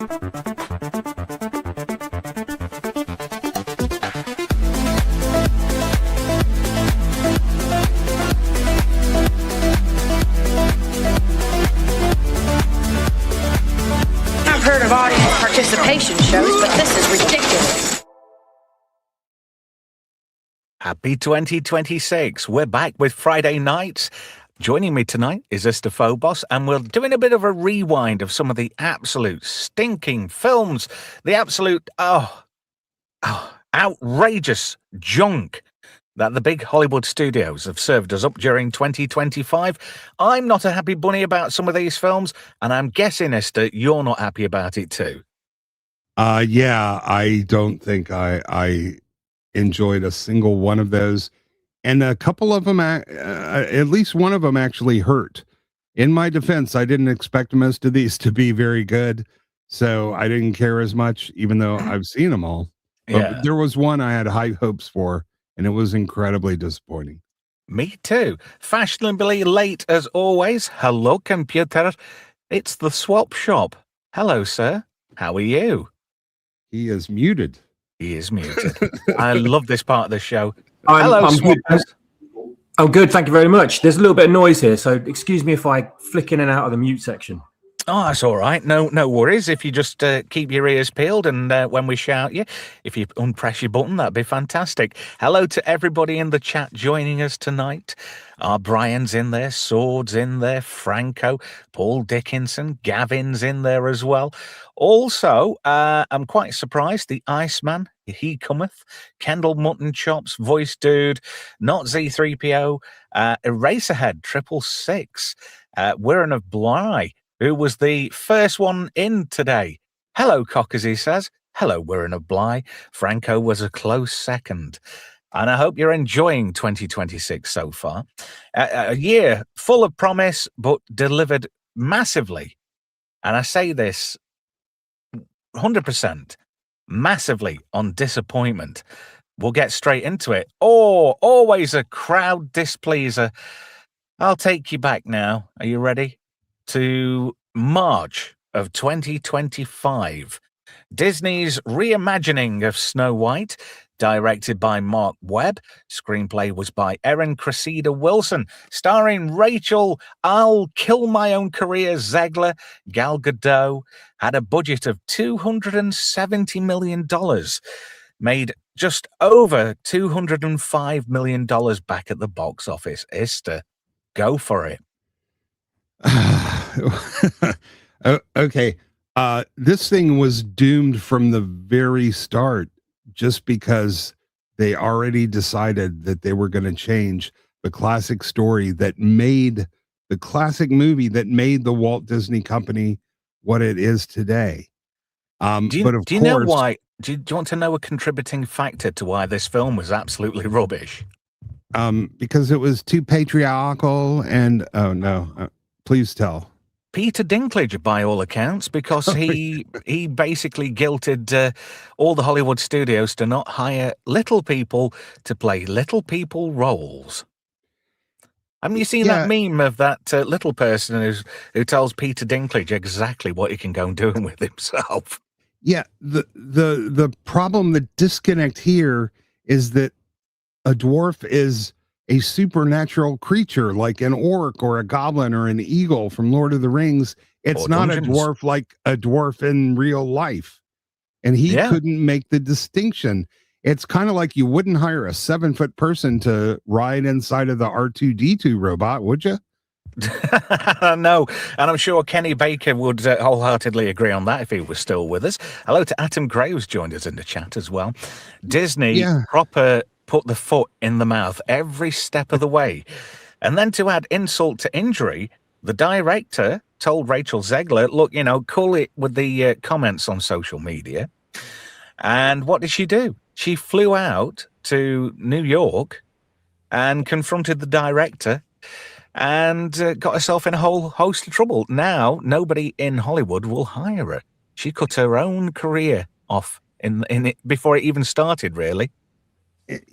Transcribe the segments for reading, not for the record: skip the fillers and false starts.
I've heard of audience participation shows, but this is ridiculous. Happy 2026. We're back with Friday nights. Joining me tonight is Phobos, and we're doing a bit of a rewind of some of the absolute stinking films, the absolute, outrageous junk that the big Hollywood studios have served us up during 2025. I'm not a happy bunny about some of these films, and I'm guessing, Esther, you're not happy about it too. Yeah, I don't think I enjoyed a single one of those, and a couple of them, at least one of them actually hurt. In my defense, I didn't expect most of these to be very good, so I didn't care as much, even though I've seen them all. But there was one I had high hopes for, and it was incredibly disappointing. Me too. Fashionably late as always. Hello, computer. It's the swap shop. Hello, sir. How are you? He is muted. He is muted. I love this part of the show. I'm good. Swappers. I'm good, thank you very much. There's a little bit of noise here, so excuse me if I flick in and out of the mute section. Oh, that's all right. No worries. If you just keep your ears peeled, and when we shout you, if you unpress your button, that'd be fantastic. Hello to everybody in the chat joining us tonight. Brian's in there, Sword's in there, Franco, Paul Dickinson, Gavin's in there as well. Also, I'm quite surprised, the Iceman, he cometh, Kendall Mutton Chops, Voice Dude, Not Z3PO, Eraserhead, 666, Wirren of Bly, who was the first one in today. Hello, Cock, as he says. Hello, Wirren of Bly. Franco was a close second. And I hope you're enjoying 2026 so far. A year full of promise, but delivered massively. And I say this 100%, massively on disappointment. We'll get straight into it. Always a crowd displeaser. I'll take you back now. Are you ready? To March of 2025. Disney's reimagining of Snow White, directed by Mark Webb. Screenplay was by Erin Cressida Wilson, starring Rachel "I'll Kill My Own Career" Zegler. Gal Gadot. Had a budget of $270 million. Made just over $205 million back at the box office. Esther, go for it. Okay. This thing was doomed from the very start, just because they already decided that they were going to change the classic story that made the classic movie that made the Walt Disney Company what it is today. Do you know why? Do you want to know a contributing factor to why this film was absolutely rubbish? Because it was too patriarchal and please tell. Peter Dinklage, by all accounts, because he basically guilted all the Hollywood studios to not hire little people to play little people roles. Haven't you seen that meme of that little person who tells Peter Dinklage exactly what he can go and do with himself? Yeah, the problem, the disconnect here is that a dwarf is a supernatural creature like an orc or a goblin or an eagle from Lord of the Rings. It's not a dwarf like a dwarf in real life. And he couldn't make the distinction. It's kind of like you wouldn't hire a 7-foot person to ride inside of the R2-D2 robot, would you? No, and I'm sure Kenny Baker would wholeheartedly agree on that if he was still with us. Hello to Atom Gray, who's joined us in the chat as well. Disney proper put the foot in the mouth every step of the way. And then to add insult to injury, the director told Rachel Zegler, look, cool it with the comments on social media. And what did she do? She flew out to New York and confronted the director and got herself in a whole host of trouble. Now, nobody in Hollywood will hire her. She cut her own career off in it before it even started, really.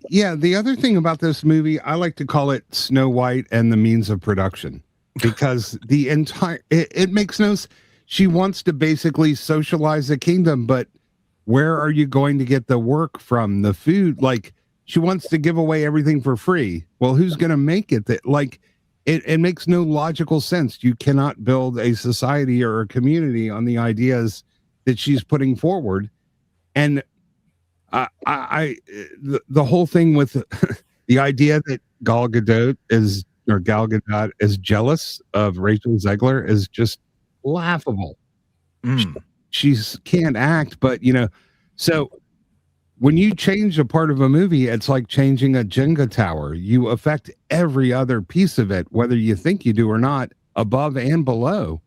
Yeah, the other thing about this movie, I like to call it Snow White and the means of production, because the entire it makes she wants to basically socialize the kingdom, but where are you going to get the work from? The food, like she wants to give away everything for free. Well, who's going to make it? That like it makes no logical sense. You cannot build a society or a community on the ideas that she's putting forward. And the whole thing with the idea that Gal Gadot is jealous of Rachel Zegler is just laughable. She can't act, but so when you change a part of a movie, it's like changing a Jenga tower. You affect every other piece of it, whether you think you do or not, above and below.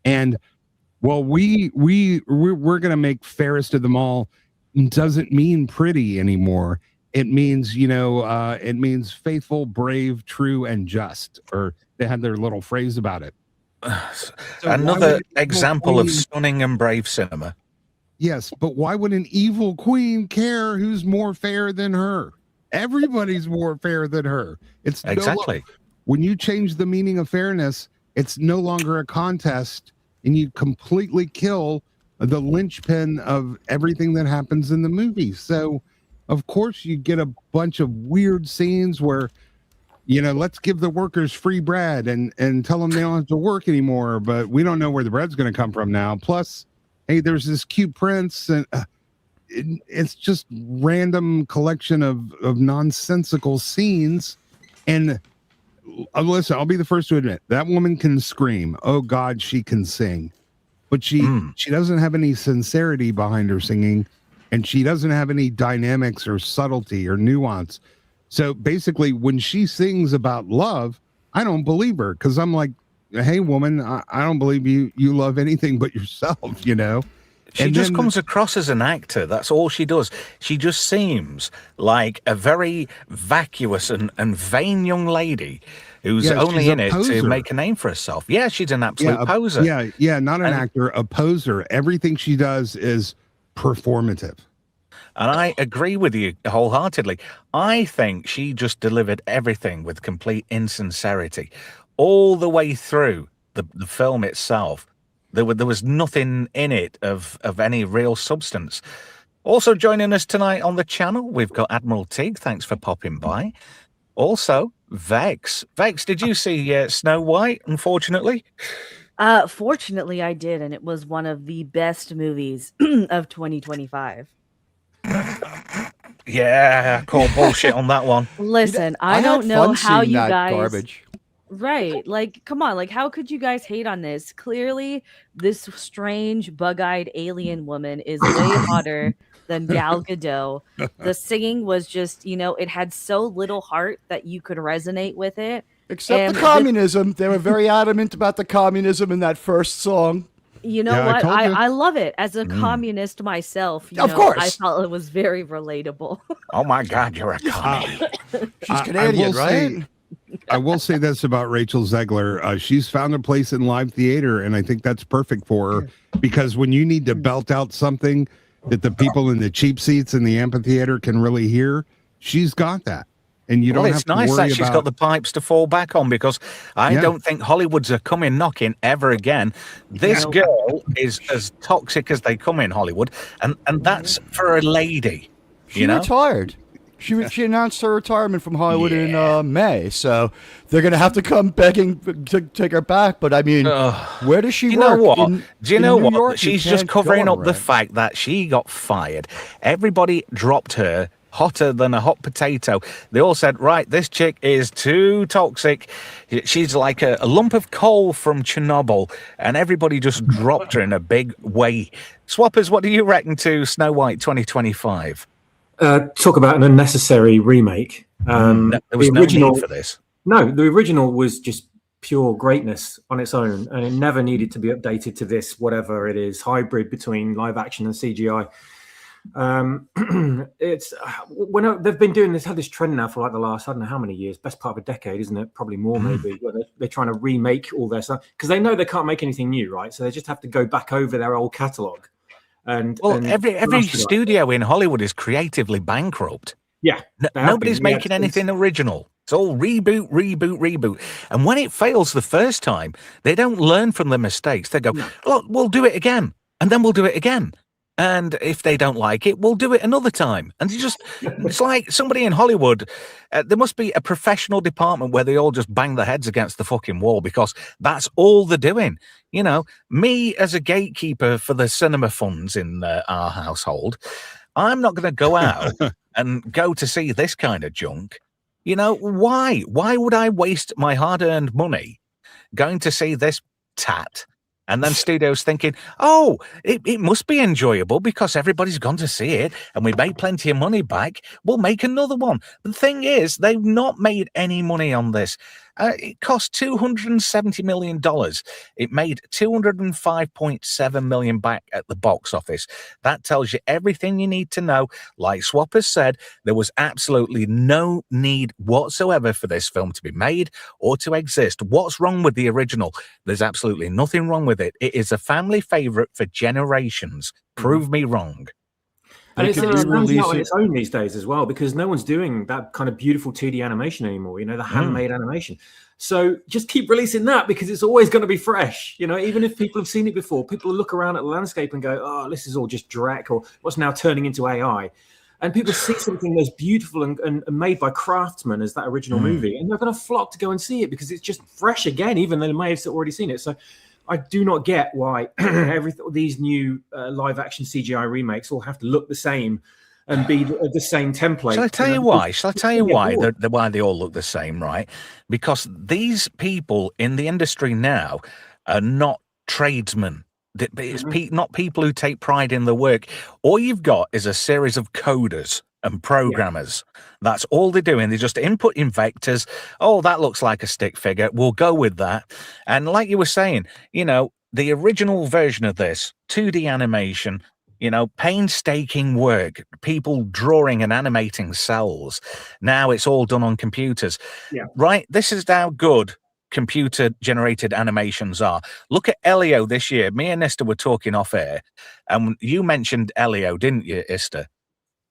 And well, we're gonna make fairest of them all doesn't mean pretty anymore. It means, it means faithful, brave, true, and just. Or they had their little phrase about it. So another example of stunning and brave cinema. Yes, but why would an evil queen care who's more fair than her? Everybody's more fair than her. It's exactly when you change the meaning of fairness, it's no longer a contest, and you completely kill the linchpin of everything that happens in the movie. So, of course, you get a bunch of weird scenes where, let's give the workers free bread and tell them they don't have to work anymore, but we don't know where the bread's going to come from now. Plus, hey, there's this cute prince, and it's just random collection of nonsensical scenes. And listen, I'll be the first to admit that woman can scream. Oh God, she can sing, but she doesn't have any sincerity behind her singing, and she doesn't have any dynamics or subtlety or nuance. So basically, when she sings about love, I don't believe her, because I'm like, hey, woman, I don't believe you love anything but yourself, She just comes across as an actor. That's all she does. She just seems like a very vacuous and vain young lady who's only in it to make a name for herself. Yeah, she's an absolute poser. Yeah, not an actor, a poser. Everything she does is performative. And I agree with you wholeheartedly. I think she just delivered everything with complete insincerity all the way through the film itself. There was nothing in it of any real substance. Also joining us tonight on the channel, we've got Admiral Teague. Thanks for popping by. Also, Vex. Vex, did you see Snow White, unfortunately? Fortunately, I did, and it was one of the best movies of 2025. Yeah, I call bullshit on that one. Listen, I don't know how you guys... garbage. Right, like, come on, like, how could you guys hate on this? Clearly, this strange, bug-eyed alien woman is way hotter than Gal Gadot. The singing was just, it had so little heart that you could resonate with it. Except the communism. They were very adamant about the communism in that first song. You know what? I love it. As a communist myself, of course, I thought it was very relatable. Oh my God, you're a commie. She's Canadian, right? I will say this about Rachel Zegler. She's found a place in live theater, and I think that's perfect for her, because when you need to belt out something that the people in the cheap seats in the amphitheater can really hear, she's got that. And you don't have to worry about... It's nice that she's got the pipes to fall back on, because I don't think Hollywood's a coming knocking ever again. This girl is as toxic as they come in Hollywood, and that's for a lady. She retired. She announced her retirement from Hollywood in May, so they're going to have to come begging to take her back. But I mean, where does she work? Do you know what? She's just covering up the fact that she got fired. Everybody dropped her hotter than a hot potato. They all said, right, this chick is too toxic. She's like a lump of coal from Chernobyl, and everybody just dropped her in a big way. Swappers, what do you reckon to Snow White 2025? Talk about an unnecessary remake. There was no need for this. No, the original was just pure greatness on its own, and it never needed to be updated to this, whatever it is, hybrid between live action and CGI. It's when they've been doing this, had this trend now for like the last, I don't know how many years, best part of a decade, isn't it? Probably more, maybe. Where they're trying to remake all their stuff because they know they can't make anything new, right? So they just have to go back over their old catalogue. And every studio in Hollywood is creatively bankrupt. Yeah, nobody's making anything original. It's all reboot, reboot, reboot. And when it fails the first time, they don't learn from the mistakes. They go, look, we'll do it again. And then we'll do it again. And if they don't like it, we'll do it another time. And it's like somebody in Hollywood, there must be a professional department where they all just bang their heads against the fucking wall because that's all they're doing. You know, me as a gatekeeper for the cinema funds in our household, I'm not going to go out and go to see this kind of junk. You know, why? Why would I waste my hard-earned money going to see this tat? And then studios thinking, oh, it must be enjoyable because everybody's gone to see it and we made plenty of money back. We'll make another one. The thing is, they've not made any money on this. It cost $270 million. It made $205.7 million back at the box office. That tells you everything you need to know. Like Swappers said, there was absolutely no need whatsoever for this film to be made or to exist. What's wrong with the original? There's absolutely nothing wrong with it. It is a family favorite for generations. Prove me wrong. And it's could stands re-release out on it. its own these days as well because no one's doing that kind of beautiful 2D animation anymore, you know, the handmade animation. So just keep releasing that because it's always going to be fresh. You know, even if people have seen it before, people will look around at the landscape and go, oh, this is all just Drek or what's now turning into AI. And people see something that's beautiful and made by craftsmen as that original movie, and they're going to flock to go and see it because it's just fresh again, even though they may have already seen it. So I do not get why these new live-action CGI remakes all have to look the same and be the same template. Shall I tell you why? Shall I tell you why? Why they all look the same, right? Because these people in the industry now are not tradesmen. It's not people who take pride in the work. All you've got is a series of coders and programmers. That's all they're doing. They're just inputting vectors. Oh, that looks like a stick figure. We'll go with that. And like you were saying, you know, the original version of this, 2D animation, you know, painstaking work, people drawing and animating cells. Now it's all done on computers. Yeah. Right? This is how good computer-generated animations are. Look at Elio this year. Me and Esther were talking off air, and you mentioned Elio, didn't you, Esther?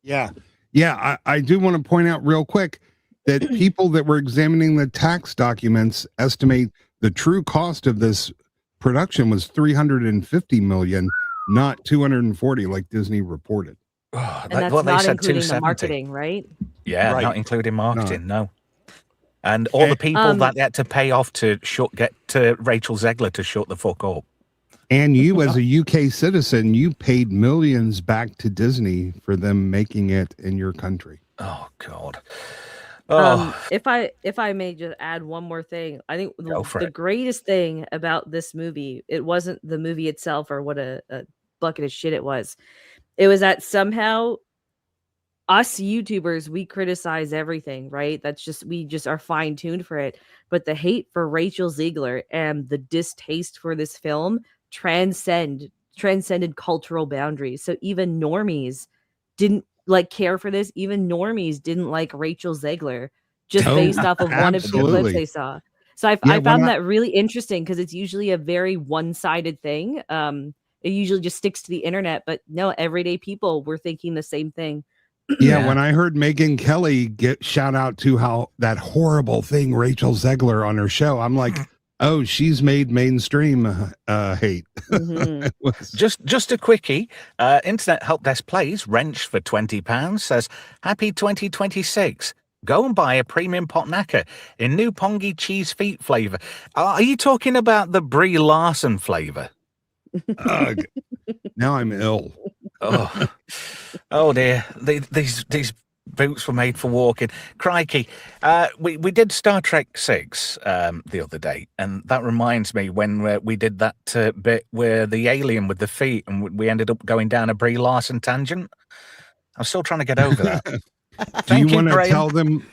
Yeah, I do want to point out real quick that people that were examining the tax documents estimate the true cost of this production was $350 million, not 240 like Disney reported. And that's not including the marketing, right? Yeah, not including marketing, no. And all the people that they had to pay off to get to Rachel Zegler to shut the fuck up. And you, as a UK citizen, you paid millions back to Disney for them making it in your country. Oh God. If I may just add one more thing, I think the greatest thing about this movie, it wasn't the movie itself or what a bucket of shit it was. It was that somehow us YouTubers, we criticize everything, right? We just are fine tuned for it. But the hate for Rachel Zegler and the distaste for this film transcended cultural boundaries. So even normies didn't care for this. Even normies didn't like Rachel Zegler just based off of one of the clips they saw. So I found that really interesting because it's usually a very one-sided thing. It usually just sticks to the internet, but no, everyday people were thinking the same thing. Yeah, when I heard Megyn Kelly get shout out to how that horrible thing Rachel Zegler on her show, I'm like, oh, she's made mainstream hate. Just a quickie. Internet Help Desk Plays Wrench for £20 says, happy 2026. Go and buy a premium pot knacker in new pongy cheese feet flavour. Are you talking about the Brie Larson flavour? Now I'm ill. Oh dear. These boots were made for walking. Crikey. We did Star Trek 6 the other day, and that reminds me when we did that bit where the alien with the feet, and we ended up going down a Brie Larson tangent. I'm still trying to get over that. Do you want to tell them?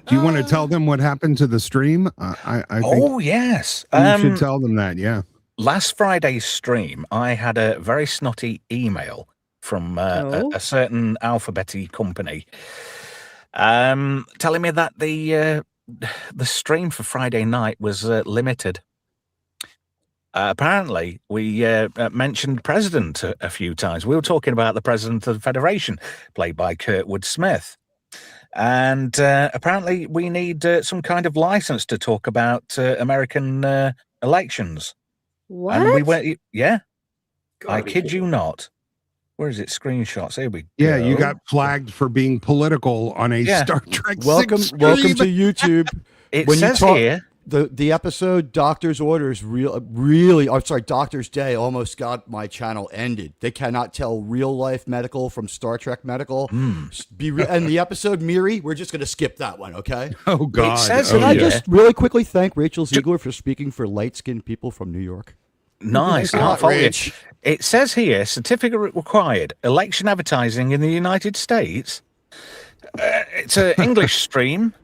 Do you want to tell them what happened to the stream? I think yes. You should tell them that. Yeah. Last Friday's stream, I had a very snotty email from a certain alphabet-y company telling me that the stream for Friday night was limited. Apparently, we mentioned president a few times. We were talking about the president of the Federation, played by Kurtwood Smith. And apparently we need some kind of license to talk about American elections. What? And we went, yeah, I Gotta be kid kidding. you not. Where is it? Screenshots. Here we go. Yeah, you got flagged for being political on a Yeah. Star Trek Welcome 6 to stream. YouTube. It When you says talk- here. The episode Doctor's Orders really I'm sorry, Doctor's Day almost got my channel ended. They cannot tell real life medical from Star Trek medical. And the episode Miri, we're just gonna skip that one, okay? Oh God! says oh, Can I yeah. just really quickly thank Rachel Ziegler for speaking for light-skinned people from New York? Nice. Thanks a lot, Can't fault you. Rich. It says here, certificate required, election advertising in the United States. It's an English stream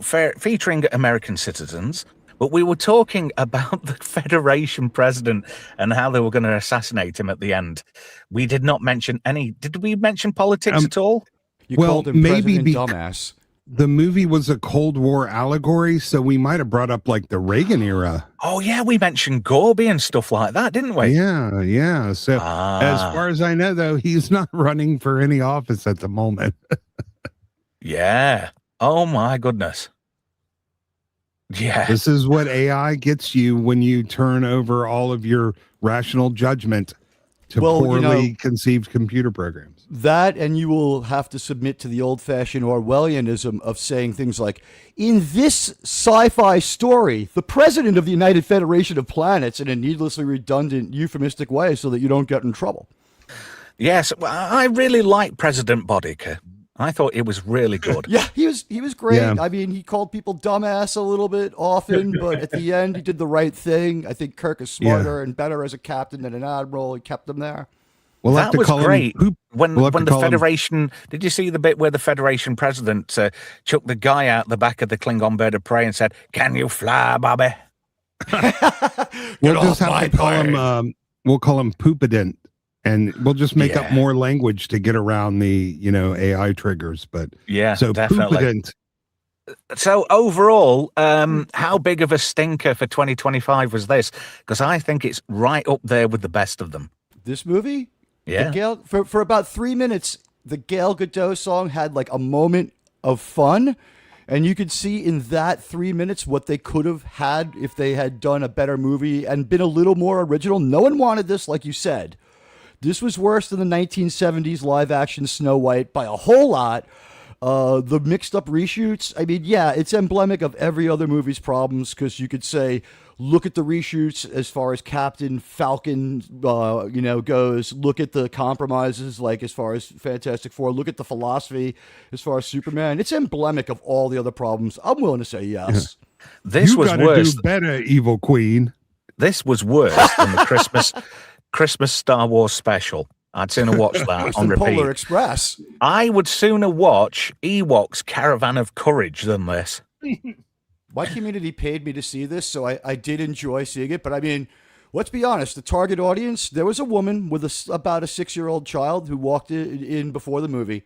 featuring American citizens, but we were talking about the Federation president and how they were going to assassinate him at the end. We did not mention any. Did we mention politics at all? You Well, called him maybe President Dumbass. The movie was a Cold War allegory, so we might have brought up like the Reagan era. Oh, yeah, we mentioned Gorby and stuff like that, didn't we? Yeah. So as far as I know, though, he's not running for any office at the moment. Yeah. Oh, my goodness. Yeah. This is what AI gets you when you turn over all of your rational judgment to Well, you poorly know, conceived computer programs. That, and you will have to submit to the old-fashioned Orwellianism of saying things like, in this sci-fi story, the president of the United Federation of Planets, in a needlessly redundant, euphemistic way so that you don't get in trouble. Yes, well, I really like President Bodica. I thought it was really good. Yeah, he was great. Yeah. I mean, he called people dumbass a little bit often, but at the end, he did the right thing. I think Kirk is smarter and better as a captain than an admiral. He kept him there. We'll have That to was call great. him poop. When We'll have to the call him- Federation, did you see the bit where the Federation president chucked the guy out the back of the Klingon bird of prey and said, "Can you fly, Bobby?" We'll just have to call him. We'll call him Poopadent, and we'll just make up Yeah. more language to get around the AI triggers. But Yeah, so definitely. Poopadent. So overall, how big of a stinker for 2025 was this? Because I think it's right up there with the best of them. This movie? Yeah. For about 3 minutes, the Gal Gadot song had like a moment of fun, and you could see in that 3 minutes what they could have had if they had done a better movie and been a little more original. No one wanted this, like you said. This was worse than the 1970s live-action Snow White by a whole lot. The mixed-up reshoots, I mean, yeah, it's emblematic of every other movie's problems, because you could say, look at the reshoots as far as Captain Falcon, goes. Look at the compromises, like as far as Fantastic Four. Look at the philosophy as far as Superman. It's emblematic of all the other problems. I'm willing to say yes. This You was gotta worse. do better, Evil Queen. This was worse than the Christmas Star Wars special. I'd sooner watch that Worse on than repeat. Polar Express. I would sooner watch Ewok's Caravan of Courage than this. My community paid me to see this, so I did enjoy seeing it. But I mean, let's be honest, the target audience, there was a woman with about a 6-year-old child who walked in before the movie,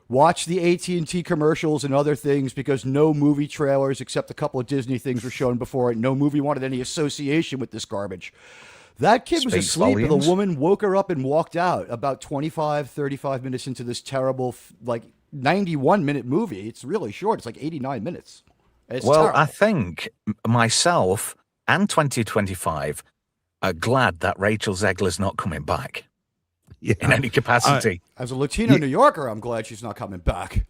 watched the AT&T commercials and other things because no movie trailers except a couple of Disney things were shown before it. No movie wanted any association with this garbage. That kid was Speaks asleep, and volumes. the woman woke her up and walked out about 25, 35 minutes into this terrible, 91-minute movie. It's really short. It's like 89 minutes. It's Well, terrible. I think myself and 2025 are glad that Rachel Zegler's not coming back Yeah. in any capacity. As a Latino New Yorker, I'm glad she's not coming back.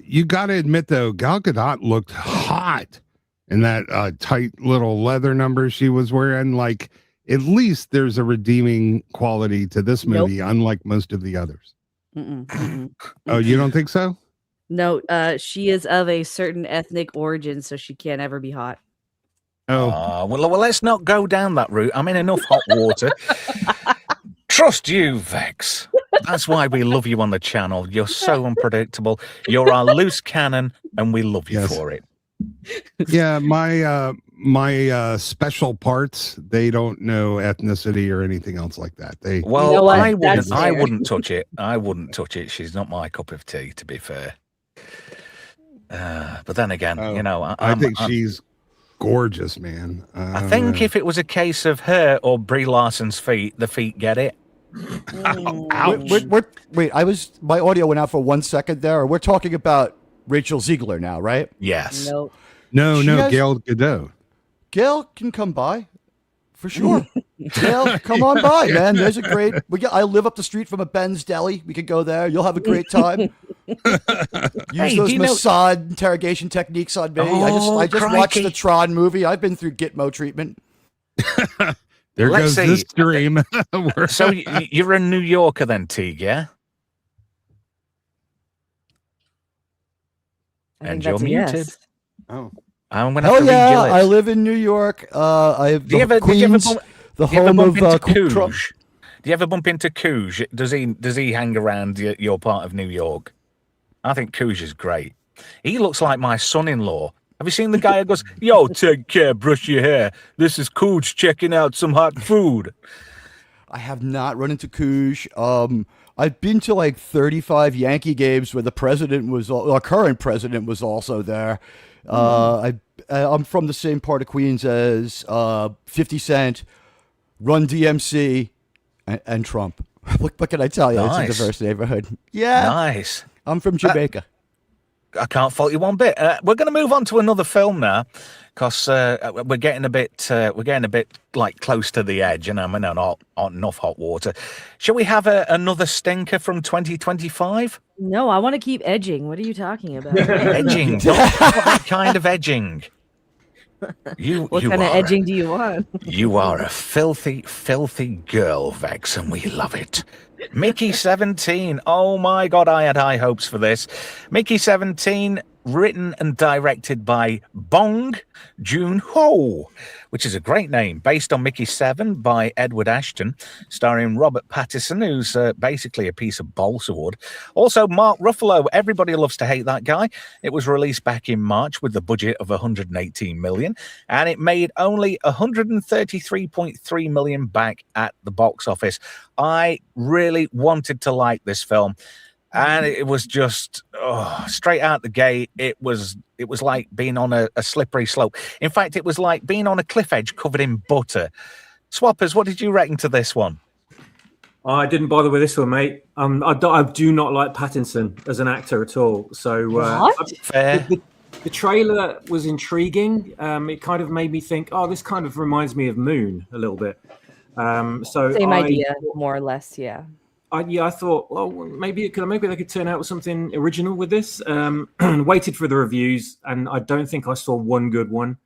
You got to admit, though, Gal Gadot looked hot in that tight little leather number she was wearing. Like, at least there's a redeeming quality to this Nope. movie, unlike most of the others. Mm-mm, mm-mm. Oh, you don't think so? No, she is of a certain ethnic origin, so she can't ever be hot. Oh, Well, let's not go down that route. I'm in enough hot water. Trust you, Vex. That's why we love you on the channel. You're so unpredictable. You're our loose cannon, and we love you Yes. for it. yeah. My special parts, they don't know ethnicity or anything else like that. Well, know what? I That's fair. wouldn't touch it. I wouldn't touch it. She's not my cup of tea, to be fair. But then again, Oh, I think she's gorgeous, man. I think if it was a case of her or Brie Larson's feet, the feet get it. My audio went out for 1 second there. We're talking about Rachel Ziegler now, right? Yes. Nope. No, She has- Gail Gadot. Gail can come by for sure. Gail, come on by, man. There's a great. I live up the street from a Ben's Deli. We could go there. You'll have a great time. Use Hey, those do you know- Mossad interrogation techniques on me. I just watched crikey. the Tron movie. I've been through Gitmo treatment. There Let's goes see. this stream. So you're a New Yorker then, Teague, yeah? I think And you're that's a muted. yes. Oh. I'm going to Oh have to read yeah, your I lips. live in New York. I have Do you ever Queens, bump- the Do you ever home bump of into Trump. Cooge? Do you ever bump into Cooge? Does he hang around your part of New York? I think Cooge is great. He looks like my son-in-law. Have you seen the guy who goes, "Yo, take care, brush your hair. This is Cooge checking out some hot food." I have not run into Cooge. I've been to like 35 Yankee games where the president was, our current president was also there. I'm from the same part of Queens as 50 Cent, Run DMC, and Trump. What can I tell you? Nice. It's a diverse neighborhood. Yeah, Nice. I'm from Jamaica. I can't fault you one bit. We're going to move on to another film now, because we're getting a bit like close to the edge, and I'm in not enough hot water. Shall we have another stinker from 2025? No, I want to keep edging. What are you talking about? Edging, not that kind of edging. What kind of edging do you want? You are a filthy, filthy girl, Vex, and we love it. Mickey 17. Oh my God, I had high hopes for this. Mickey 17, written and directed by Bong Joon-ho, which is a great name, based on Mickey 7 by Edward Ashton, starring Robert Pattinson, who's basically a piece of balsa wood. Also, Mark Ruffalo. Everybody loves to hate that guy. It was released back in March with a budget of 118 million, and it made only 133.3 million back at the box office. I really wanted to like this film, and it was just straight out the gate. It was like being on a slippery slope. In fact, it was like being on a cliff edge covered in butter. Swappers, what did you reckon to this one? I didn't bother with this one, mate. I do not like Pattinson as an actor at all. So What? Fair. The trailer was intriguing. It kind of made me think, this kind of reminds me of Moon a little bit. Same idea, more or less, yeah. I thought, well, maybe they could turn out with something original with this. Waited for the reviews, and I don't think I saw one good one.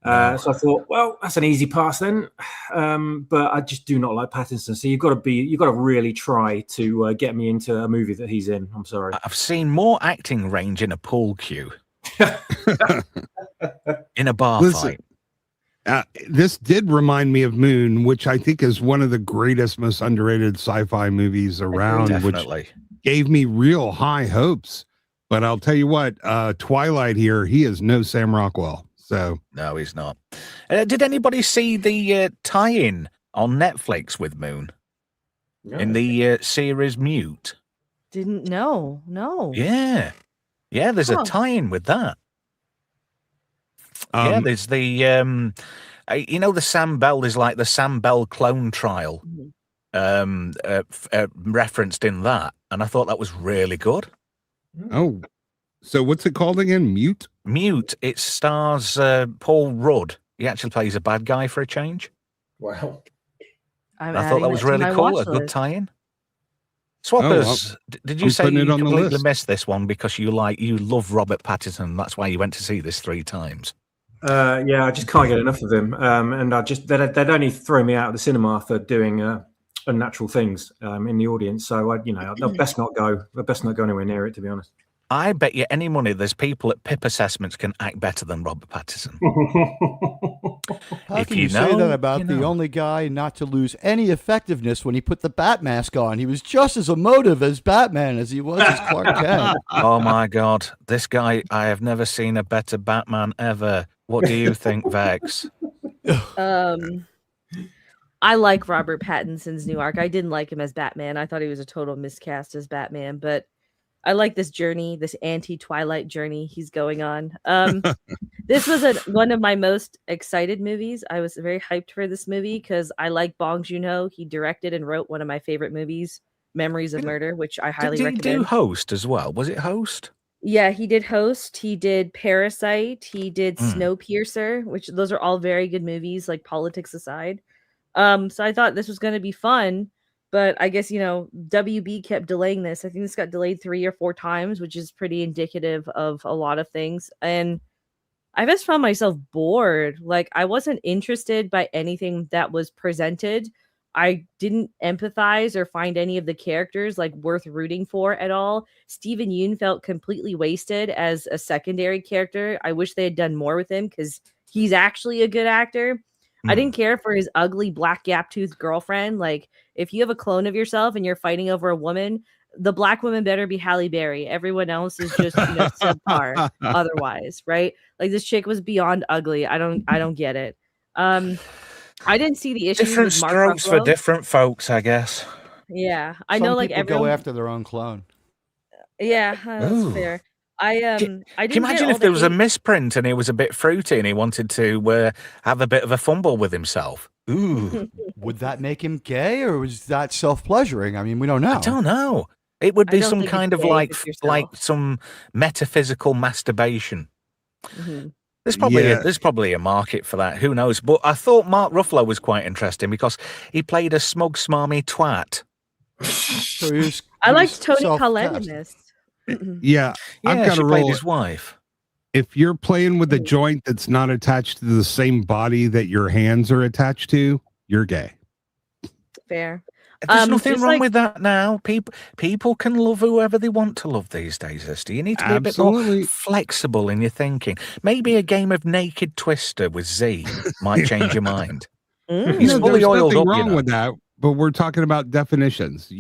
So I thought, well, that's an easy pass then. But I just do not like Pattinson. So you've got to really try to get me into a movie that he's in. I'm sorry. I've seen more acting range in a pool cue. In a bar Listen, fight. this did remind me of Moon, which I think is one of the greatest, most underrated sci-fi movies around, which Definitely. gave me real high hopes. But I'll tell you what, Twilight here, he is no Sam Rockwell. So No, he's not. Did anybody see the tie-in on Netflix with Moon in the series Mute? Didn't know. No. Yeah. Yeah, there's a tie-in with that. Yeah, there's the the Sam Bell is like the Sam Bell clone trial referenced in that, and I thought that was really good. oh, so what's it called again? Mute? Mute. It stars Paul Rudd. He actually plays a bad guy for a change. Wow. I'm I thought adding that was to really my cool. watch A good list. tie-in. Swappers, did you I'm say putting you it on the completely list. missed this one because you love Robert Pattinson? That's why you went to see this 3 times. Yeah, I just can't get enough of him. And they'd only throw me out of the cinema for doing unnatural things in the audience. So they'll best not go. They'll best not go anywhere near it, to be honest. I bet you any money there's people at PIP assessments can act better than Robert Pattinson. How If can you you say know, that about you the know. only guy not to lose any effectiveness when he put the bat mask on? He was just as emotive as Batman as he was as Clark Kent. Oh my God, this guy, I have never seen a better Batman ever. What do you think, Vex? I like Robert Pattinson's new arc. I didn't like him as Batman. I thought he was a total miscast as Batman, but I like this journey, this anti-Twilight journey he's going on. This was one of my most excited movies. I was very hyped for this movie because I like Bong Joon-ho. He directed and wrote one of my favorite movies, Memories of Murder, which I highly Did he recommend. do Host as well? Was it Host? Yeah, he did Host, he did Parasite, he did Snowpiercer, which those are all very good movies, like politics aside. So I thought this was going to be fun, but I guess, WB kept delaying this. I think this got delayed 3 or 4 times, which is pretty indicative of a lot of things. And I just found myself bored. Like, I wasn't interested by anything that was presented. I didn't empathize or find any of the characters like worth rooting for at all. Steven Yeun felt completely wasted as a secondary character. I wish they had done more with him because he's actually a good actor. I didn't care for his ugly black gap-toothed girlfriend. Like, if you have a clone of yourself and you're fighting over a woman, the black woman better be Halle Berry. Everyone else is just subpar otherwise, right? Like, this chick was beyond ugly. I don't get it. I didn't see the issues Different with Mark strokes Ruffalo. for different folks, I guess. Yeah, I Some know. Like, people everyone go after their own clone. Yeah, that's Ooh. fair. I Can I you didn't get imagine all if there the was a hate. misprint and he was a bit fruity and he wanted to have a bit of a fumble with himself? Ooh, Would that make him gay, or was that self-pleasuring? I mean, we don't know. I don't know. It would I be don't some think it's kind of gay if like it's like yourself. some metaphysical masturbation. Mhm. There's probably a market for that. Who knows? But I thought Mark Ruffalo was quite interesting because he played a smug, smarmy twat. So he was, I he liked was Tony Collette in self-cast. this. Yeah, I've Yeah, got she a played rule. his wife. If you're playing with a joint that's not attached to the same body that your hands are attached to, you're gay. Fair. There's nothing just wrong like with that now. People can love whoever they want to love these days, Esther. You need to be a bit more Absolutely. flexible in your thinking. Maybe a game of Naked Twister with Z might change your mind. He's No, fully there's oiled nothing up, you wrong know. with that, but we're talking about definitions,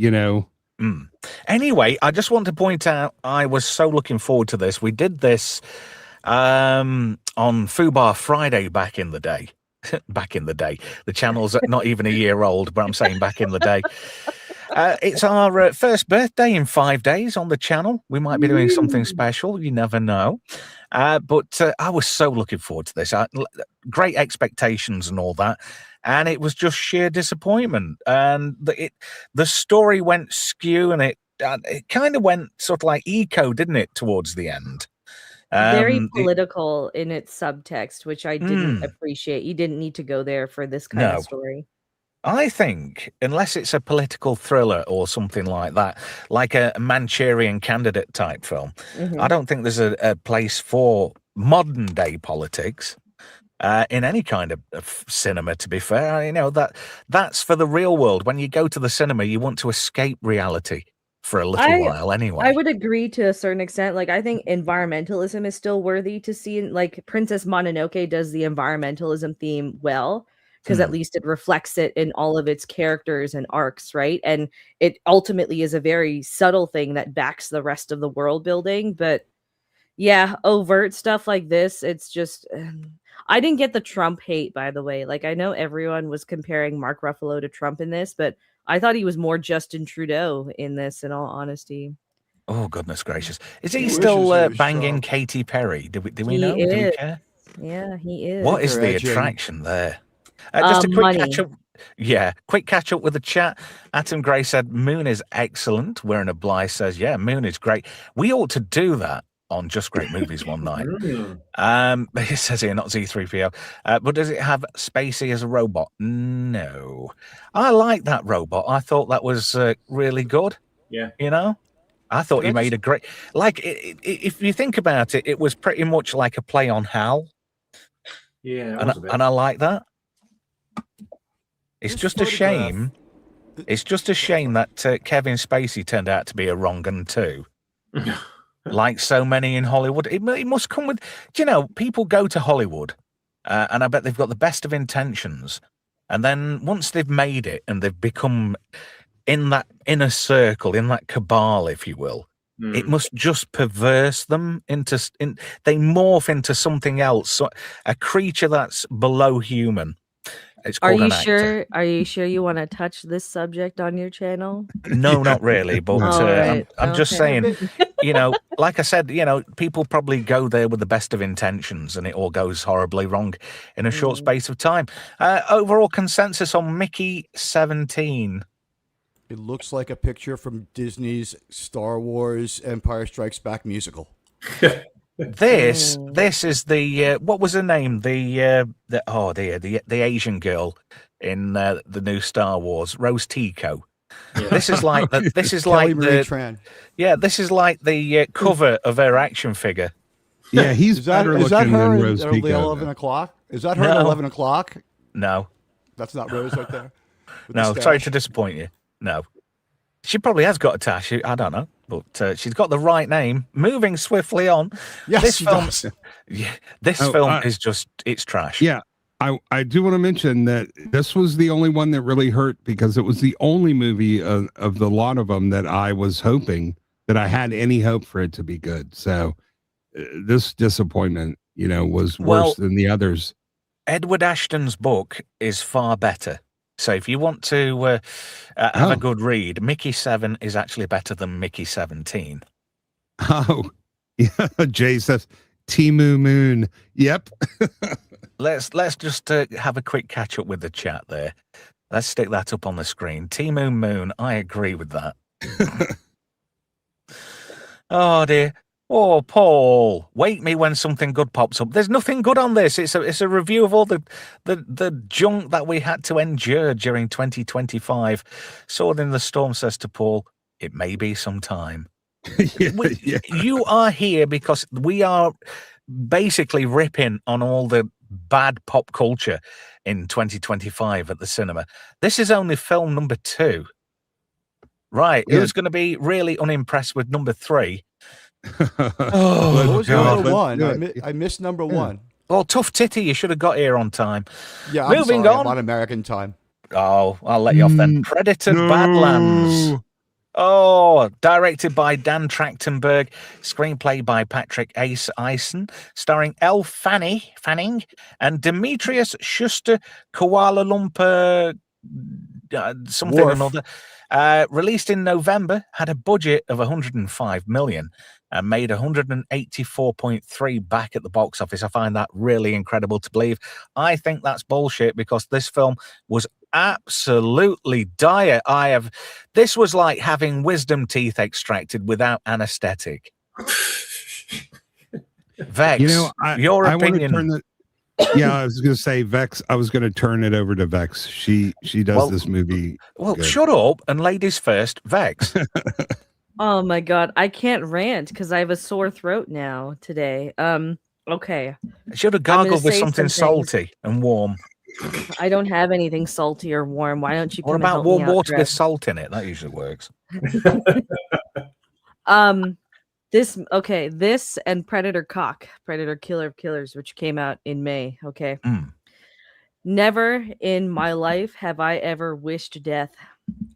Anyway, I just want to point out I was so looking forward to this. We did this on Fubar Friday back in the day. Back in the day. The channel's not even a year old, but I'm saying back in the day. It's our first birthday in 5 days on the channel. We might be doing something special. You never know. But I was so looking forward to this. Great expectations and all that. And it was just sheer disappointment. And the story went skew, and it kind of went sort of like eco, didn't it, towards the end? very political in its subtext, which I didn't appreciate. You didn't need to go there for this kind No. of story. I think, unless it's a political thriller or something like that, like a Manchurian Candidate type film, I don't think there's a place for modern day politics in any kind of cinema, to be fair. You know, that's for the real world. When you go to the cinema, you want to escape reality for a little while anyway. I would agree to a certain extent. Like, I think environmentalism is still worthy to see. Like, Princess Mononoke does the environmentalism theme well, because at least it reflects it in all of its characters and arcs, right? And it ultimately is a very subtle thing that backs the rest of the world building. But yeah, overt stuff like this, it's just I didn't get the Trump hate, by the way. Like, I know everyone was comparing Mark Ruffalo to Trump in this, but I thought he was more Justin Trudeau in this, in all honesty. Oh, goodness gracious. Is he He still wishes he was banging Trump. Katy Perry? Do we He know? Do we is. care? Yeah, he is. What is They're the edging. attraction there? Just a quick money. catch up. Yeah, quick catch up with the chat. Atom Gray said Moon is excellent. Wearing a Bly says, yeah, Moon is great. We ought to do that on Just Great Movies one night. It says here, not Z3PO. But does it have Spacey as a robot? No. I like that robot. I thought that was really good. Yeah. You know? I thought he Can I made a great... Like, if you think about it, it was pretty much like a play on Hal. Yeah, And I like that. It's This just a photograph- shame. It's just a shame that Kevin Spacey turned out to be a wrong un too. Like so many in Hollywood. It must come with... Do you know, people go to Hollywood, and I bet they've got the best of intentions. And then once they've made it and they've become in that inner circle, in that cabal, if you will, it must just perverse them into... they morph into something else, so a creature that's below human. It's Are called you an actor. sure? Are you sure you want to touch this subject on your channel? No, not really. But All right. I'm just Okay. saying, like I said, people probably go there with the best of intentions and it all goes horribly wrong in a short space of time. Overall consensus on Mickey 17. It looks like a picture from Disney's Star Wars Empire Strikes Back musical. This is the what was her name? The Asian girl in the new Star Wars, Rose Tico. Yeah. This is like this is Kelly like Marie the Tran. this is like the cover of her action figure. Yeah, he's Is that better is that looking her than at Rose the Tico. 11 o'clock? Is that her at No. 11 o'clock? No, That's not Rose right there. With the no, stash? sorry to disappoint you. No, she probably has got a tash. I don't know, but she's got the right name. Moving swiftly on. Yes, this she film, does. this film is just it's trash. Yeah, I do want to mention that this was the only one that really hurt because it was the only movie of the lot of them that I was hoping that I had any hope for it to be good. So this disappointment, was worse than the others. Edward Ashton's book is far better. So if you want to have a good read, Mickey 7 is actually better than Mickey 17. Oh, yeah. Jay says Timu Moon. Yep. Let's just have a quick catch up with the chat there. Let's stick that up on the screen. Timu Moon, I agree with that. Oh dear. Oh, Paul, wake me when something good pops up. There's nothing good on this. It's a review of all the junk that we had to endure during 2025. Sword in the Storm says to Paul, it may be some time. Yeah. You are here because we are basically ripping on all the bad pop culture in 2025 at the cinema. This is only film number 2. Right. Yeah. Who's going to be really unimpressed with number 3? What was God. number one? do I missed number one. Oh, Tough Titty, you should have got here on time. Yeah, I'm Moving sorry, on. I'm on American time. Oh, I'll let you off then. Predator Badlands. Oh, directed by Dan Trachtenberg, screenplay by Patrick Eisen, starring Elle Fanning and Demetrius Schuster, Kuala Lumpur, something or Worf. another. Released in November, had a budget of 105 million and made 184.3 back at the box office. I find that really incredible to believe. I think that's bullshit because this film was absolutely dire. This was like having wisdom teeth extracted without anesthetic. Vex, your opinion. I was going to say Vex. I was going to turn it over to Vex. She does this movie. Well, good. shut up and ladies first. Vex. Oh my god, I can't rant because I have a sore throat now today. Okay. Should have gargled with something salty and warm. I don't have anything salty or warm. Why don't you come What and about help warm me out, water with Trev? salt in it? That usually works. This and Predator Killer of Killers, which came out in May. Okay. Never in my life have I ever wished death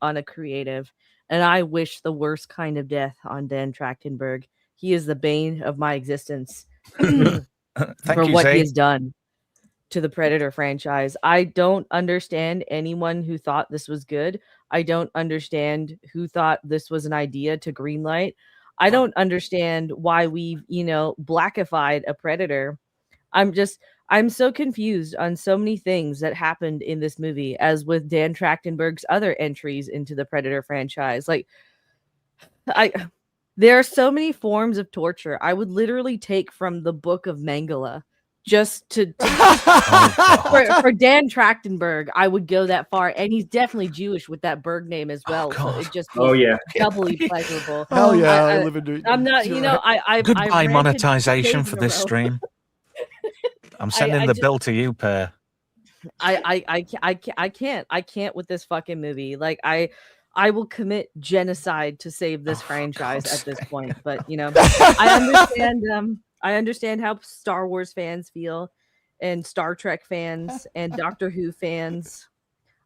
on a creative, and I wish the worst kind of death on Dan Trachtenberg. He is the bane of my existence Thank for you, what Zay. he has done to the Predator franchise. I don't understand anyone who thought this was good. I don't understand who thought this was an idea to greenlight. I don't understand why we've, blackified a Predator. I'm so confused on so many things that happened in this movie, as with Dan Trachtenberg's other entries into the Predator franchise. Like, there are so many forms of torture I would literally take from the Book of Mangala just to for Dan Trachtenberg. I would go that far, and he's definitely Jewish with that Berg name as well. So it just doubly pleasurable. Hell yeah, I live in. I'm not, I Goodbye ranted monetization 2 days for in a this row. stream. I'm sending the bill to you, Per. I can't with this fucking movie. Like I will commit genocide to save this franchise at this point. But I understand how Star Wars fans feel, and Star Trek fans, and Doctor Who fans.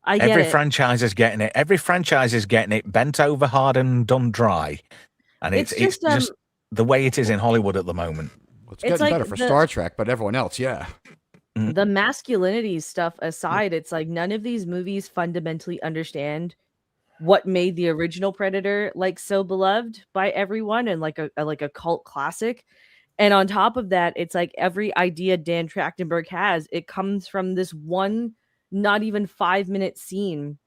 I get Every it. franchise is getting it. Every franchise is getting it bent over hard and done dry. And it's just the way it is in Hollywood at the moment. Well, it's getting better for Star Trek, but everyone else, yeah. The masculinity stuff aside, it's like none of these movies fundamentally understand what made the original Predator like so beloved by everyone and like a cult classic. And on top of that, it's like every idea Dan Trachtenberg has, it comes from this one not even 5-minute scene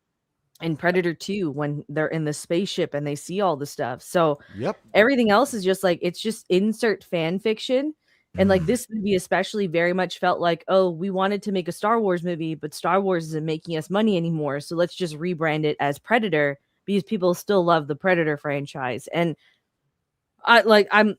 in Predator 2 when they're in the spaceship and they see all the stuff. So Yep. everything else is just like, it's just insert fan fiction. And like this movie especially very much felt like, oh, we wanted to make a Star Wars movie, but Star Wars isn't making us money anymore. So let's just rebrand it as Predator because people still love the Predator franchise. And I'm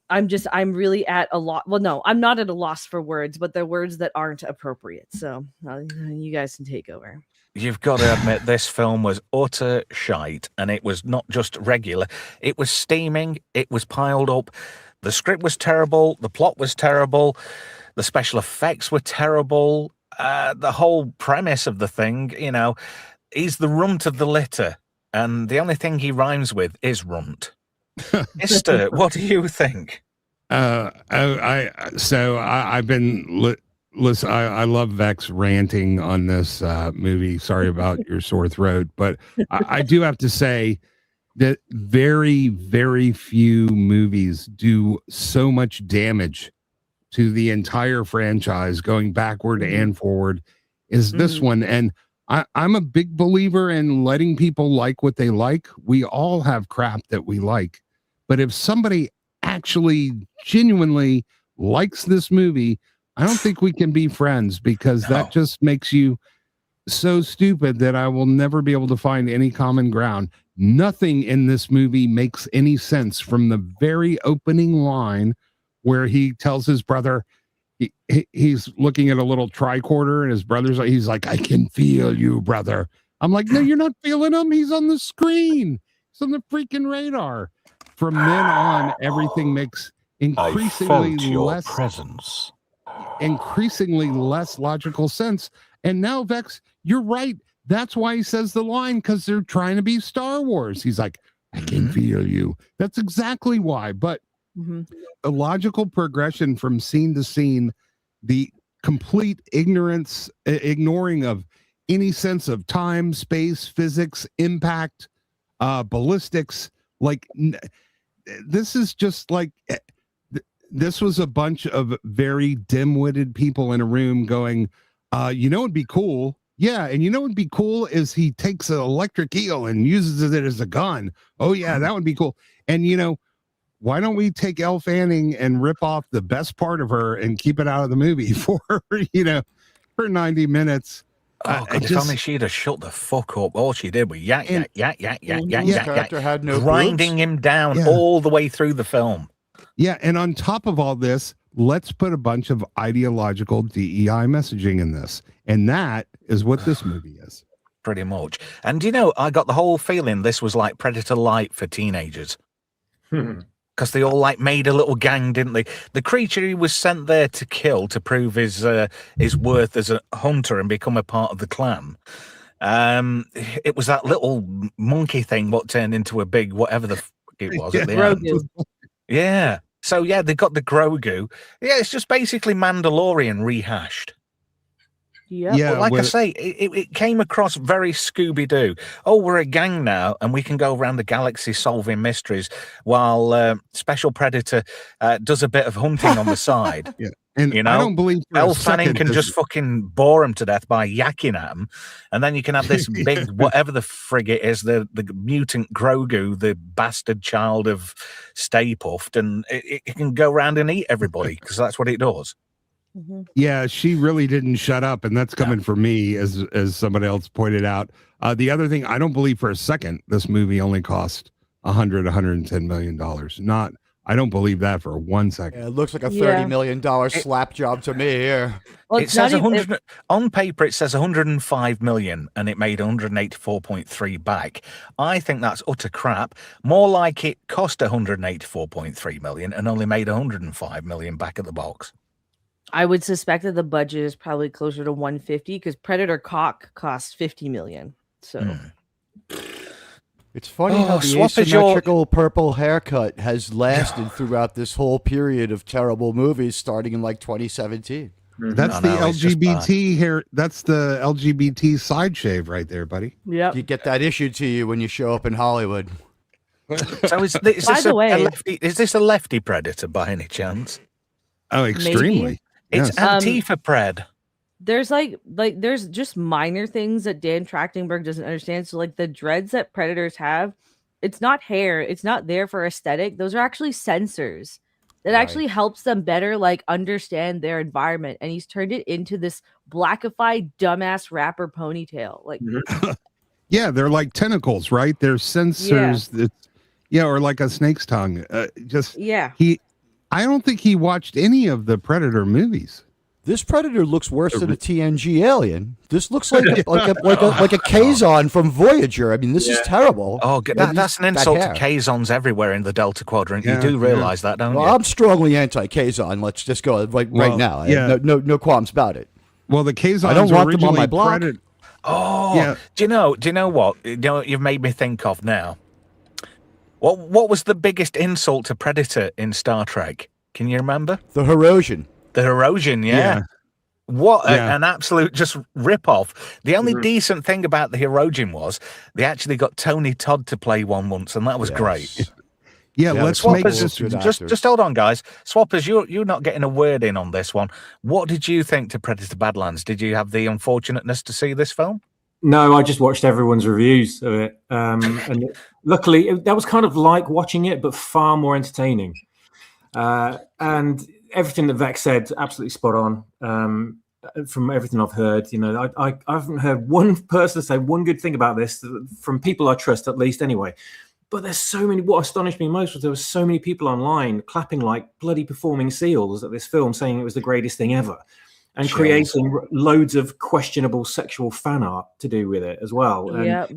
really at a lot. Well, no, I'm not at a loss for words, but they're words that aren't appropriate. So you guys can take over. You've got to admit this film was utter shite, and it was not just regular. It was steaming. It was piled up. The script was terrible. The plot was terrible. The special effects were terrible. The whole premise of the thing, you know, he's the runt of the litter, and the only thing he rhymes with is runt. Mister, what do you think? I've been listen. I love Vex ranting on this movie. Sorry about your sore throat, but I do have to say that very, very few movies do so much damage to the entire franchise, going backward and forward, is this one. And I'm a big believer in letting people like what they like. We all have crap that we like. But if somebody actually genuinely likes this movie, I don't think we can be friends, because that just makes you so stupid that I will never be able to find any common ground. Nothing in this movie makes any sense from the very opening line where he tells his brother, he's looking at a little tricorder and his brother's like, he's like, I can feel you, brother. I'm like, no, you're not feeling him. He's on the screen. He's on the freaking radar. From then on, everything makes increasingly less logical sense. And now, Vex, you're right. That's why he says the line, because they're trying to be Star Wars. He's like, I can feel you. That's exactly why. But a logical progression from scene to scene, the complete ignoring of any sense of time, space, physics, impact, ballistics. Like, this is just like, this was a bunch of very dim-witted people in a room going, you know, it'd be cool. Yeah. And you know, what'd be cool is he takes an electric eel and uses it as a gun. Oh yeah, that would be cool. And you know, why don't we take Elle Fanning and rip off the best part of her and keep it out of the movie for, you know, for 90 minutes? Oh, God, if only she'd have shut the fuck up. All she did was yak, Had no grinding boobs. him down all the way through the film. Yeah, and on top of all this, let's put a bunch of ideological DEI messaging in this. And that is what this movie is. Pretty much. And, you know, I got the whole feeling this was like Predator Light for teenagers. Because they all like made a little gang, didn't they? The creature he was sent there to kill to prove his worth as a hunter and become a part of the clan. It was that little monkey thing what turned into a big whatever the fuck it was at the end. Yeah. So yeah, they got the Grogu. Yeah, it's just basically Mandalorian rehashed. Yep. Yeah, But like I say, it came across very Scooby-Doo. Oh, we're a gang now, and we can go around the galaxy solving mysteries while Special Predator does a bit of hunting on the side. Yeah. And you know, I don't believe Elle Fanning can just fucking bore him to death by yakking at him, and then you can have this big whatever the frig it is, the mutant Grogu, the bastard child of Stay Puffed, and it can go around and eat everybody because that's what it does. Yeah, she really didn't shut up, and that's coming from me, as somebody else pointed out. The other thing, I don't believe for a second this movie only cost $110 million. I don't believe that for 1 second. Yeah, it looks like a $30 million slap job to me here. Well, It says 100 on paper. It says 105 million, and it made 184.3 back. I think that's utter crap. More like it cost 184.3 million and only made 105 million back at the box. I would suspect that the budget is probably closer to 150 because Predator Cock cost 50 million. So it's funny how the asymmetrical purple haircut has lasted throughout this whole period of terrible movies starting in like 2017. That's I the know, it's just bad. LGBT hair. That's the LGBT side shave right there, buddy. Yep. You get that issued to you when you show up in Hollywood. So is By this the a way- lefty? Is this a lefty predator by any chance? Oh, extremely. It's Yes. Antifa pred. There's there's just minor things that Dan Trachtenberg doesn't understand. So like the dreads that predators have, it's not hair, it's not there for aesthetic. Those are actually sensors that Right. actually helps them better like understand their environment. And he's turned it into this blackified dumbass rapper ponytail. Like Yeah, they're like tentacles, right? They're sensors that, or like a snake's tongue. yeah. I don't think he watched any of the Predator movies. This predator looks worse than a TNG alien. This looks like a Kazon from Voyager. I mean, this is terrible. Oh, that's an insult to hair. Kazons everywhere in the Delta Quadrant. Yeah, You do realize that, don't Well, you? I'm strongly anti-Kazon. Let's just go right now. yeah. No qualms about it. Well, the Kazons I don't want them on originally my block. Oh, Yeah. do you know what? You know what you've made me think of now? What was the biggest insult to Predator in Star Trek? Can you remember? The Herosian. The Herosian, yeah. What an absolute just rip-off. The only decent thing about the Herosian was they actually got Tony Todd to play one once, and that was great. Yeah, Yeah, let's the make Swappers this. good Just actors. hold on, guys. Swappers, you're not getting a word in on this one. What did you think to Predator Badlands? Did you have the unfortunateness to see this film? No, I just watched everyone's reviews of it, and luckily that was kind of like watching it, but far more entertaining. And everything that Vex said, absolutely spot on. From everything I've heard, I haven't heard one person say one good thing about this from people I trust, at least anyway. But there's so many. What astonished me most was there were so many people online clapping like bloody performing seals at this film, saying it was the greatest thing ever, and Chills. creating loads of questionable sexual fan art to do with it as well. And Yep.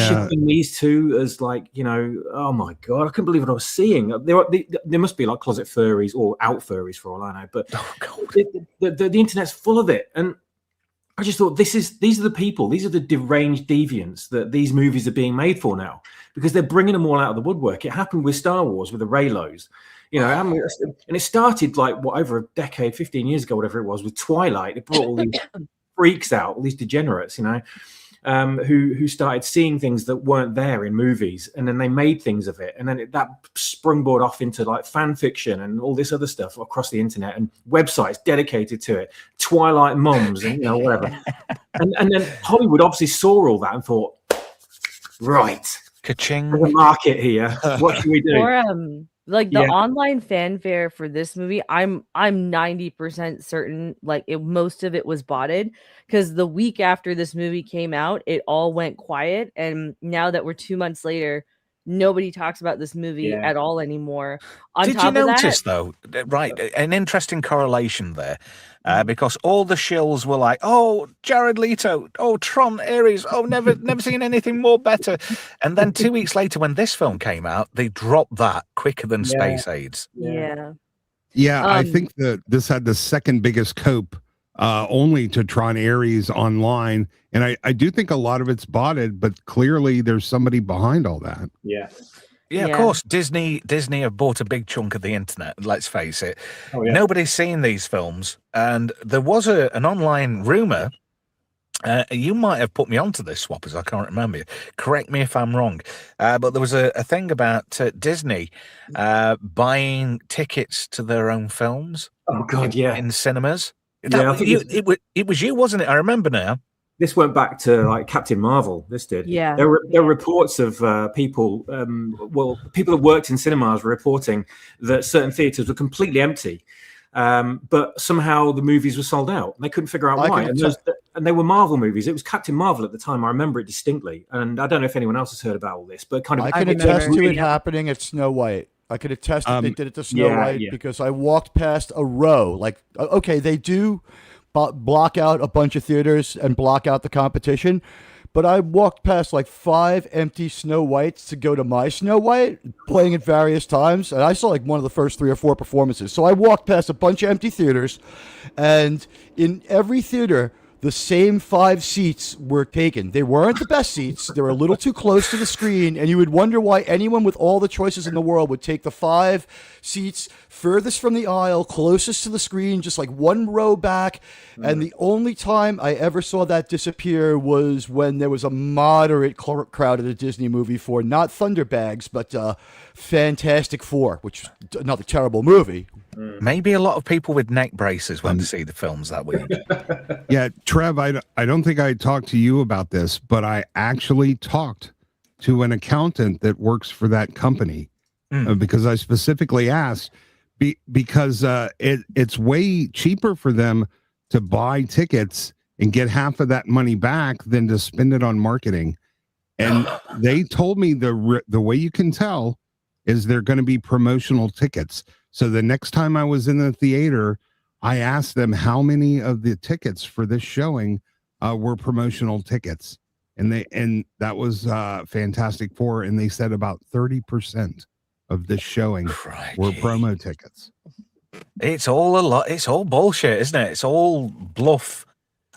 shipping these two as like, oh my god, I couldn't believe what I was seeing. There must be like closet furries or out furries for all I know, but the internet's full of it. And I just thought these are the people, these are the deranged deviants that these movies are being made for now, because they're bringing them all out of the woodwork. It happened with Star Wars with the Raylos, and it started like over a decade, 15 years ago, whatever it was, with Twilight. It brought all these freaks out, all these degenerates, who started seeing things that weren't there in movies, and then they made things of it, and then that sprungboard off into like fan fiction and all this other stuff across the internet and websites dedicated to it, Twilight mums and whatever. and then Hollywood obviously saw all that and thought, right, Ka-ching. there's a market here. What can we do? Or like the online fanfare for this movie, I'm 90% certain like most of it was botted, because the week after this movie came out, it all went quiet, and now that we're 2 months later, nobody talks about this movie at all anymore. On Did top you of that, notice though? Right, an interesting correlation there. Because all the shills were like, "Oh, Jared Leto, oh Tron Ares, oh never seen anything more better." And then 2 weeks later, when this film came out, they dropped that quicker than Space AIDS. yeah. I think that this had the second biggest cope, only to Tron Ares online, and I do think a lot of it's botted, but clearly there's somebody behind all that. Yeah. Yeah, of Yeah. course. Disney have bought a big chunk of the internet. Let's face it. Oh, yeah. Nobody's seen these films, and there was an online rumor. You might have put me onto this, Swappers. I can't remember. Correct me if I'm wrong. But there was a thing about Disney buying tickets to their own films. Oh god, yeah. In cinemas. Yeah, I think It was you, wasn't it? I remember now. This went back to like Captain Marvel. This did. Yeah. There were reports of people. People that worked in cinemas were reporting that certain theaters were completely empty, but somehow the movies were sold out. They couldn't figure out why. And they were Marvel movies. It was Captain Marvel at the time. I remember it distinctly. And I don't know if anyone else has heard about all this, but kind of. I can attest to it happening at Snow White. I could attest that they did it to Snow White because I walked past a row. Like, okay, they do block out a bunch of theaters and block out the competition, but I walked past like 5 empty Snow Whites to go to my Snow White, playing at various times, and I saw like one of the first 3 or 4 performances. So I walked past a bunch of empty theaters, and in every theater, the same 5 seats were taken. They weren't the best seats. They were a little too close to the screen, and you would wonder why anyone with all the choices in the world would take the 5 seats furthest from the aisle, closest to the screen, just like one row back. And the only time I ever saw that disappear was when there was a moderate crowd at a Disney movie for not Thunderbags, but Fantastic Four, which is another terrible movie. Maybe a lot of people with neck braces went to see the films that week. Yeah, Trev, I don't think I talked to you about this, but I actually talked to an accountant that works for that company because I specifically asked because it's way cheaper for them to buy tickets and get half of that money back than to spend it on marketing. And they told me the way you can tell is they're going to be promotional tickets. So the next time I was in the theater, I asked them how many of the tickets for this showing were promotional tickets. And that was Fantastic Four. And they said about 30% of this showing were promo tickets. It's all a lot. It's all bullshit, isn't it? It's all bluff.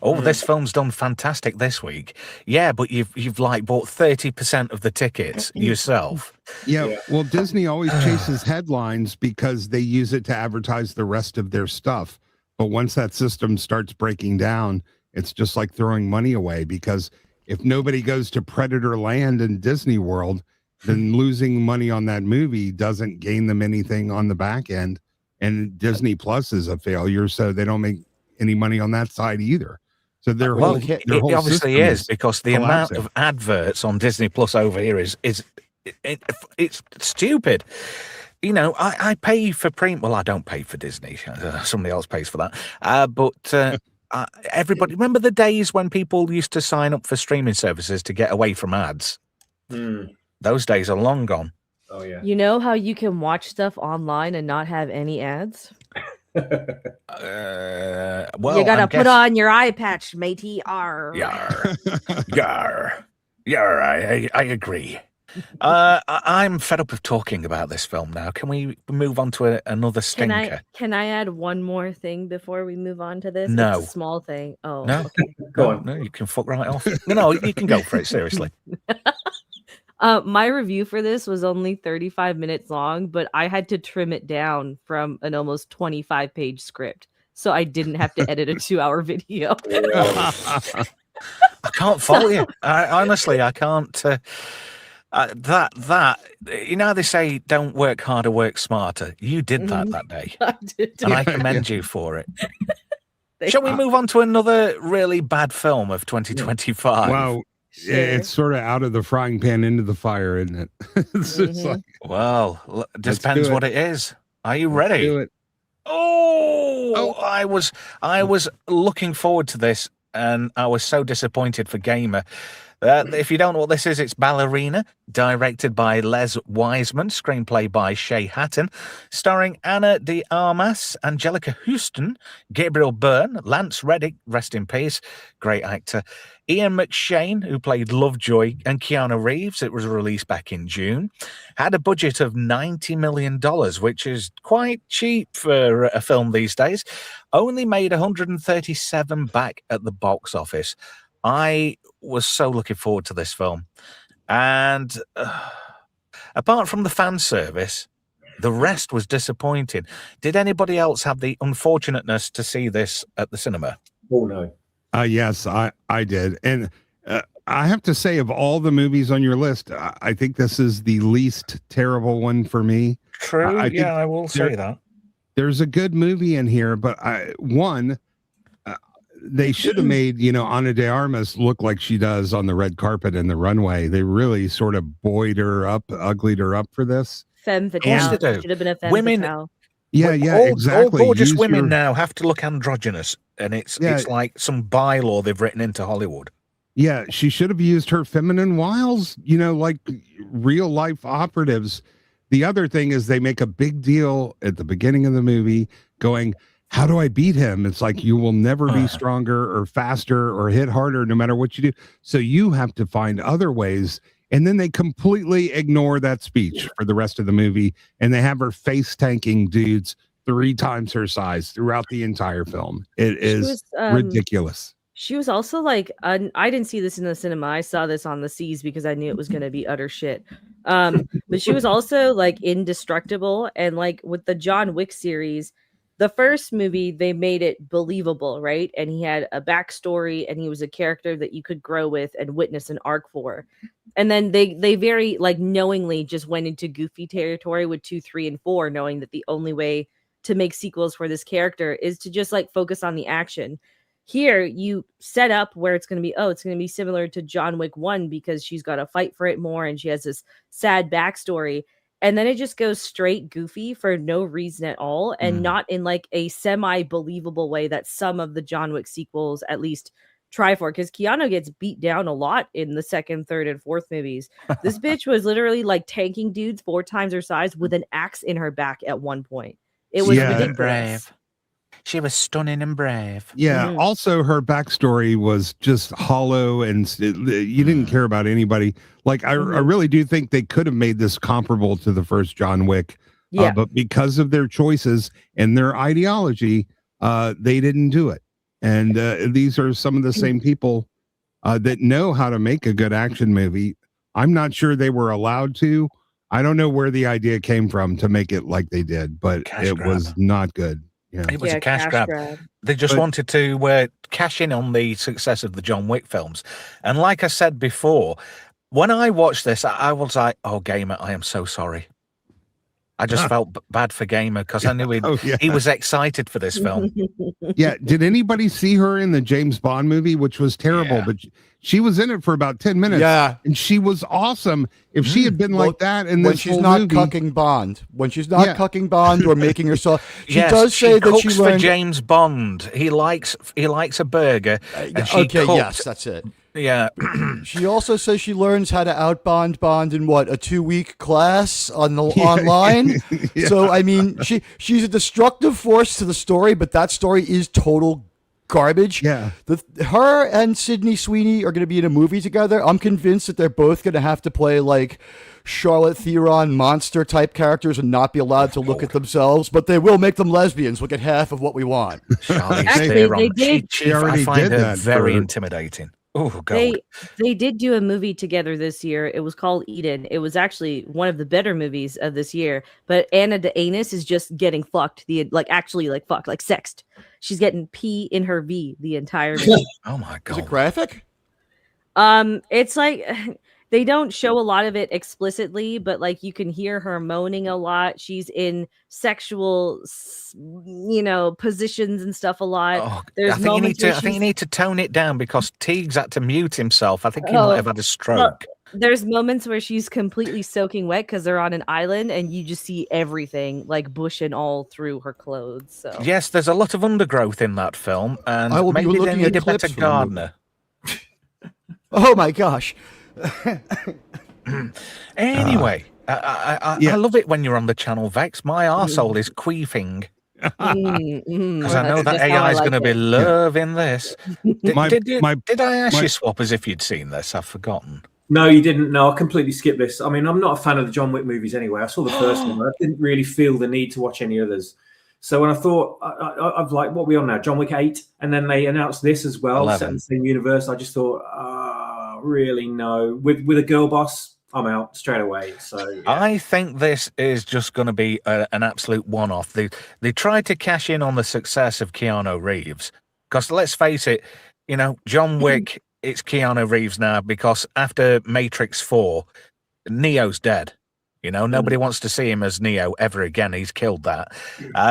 Oh, this film's done fantastic this week. Yeah, but you've like bought 30% of the tickets yourself. Yeah, well, Disney always chases headlines because they use it to advertise the rest of their stuff. But once that system starts breaking down, it's just like throwing money away, because if nobody goes to Predator Land in Disney World, then losing money on that movie doesn't gain them anything on the back end. And Disney Plus is a failure, so they don't make any money on that side either. So their whole it obviously is, because the amount of adverts on Disney Plus over here is it's stupid. You know, I pay for premium. Well, I don't pay for Disney. Somebody else pays for that. But everybody, remember the days when people used to sign up for streaming services to get away from ads? Those days are long gone. Oh yeah. You know how you can watch stuff online and not have any ads? Well, you gotta put on your eye patch, matey. Arr. Yar. I agree. I'm fed up of talking about this film now. Can we move on to another stinker? Can I add one more thing before we move on to this? No. It's a small thing. Oh, No. okay. Go on. No, you can fuck right off. No, you can go for it, seriously. My review for this was only 35 minutes long, but I had to trim it down from an almost 25-page script, so I didn't have to edit a 2-hour video. I can't fault you. Honestly, I can't. That you know, they say don't work harder, work smarter. You did that day, I did. and I commend you for it. Shall we move on to another really bad film of 2025? Wow. Sure. It's sort of out of the frying pan into the fire, isn't it? It's just like, Well, it Let's depends do what it. it is. Are you let's ready? do it. Oh, I was looking forward to this, and I was so disappointed for Gamer. If you don't know what this is, it's Ballerina, directed by Les Wiseman, screenplay by Shay Hatton, starring Anna de Armas, Angelica Houston, Gabriel Byrne, Lance Reddick, rest in peace, great actor, Ian McShane, who played Lovejoy, and Keanu Reeves. It was released back in June. Had a budget of $90 million, which is quite cheap for a film these days. Only made 137 back at the box office. I was so looking forward to this film. And apart from the fan service, the rest was disappointing. Did anybody else have the unfortunateness to see this at the cinema? Oh no. Yes, I did. And I have to say, of all the movies on your list, I think this is the least terrible one for me. True, I think I will say that. There's a good movie in here, but they should have made, Ana de Armas look like she does on the red carpet and the runway. They really sort of uglied her up for this. Femme course fatale. they do. Should have been a femme Women- fatale. Yeah, exactly. All gorgeous Use women your- now have to look androgynous, and it's like some bylaw they've written into Hollywood. Yeah, she should have used her feminine wiles, like real life operatives. The other thing is they make a big deal at the beginning of the movie going, how do I beat him? It's like, you will never be stronger or faster or hit harder no matter what you do. So you have to find other ways. And then they completely ignore that speech for the rest of the movie. And they have her face tanking dudes 3 times her size throughout the entire film. It is ridiculous. She was also like, I didn't see this in the cinema. I saw this on the seas because I knew it was going to be utter shit. But she was also like indestructible. And like with the John Wick series, the first movie, they made it believable, right? And he had a backstory and he was a character that you could grow with and witness an arc for. And then they very like knowingly just went into goofy territory with 2, 3, and 4, knowing that the only way to make sequels for this character is to just like focus on the action. Here, you set up where it's going to be, it's going to be similar to John Wick 1 because she's got to fight for it more and she has this sad backstory. And then it just goes straight goofy for no reason at all and not in like a semi-believable way that some of the John Wick sequels at least try for. Because Keanu gets beat down a lot in the second, third, and fourth movies. This bitch was literally like tanking dudes 4 times her size with an axe in her back at one point. It was ridiculous. Brave. She was stunning and brave. Yeah. Also, her backstory was just hollow, and you didn't care about anybody. Like, I really do think they could have made this comparable to the first John Wick. Yeah. But because of their choices and their ideology, they didn't do it. And these are some of the same people that know how to make a good action movie. I'm not sure they were allowed to. I don't know where the idea came from to make it like they did, but it was not good. Yeah. It was a cash grab. They just wanted to cash in on the success of the John Wick films. And like I said before, when I watched this, I was like, oh, Gamer, I am so sorry. I just felt bad for Gamer because I knew he was excited for this film. Yeah. Did anybody see her in the James Bond movie, which was terrible, but she was in it for about 10 minutes. Yeah. And she was awesome. If she had been like that in this when she's not cucking Bond, cucking Bond or making herself, she does say that she learned for James Bond. He likes a burger. And she cooks. Yes, that's it. Yeah. She also says she learns how to outbond Bond in a 2-week class on the online. So I mean, she's a destructive force to the story, but that story is total garbage. Yeah. Her and Sydney Sweeney are going to be in a movie together. I'm convinced that they're both going to have to play like Charlotte Theron monster type characters and not be allowed to look at themselves, but they will make them lesbians. We'll get half of what we want. Actually, they did. She already did that. Very intimidating. Oh, God. They did do a movie together this year. It was called Eden. It was actually one of the better movies of this year. But Anna de Anus is just getting fucked. Like sexed. She's getting P in her V the entire movie. Oh my God. Is it graphic? It's like they don't show a lot of it explicitly, but like you can hear her moaning a lot. She's in sexual, positions and stuff a lot. Oh, I think you need to tone it down because Teague's had to mute himself. I think he might have had a stroke. There's moments where she's completely soaking wet because they're on an island and you just see everything like bush and all through her clothes. So yes, there's a lot of undergrowth in that film, and maybe they need a better gardener. Oh my gosh. Anyway, I love it when you're on the channel, Vex. My arsehole is queefing. Because I know that AI is going to be loving this. Did I ask you, Swap, as if you'd seen this? I've forgotten. No, you didn't. No, I completely skipped this. I mean, I'm not a fan of the John Wick movies anyway. I saw the first one. I didn't really feel the need to watch any others. So when I thought, I've like, what are we on now? John Wick 8? And then they announced this as well, set in the same universe. I just thought, really no. With a girl boss, I'm out straight away. So yeah. I think this is just going to be an absolute one-off. They tried to cash in on the success of Keanu Reeves. Because let's face it, John Wick, it's Keanu Reeves now because after Matrix 4, Neo's dead. Nobody wants to see him as Neo ever again. He's killed that.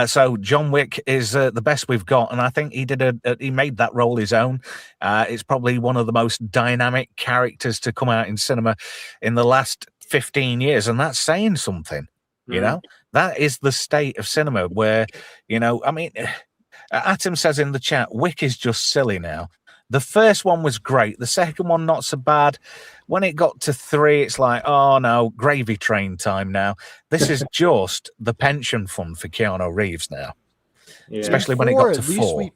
So John Wick is the best we've got, and I think he made that role his own. It's probably one of the most dynamic characters to come out in cinema in the last 15 years, and that's saying something. That is the state of cinema where, Atom says in the chat, Wick is just silly now. The first one was great. The second one, not so bad. When it got to 3, it's like, oh no, gravy train time now. This is just the pension fund for Keanu Reeves now. Yeah. Especially when it got to 4.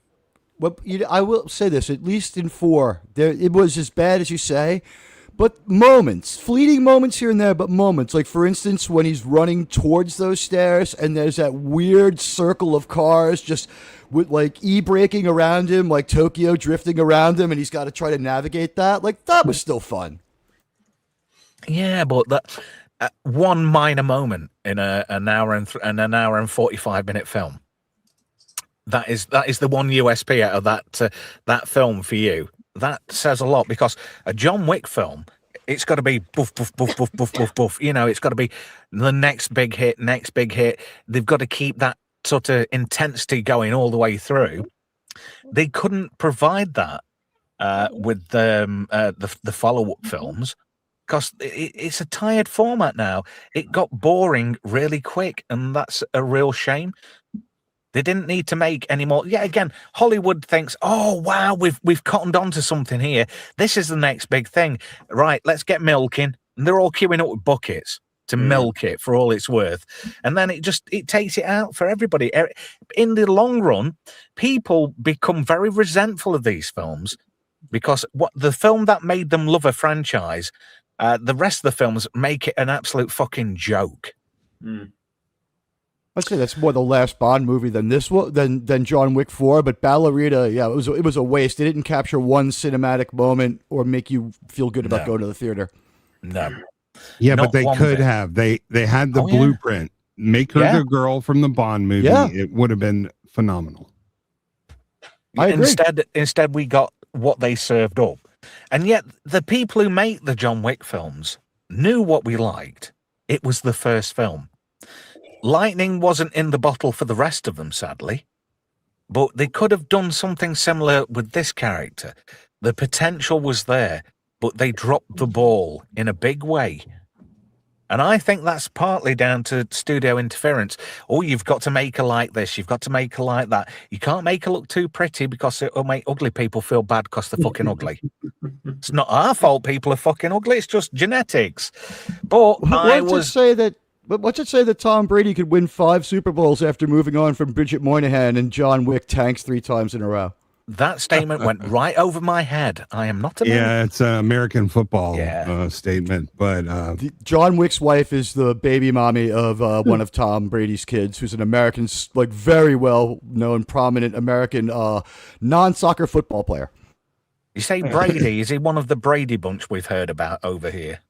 I will say this, at least in 4, it was as bad as you say, But moments, fleeting moments here and there, but moments. Like, for instance, when he's running towards those stairs and there's that weird circle of cars just with, like, e-braking around him, like Tokyo drifting around him, and he's got to try to navigate that. Like, that was still fun. Yeah, but that one minor moment in an hour and 45-minute film. That is the one USP out of that film for you. That says a lot, because a John Wick film, it's got to be boof, boof, boof, boof, boof, boof, boof. You know, it's got to be the next big hit. They've got to keep that sort of intensity going all the way through. They couldn't provide that with the follow-up films, because it's a tired format now. It got boring really quick, and that's a real shame. They didn't need to make any more. Yeah, again, Hollywood thinks, oh, wow, we've cottoned on to something here. This is the next big thing. Right, let's get milking. And they're all queuing up with buckets to milk it for all it's worth. And then it takes it out for everybody. In the long run, people become very resentful of these films, because what the film that made them love a franchise, the rest of the films make it an absolute fucking joke. I'd say that's more the last Bond movie than this one, than John Wick 4. But Ballerina, yeah, it was a waste. It didn't capture one cinematic moment or make you feel good about going to the theater. No. Yeah, Not but they one could bit. have. They had the blueprint. Make her the girl from the Bond movie. Yeah. It would have been phenomenal. I agree. Instead, we got what they served up. And yet, the people who make the John Wick films knew what we liked. It was the first film. Lightning wasn't in the bottle for the rest of them, sadly. But they could have done something similar with this character. The potential was there, but they dropped the ball in a big way. And I think that's partly down to studio interference. Oh, you've got to make her like this. You've got to make her like that. You can't make her look too pretty, because it'll make ugly people feel bad because they're fucking ugly. It's not our fault people are fucking ugly. It's just genetics. But What's it say that Tom Brady could win 5 Super Bowls after moving on from Bridget Moynihan and John Wick tanks 3 times in a row? That statement went right over my head. I am not a man. Yeah, it's an American football statement. But John Wick's wife is the baby mommy of one of Tom Brady's kids, who's an American, like, very well-known, prominent American non-soccer football player. You say Brady. Is he one of the Brady bunch we've heard about over here?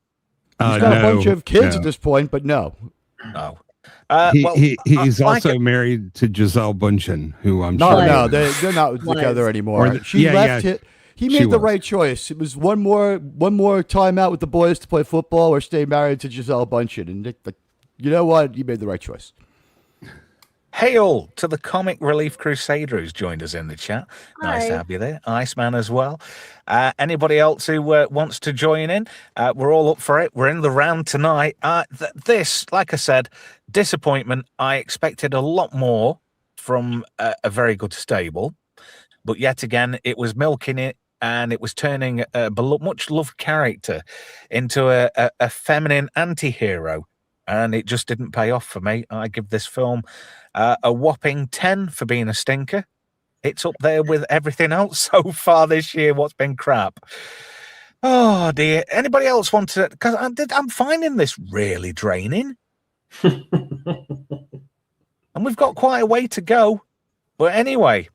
He's got a bunch of kids at this point, but no. No. He's also married to Giselle Bundchen, who I'm sure. No, they're not together anymore. She left it. He made the right choice. It was one more time out with the boys to play football, or stay married to Giselle Bundchen. And you know what? He made the right choice. Hail to the Comic Relief Crusader who's joined us in the chat. Nice to have you there. Iceman as well. Anybody else who wants to join in? We're all up for it. We're in the round tonight. This, like I said, disappointment. I expected a lot more from a very good stable. But yet again, it was milking it, and it was turning a much loved character into a feminine anti-hero. And it just didn't pay off for me. I give this film a whopping 10 for being a stinker. It's up there with everything else so far this year, what's been crap. Oh, dear. Anybody else want to... Because I'm finding this really draining. And we've got quite a way to go. But anyway,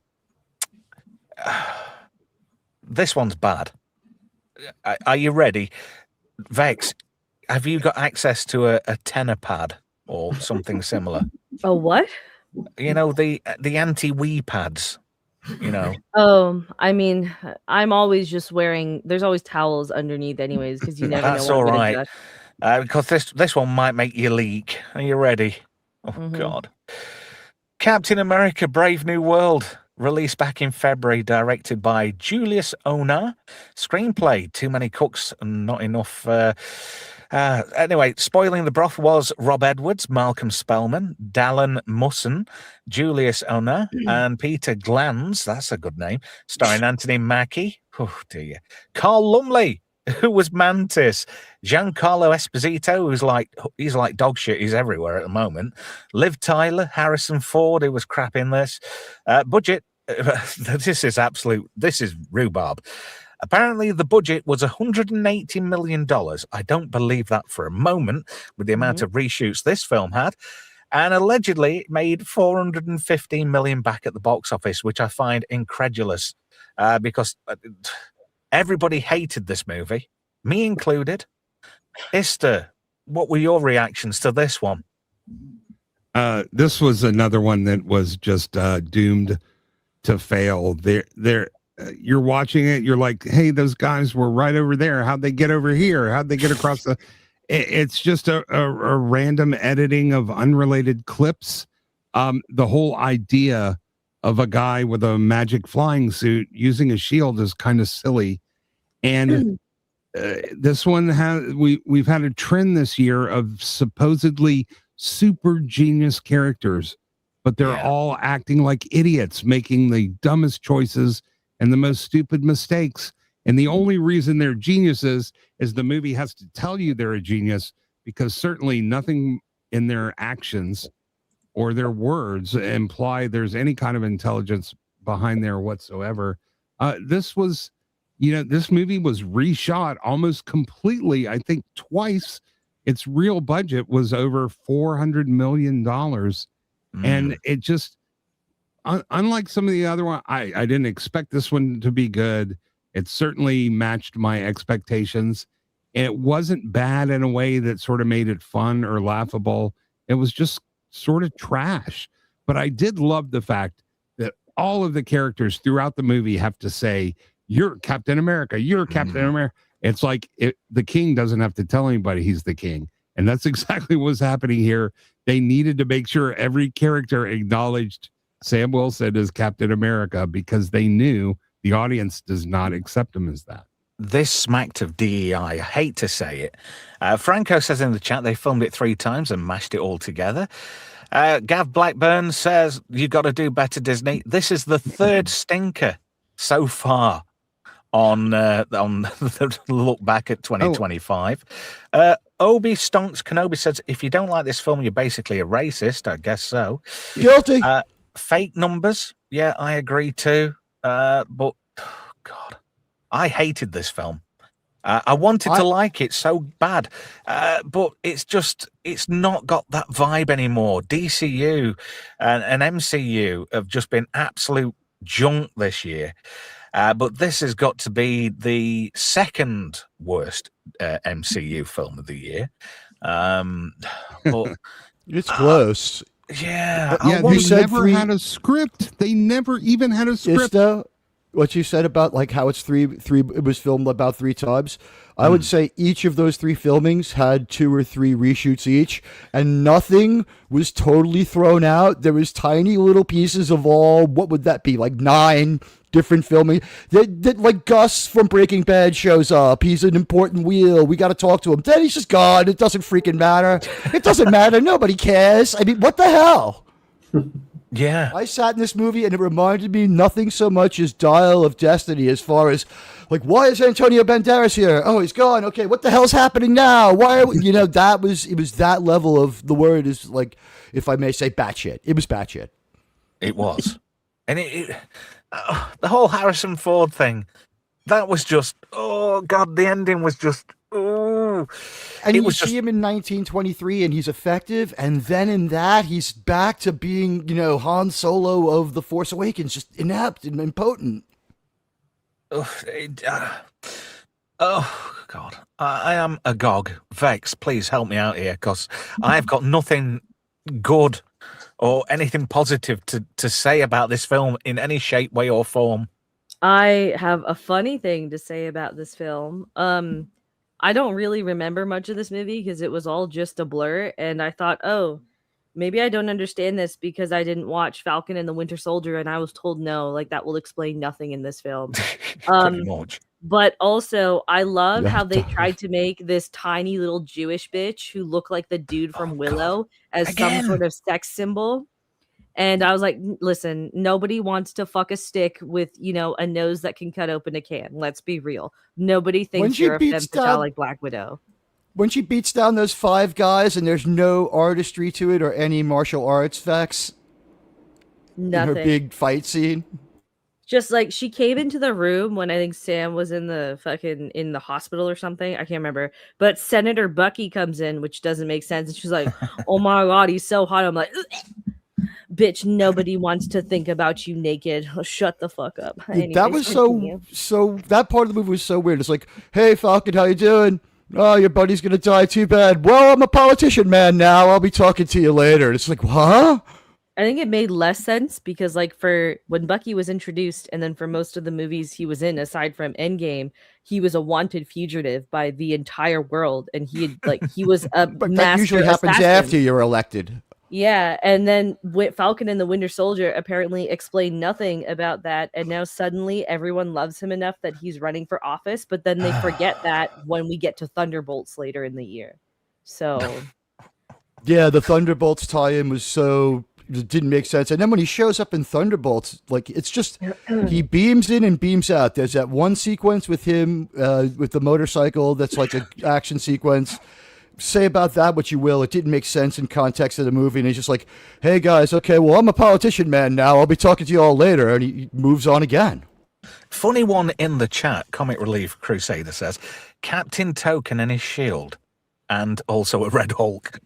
this one's bad. Are you ready? Vex, have you got access to a tenor pad or something similar? A what? You know, the anti-wee pads, you know. Oh, I mean, I'm always just wearing, there's always towels underneath anyways, because you never That's know what all I'm gonna right. touch. Because this one might make you leak. Are you ready? Oh, God. Captain America Brave New World, released back in February, directed by Julius Onah. Screenplay, Too Many Cooks and Not Enough... anyway, spoiling the broth was Rob Edwards, Malcolm Spellman, Dallin Musson, Julius Onah, and Peter Glanz. That's a good name. Starring Anthony Mackie. Oh, dear. Carl Lumley, who was Mantis. Giancarlo Esposito, he's like dog shit. He's everywhere at the moment. Liv Tyler, Harrison Ford, who was crap in this. Budget. This is rhubarb. Apparently, the budget was $180 million. I don't believe that for a moment, with the amount of reshoots this film had. And allegedly, it made 415 million back at the box office, which I find incredulous, because everybody hated this movie, me included. Esther, what were your reactions to this one? This was another one that was just doomed to fail. You're watching it, you're like, hey, those guys were right over there. How'd they get over here? How'd they get across the... It's just a random editing of unrelated clips. The whole idea of a guy with a magic flying suit using a shield is kind of silly. And this one we've had a trend this year of supposedly super genius characters, but they're all acting like idiots, making the dumbest choices and the most stupid mistakes. And the only reason they're geniuses is the movie has to tell you they're a genius, because certainly nothing in their actions or their words imply there's any kind of intelligence behind there whatsoever. This movie was reshot almost completely. I think twice. Its real budget was over $400 million. And it just, unlike some of the other ones, I didn't expect this one to be good. It certainly matched my expectations. It wasn't bad in a way that sort of made it fun or laughable. It was just sort of trash. But I did love the fact that all of the characters throughout the movie have to say, "You're Captain America. You're Captain America." It's like the king doesn't have to tell anybody he's the king. And that's exactly what's happening here. They needed to make sure every character acknowledged Sam Wilson as Captain America, because they knew the audience does not accept him as that. This smacked of DEI. I hate to say it. Franco says in the chat they filmed it 3 times and mashed it all together. Gav Blackburn says, you got to do better, Disney. This is the 3rd stinker so far on the look back at 2025. Obi Stonks Kenobi says, if you don't like this film, you're basically a racist. I guess so. Guilty. Fake numbers. Yeah, I agree too. But God, I hated this film. I wanted to like it so bad, but it's not got that vibe anymore. DCU and MCU have just been absolute junk this year. But this has got to be the 2nd worst MCU film of the year. But it's close. Yeah. They never had a script. They never even had a script. What you said about like how it's three, it was filmed about 3 times. I would say each of those 3 filmings had 2 or 3 reshoots each, and nothing was totally thrown out. There was tiny little pieces of what would that be? Like 9 different filming. That like Gus from Breaking Bad shows up. He's an important wheel. We got to talk to him. Then he's just gone. It doesn't freaking matter. It doesn't matter. Nobody cares. I mean, what the hell? Yeah. I sat in this movie and it reminded me nothing so much as Dial of Destiny, as far as like, why is Antonio Banderas here? Oh, he's gone. Okay, what the hell's happening now? Why are we, it was that level of, the word is like, if I may say, batshit. It was batshit. It was. And the whole Harrison Ford thing, that was just, oh God, the ending was just, oh. And you see him in 1923 and he's effective, and then in that he's back to being, Han Solo of The Force Awakens, just inept and impotent. Oh God, I am agog. Vex, please help me out here, because I've got nothing good or anything positive to say about this film in any shape, way, or form. I have a funny thing to say about this film. I don't really remember much of this movie because it was all just a blur, and I thought, oh, maybe I don't understand this because I didn't watch Falcon and the Winter Soldier, and I was told no, like that will explain nothing in this film. Pretty much. But also, I love how they tried to make this tiny little Jewish bitch who looked like the dude from Willow as some sort of sex symbol. And I was like, listen, nobody wants to fuck a stick with, a nose that can cut open a can. Let's be real. Nobody thinks you're a femme fatale like Black Widow. When she beats down those 5 guys and there's no artistry to it or any martial arts facts. Nothing. In her big fight scene. Just like she came into the room when I think Sam was in the hospital or something. I can't remember. But Senator Bucky comes in, which doesn't make sense. And she's like, "Oh my god, he's so hot." I'm like, "Bitch, nobody wants to think about you naked. Shut the fuck up." Dude, that Anyways, was continue. so that part of the movie was so weird. It's like, hey Falcon, how you doing? Oh, your buddy's gonna die. Too bad. Well, I'm a politician man now. I'll be talking to you later. And it's like, huh? I think it made less sense because, like, for when Bucky was introduced, and then for most of the movies he was in, aside from Endgame, he was a wanted fugitive by the entire world, and he was a But that master usually happens assassin. after you're elected. Yeah, and then Falcon and the Winter Soldier apparently explained nothing about that, and now suddenly everyone loves him enough that he's running for office, but then they forget that when we get to Thunderbolts later in the year. So Yeah, the Thunderbolts tie-in was so it didn't make sense. And then when he shows up in Thunderbolts, like it's just he beams in and beams out. There's that one sequence with him with the motorcycle that's like an action sequence. Say about that what you will. It didn't make sense in context of the movie. And he's just like, hey guys, okay, well, I'm a politician man now. I'll be talking to you all later. And he moves on again. Funny one in the chat, Comic Relief Crusader says, Captain Token and his shield, and also a Red Hulk.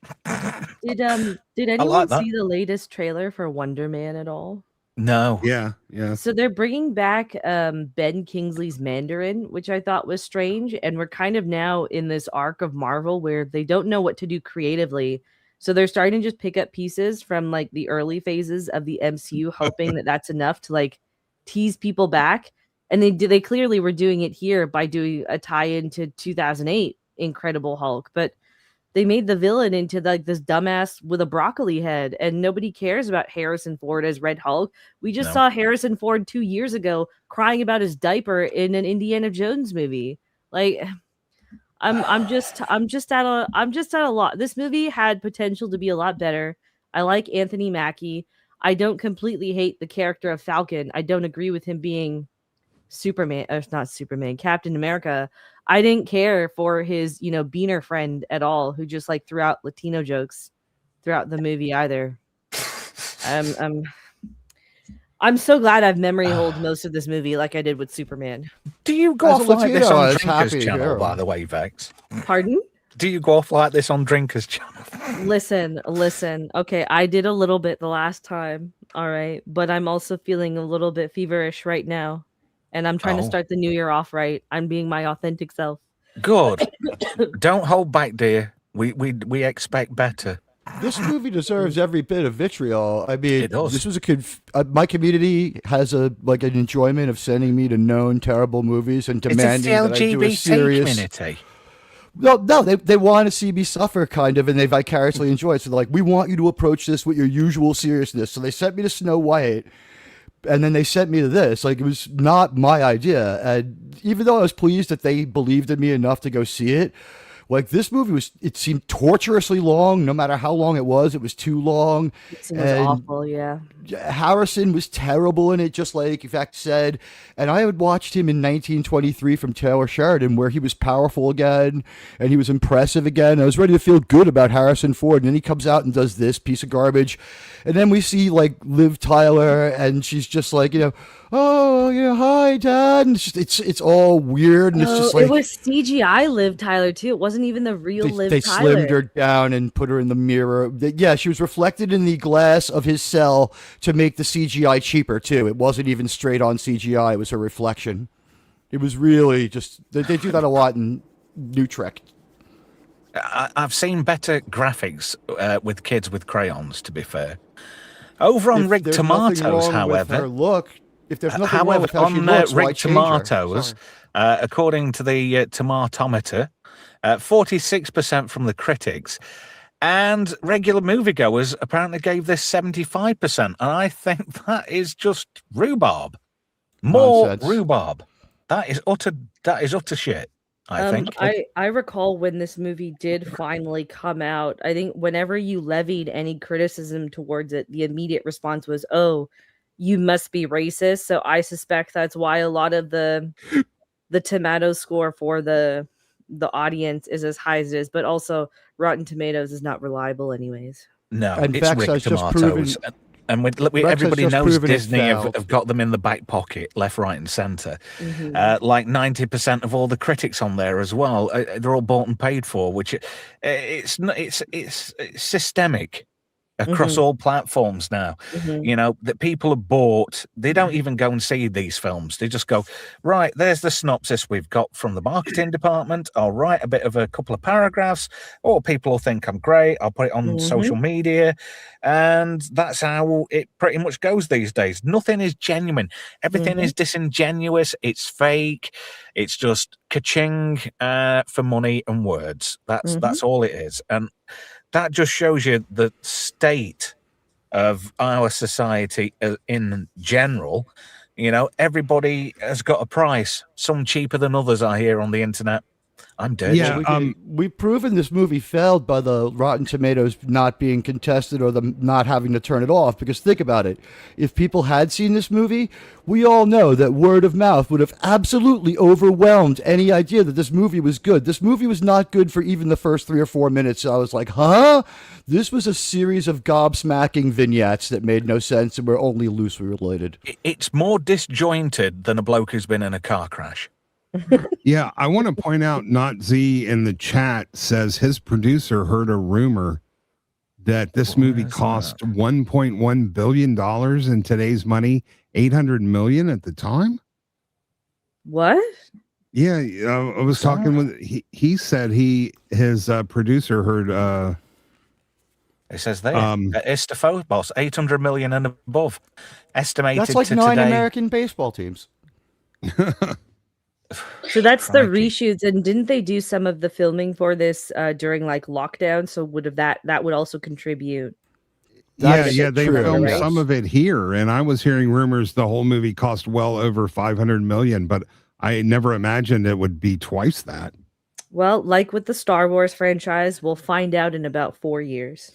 did anyone like that. see the latest trailer for Wonder Man at all? No. Yeah. So they're bringing back Ben Kingsley's Mandarin, which I thought was strange. And we're kind of now in this arc of Marvel where they don't know what to do creatively. So they're starting to just pick up pieces from like the early phases of the MCU, hoping that that's enough to like tease people back. And they clearly were doing it here by doing a tie-in to 2008 Incredible Hulk. But they made the villain into like this dumbass with a broccoli head, and nobody cares about Harrison Ford as Red Hulk. We just saw Harrison Ford 2 years ago crying about his diaper in an Indiana Jones movie. Like, I'm just at a lot. This movie had potential to be a lot better. I like Anthony Mackie. I don't completely hate the character of Falcon. I don't agree with him being Superman, or not Superman, Captain America. I didn't care for his, beaner friend at all, who just like threw out Latino jokes throughout the movie either. I'm so glad I've memory hold most of this movie like I did with Superman. Do you go As a off like this Latino, I on was Drinkers happy, channel, yeah. by the way, Vex? Pardon? Do you go off like this on Drinkers channel? Listen. Okay, I did a little bit the last time, all right, but I'm also feeling a little bit feverish right now, and I'm trying to start the new year off right. I'm being my authentic self. Good. Don't hold back, dear. We expect better. This movie deserves every bit of vitriol. I mean, It does. this was my community has an enjoyment of sending me to known terrible movies and demanding that I do a LGBT serious. community. No, they want to see me suffer, kind of, and they vicariously enjoy it. So they're like, we want you to approach this with your usual seriousness. So they sent me to Snow White, and then they sent me to this. Like, it was not my idea. And even though I was pleased that they believed in me enough to go see it, like, this movie it seemed torturously long. No matter how long it was too long. It was awful, yeah. Harrison was terrible in it, just like Effect said. And I had watched him in 1923 from Taylor Sheridan, where he was powerful again and he was impressive again. I was ready to feel good about Harrison Ford. And then he comes out and does this piece of garbage. And then we see like Liv Tyler, and she's just like, oh, hi, Dad. And it's all weird. And it's just like, it was CGI Liv Tyler too. It wasn't even the real Liv they Tyler. slimmed her down and put her in the mirror. Yeah, she was reflected in the glass of his cell to make the CGI cheaper too. It wasn't even straight on CGI. It was her reflection. It was really just, they do that a lot in New Trek. I've seen better graphics with kids with crayons, to be fair. Over on If Rigged there's nothing Tomatoes, wrong with however, her look, if there's nothing wrong with how she on looks, why Rigged change her? Tomatoes, Sorry. according to the tomatometer, 46% from the critics, and regular moviegoers apparently gave this 75%, and I think that is just rhubarb. More Nonsense. rhubarb. That is utter shit. I think. I recall when this movie did finally come out, I think whenever you levied any criticism towards it, the immediate response was, "Oh, you must be racist." So I suspect that's why a lot of the tomato score for the audience is as high as it is, but also Rotten Tomatoes is not reliable anyways. No, And it's Vex Rigged has just Tomatoes. And Rex has everybody just knows proven it Disney failed. have got them in the back pocket, left, right, and center. Mhm. Like 90% of all the critics on there as well, they're all bought and paid for, which it's systemic across Mhm. all platforms now. Mhm. You know, that people are bought. They don't even go and see these films. They just go, right, there's the synopsis we've got from the marketing department. I'll write a bit of a couple of paragraphs, or people will think I'm great. I'll put it on social media. And that's how it pretty much goes these days. Nothing is genuine. Everything is disingenuous. It's fake. It's just ka-ching for money and words. That's all it is. And that just shows you the state of our society in general. You know, everybody has got a price, some cheaper than others, I hear on the internet. I'm dirty. Yeah, We've proven this movie failed by the Rotten Tomatoes not being contested or them not having to turn it off. Because think about it. If people had seen this movie, we all know that word of mouth would have absolutely overwhelmed any idea that this movie was good. This movie was not good for even the first 3 or 4 minutes. I was like, huh? This was a series of gobsmacking vignettes that made no sense and were only loosely related. It's more disjointed than a bloke who's been in a car crash. Yeah, I want to point out, Not Z in the chat says his producer heard a rumor that this movie cost $1.1 billion in today's money, 800 million at the time. What? Yeah, I was talking with he said his producer heard It says there, Istafobos, 800 million and above, estimated. That's like to 9 today. American baseball teams. So that's the Crikey. reshoots, and didn't they do some of the filming for this during like lockdown? So would have that would also contribute. That yeah, is they true, filmed yes. some of it here, and I was hearing rumors the whole movie cost well over 500 million, but I never imagined it would be twice that. Well, like with the Star Wars franchise, we'll find out in about 4 years.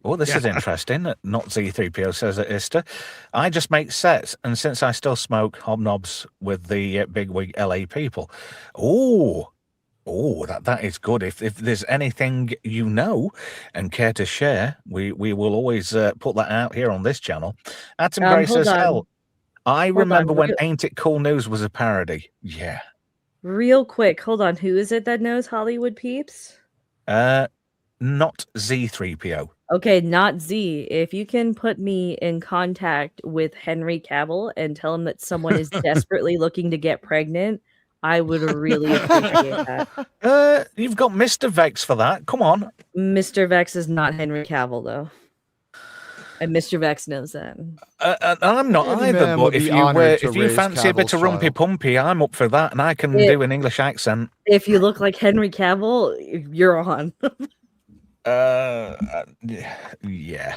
Oh, this is interesting. Not Z3PO says at Ista. I just make sets, and since I still smoke hobnobs with the big wig LA people. Oh, that is good. If there's anything you know and care to share, we will always put that out here on this channel. Atom Gray Hold says, on. hell, I Hold remember on. when Ain't It Cool News was a parody. Yeah. Real quick, hold on. Who is it that knows Hollywood peeps? Not Z3PO. Okay, not Z. If you can put me in contact with Henry Cavill and tell him that someone is desperately looking to get pregnant, I would really appreciate that. You've got Mr. Vex for that. Come on. Mr. Vex is not Henry Cavill, though. And Mr. Vex knows that. I'm not Any either, man but would if be you honored to if you raise fancy a bit of Cavill's rumpy child. pumpy, I'm up for that, and I can do an English accent. If you look like Henry Cavill, you're on. Yeah.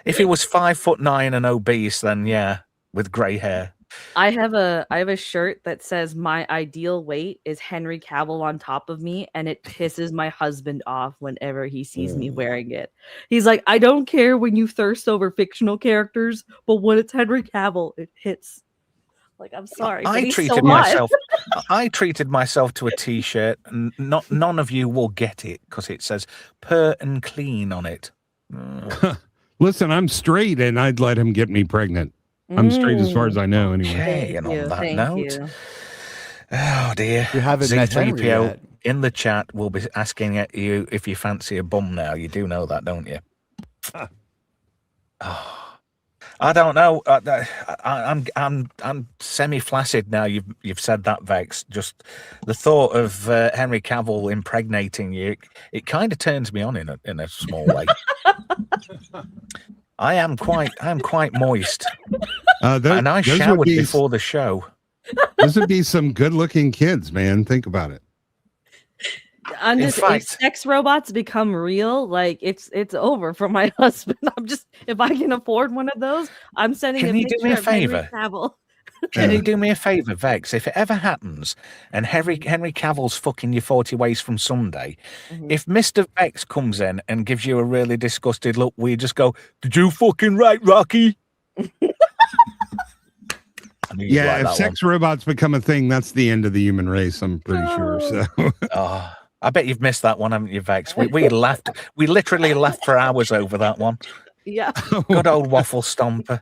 If he was 5'9" and obese, then yeah, with grey hair. I have a shirt that says my ideal weight is Henry Cavill on top of me, and it pisses my husband off whenever he sees me wearing it. He's like, I don't care when you thirst over fictional characters, but when it's Henry Cavill, it hits. Like, I'm sorry. But he's so hot. I treated myself to a t-shirt, and none of you will get it because it says "pert and clean" on it. Listen, I'm straight, and I'd let him get me pregnant. I'm straight as far as I know, anyway. Okay, and on that Thank note, you. oh dear, You haven't met Henry Z3PO yet. in the chat will be asking at you if you fancy a bum now. You do know that, don't you? Oh, I don't know. I'm semi-flaccid now. You've said that, Vex. Just the thought of Henry Cavill impregnating you, it kind of turns me on in a small way. I'm quite moist, and I showered before the show. Those would be some good-looking kids, man. Think about it. I'm In just if fact- sex robots become real, like it's over for my husband. I'm just if I can afford one of those, I'm sending Can a you do picture me a of Henry favor? Cavill. Can you do me a favor, Vex? If it ever happens and Henry Cavill's fucking you 40 ways from Sunday, if Mr. Vex comes in and gives you a really disgusted look, we just go, "Did you fucking right, Rocky?" Yeah, if sex robots become a thing, that's the end of the human race. I'm pretty sure. So, I bet you've missed that one, haven't you, Vex? We laughed. We literally laughed for hours over that one. Yeah. Good old waffle stomper.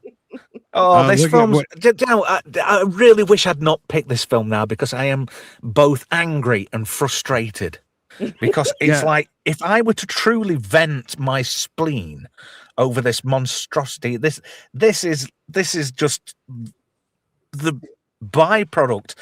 Oh, this look at film's. what- You know, I really wish I'd not picked this film now because I am both angry and frustrated. Because it's Yeah. like if I were to truly vent my spleen over this monstrosity, this is just the byproduct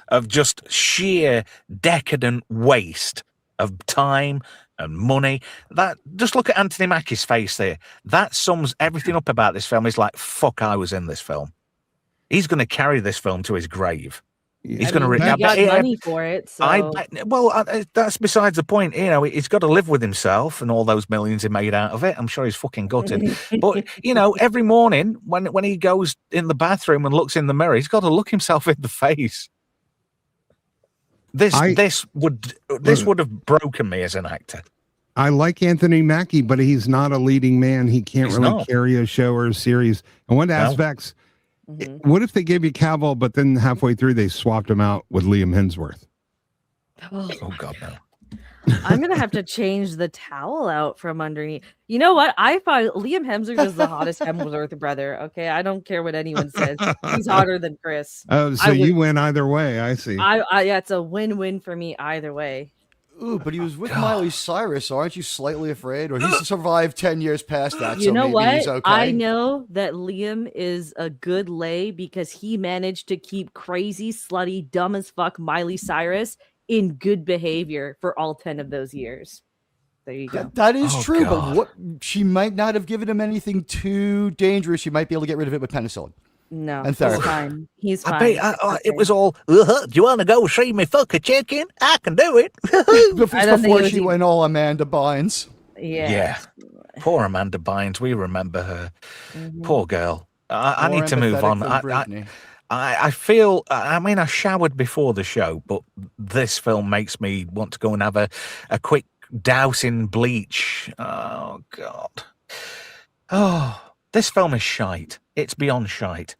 of just sheer decadent waste of time and money. That just look at Anthony Mackie's face there. That sums everything up about this film. He's like, fuck, I was in this film. He's going to carry this film to his grave. He's going to. He got money for it. So. That's besides the point. You know, he's got to live with himself and all those millions he made out of it. I'm sure he's fucking gutted. But you know, every morning when he goes in the bathroom and looks in the mirror, he's got to look himself in the face. This would have broken me as an actor. I like Anthony Mackie, but he's not a leading man. He can't carry a show or a series. And one aspects. What if they gave you Cavill, but then halfway through they swapped him out with Liam Hemsworth? Oh God, no! I'm gonna have to change the towel out from underneath. You know what? I thought Liam Hemsworth is the hottest Hemsworth brother. Okay, I don't care what anyone says. He's hotter than Chris. Oh, so you win either way. I see. Yeah, it's a win-win for me either way. Ooh, but he was with Miley Cyrus. So aren't you slightly afraid? Or he's survived 10 years past that. You so know maybe what? He's okay. I know that Liam is a good lay because he managed to keep crazy, slutty, dumb as fuck Miley Cyrus in good behavior for all 10 of those years. There you go. That is true, God. but what she might not have given him anything too dangerous. She might be able to get rid of it with penicillin. No, And he's therapy. fine. He's fine. It was all. Do you want to go see me fuck a chicken? I can do it. Before she went all Amanda Bynes. Yeah. Poor Amanda Bynes. We remember her. Mhm. Poor girl. I More need to move empathetic on. than Britney. I feel. I mean, I showered before the show, but this film makes me want to go and have a quick douse in bleach. Oh God. Oh, this film is shite. It's beyond shite.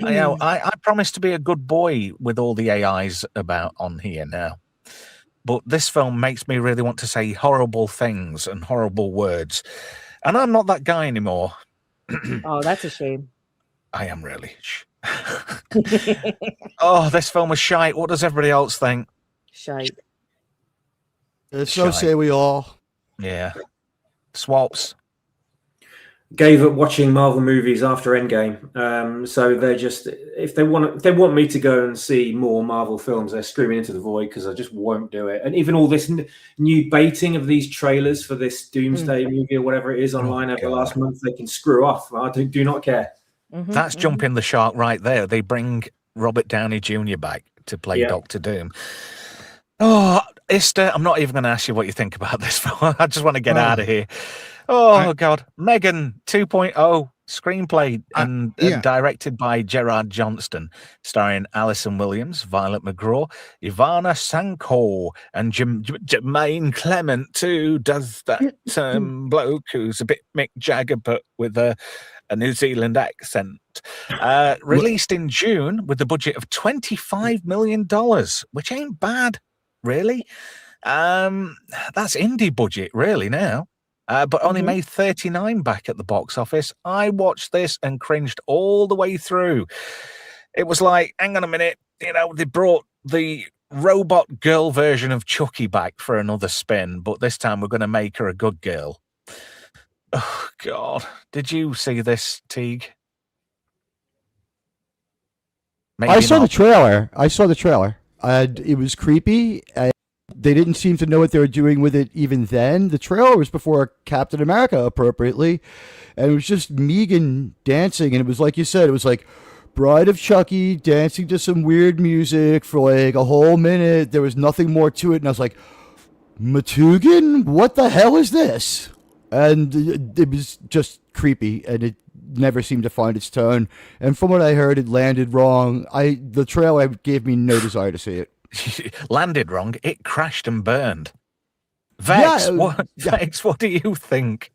I promised to be a good boy with all the AIs about on here now. But this film makes me really want to say horrible things and horrible words. And I'm not that guy anymore. Oh, that's a shame. I am really. Oh, this film was shite. What does everybody else think? Shite. So Shite. say we all. Yeah. Swaps. Gave up watching Marvel movies after Endgame. So they're just if they want me to go and see more Marvel films, they're screaming into the void because I just won't do it. And even all this new baiting of these trailers for this Doomsday movie or whatever it is online over the last month, they can screw off. I do not care. Mhm, That's jumping the shark right there. They bring Robert Downey Jr. back to play Doctor Doom. Oh, Esther, I'm not even going to ask you what you think about this film. I just want to get out of here. Oh, God. Megan 2.0 screenplay and directed by Gerard Johnston, starring Alison Williams, Violet McGraw, Ivana Sanko, and Jermaine Clement, too, does that bloke who's a bit Mick Jagger, but with a New Zealand accent. Released in June with a budget of $25 million, which ain't bad, really. That's indie budget, really, now. But only made 39 back at the box office. I watched this and cringed all the way through. It was like, hang on a minute, they brought the robot girl version of Chucky back for another spin, but this time we're going to make her a good girl. Oh, God. Did you see this, Teague? Maybe I saw not. the trailer. It was creepy. They didn't seem to know what they were doing with it even then. The trailer was before Captain America, appropriately, and it was just Megan dancing, and it was like you said, it was like Bride of Chucky dancing to some weird music for like a whole minute. There was nothing more to it, and I was like, Matugan, what the hell is this? And it was just creepy, and it never seemed to find its tone. And from what I heard, it landed wrong. The trailer gave me no desire to see it. Landed wrong. It crashed and burned. Vex, Vex, what do you think?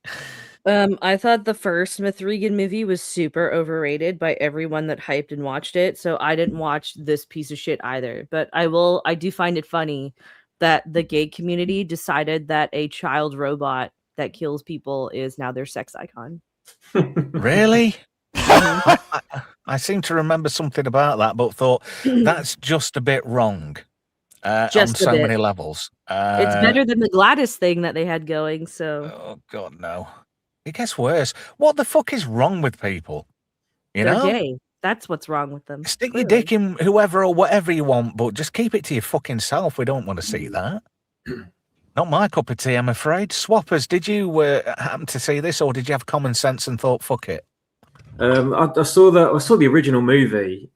I thought the first Mithrigan movie was super overrated by everyone that hyped and watched it, so I didn't watch this piece of shit either. But I do find it funny that the gay community decided that a child robot that kills people is now their sex icon. Really? Mhm. I seem to remember something about that, but thought that's just a bit wrong on Just a so bit. many levels. It's better than the Gladys thing that they had going. So Oh God, no! It gets worse. What the fuck is wrong with people? You they're know, gay. That's what's wrong with them. stick your Clearly. dick in whoever or whatever you want, but just keep it to your fucking self. We don't want to see that. Not my cup of tea, I'm afraid. Swappers, did you happen to see this, or did you have common sense and thought, fuck it? I saw the original movie,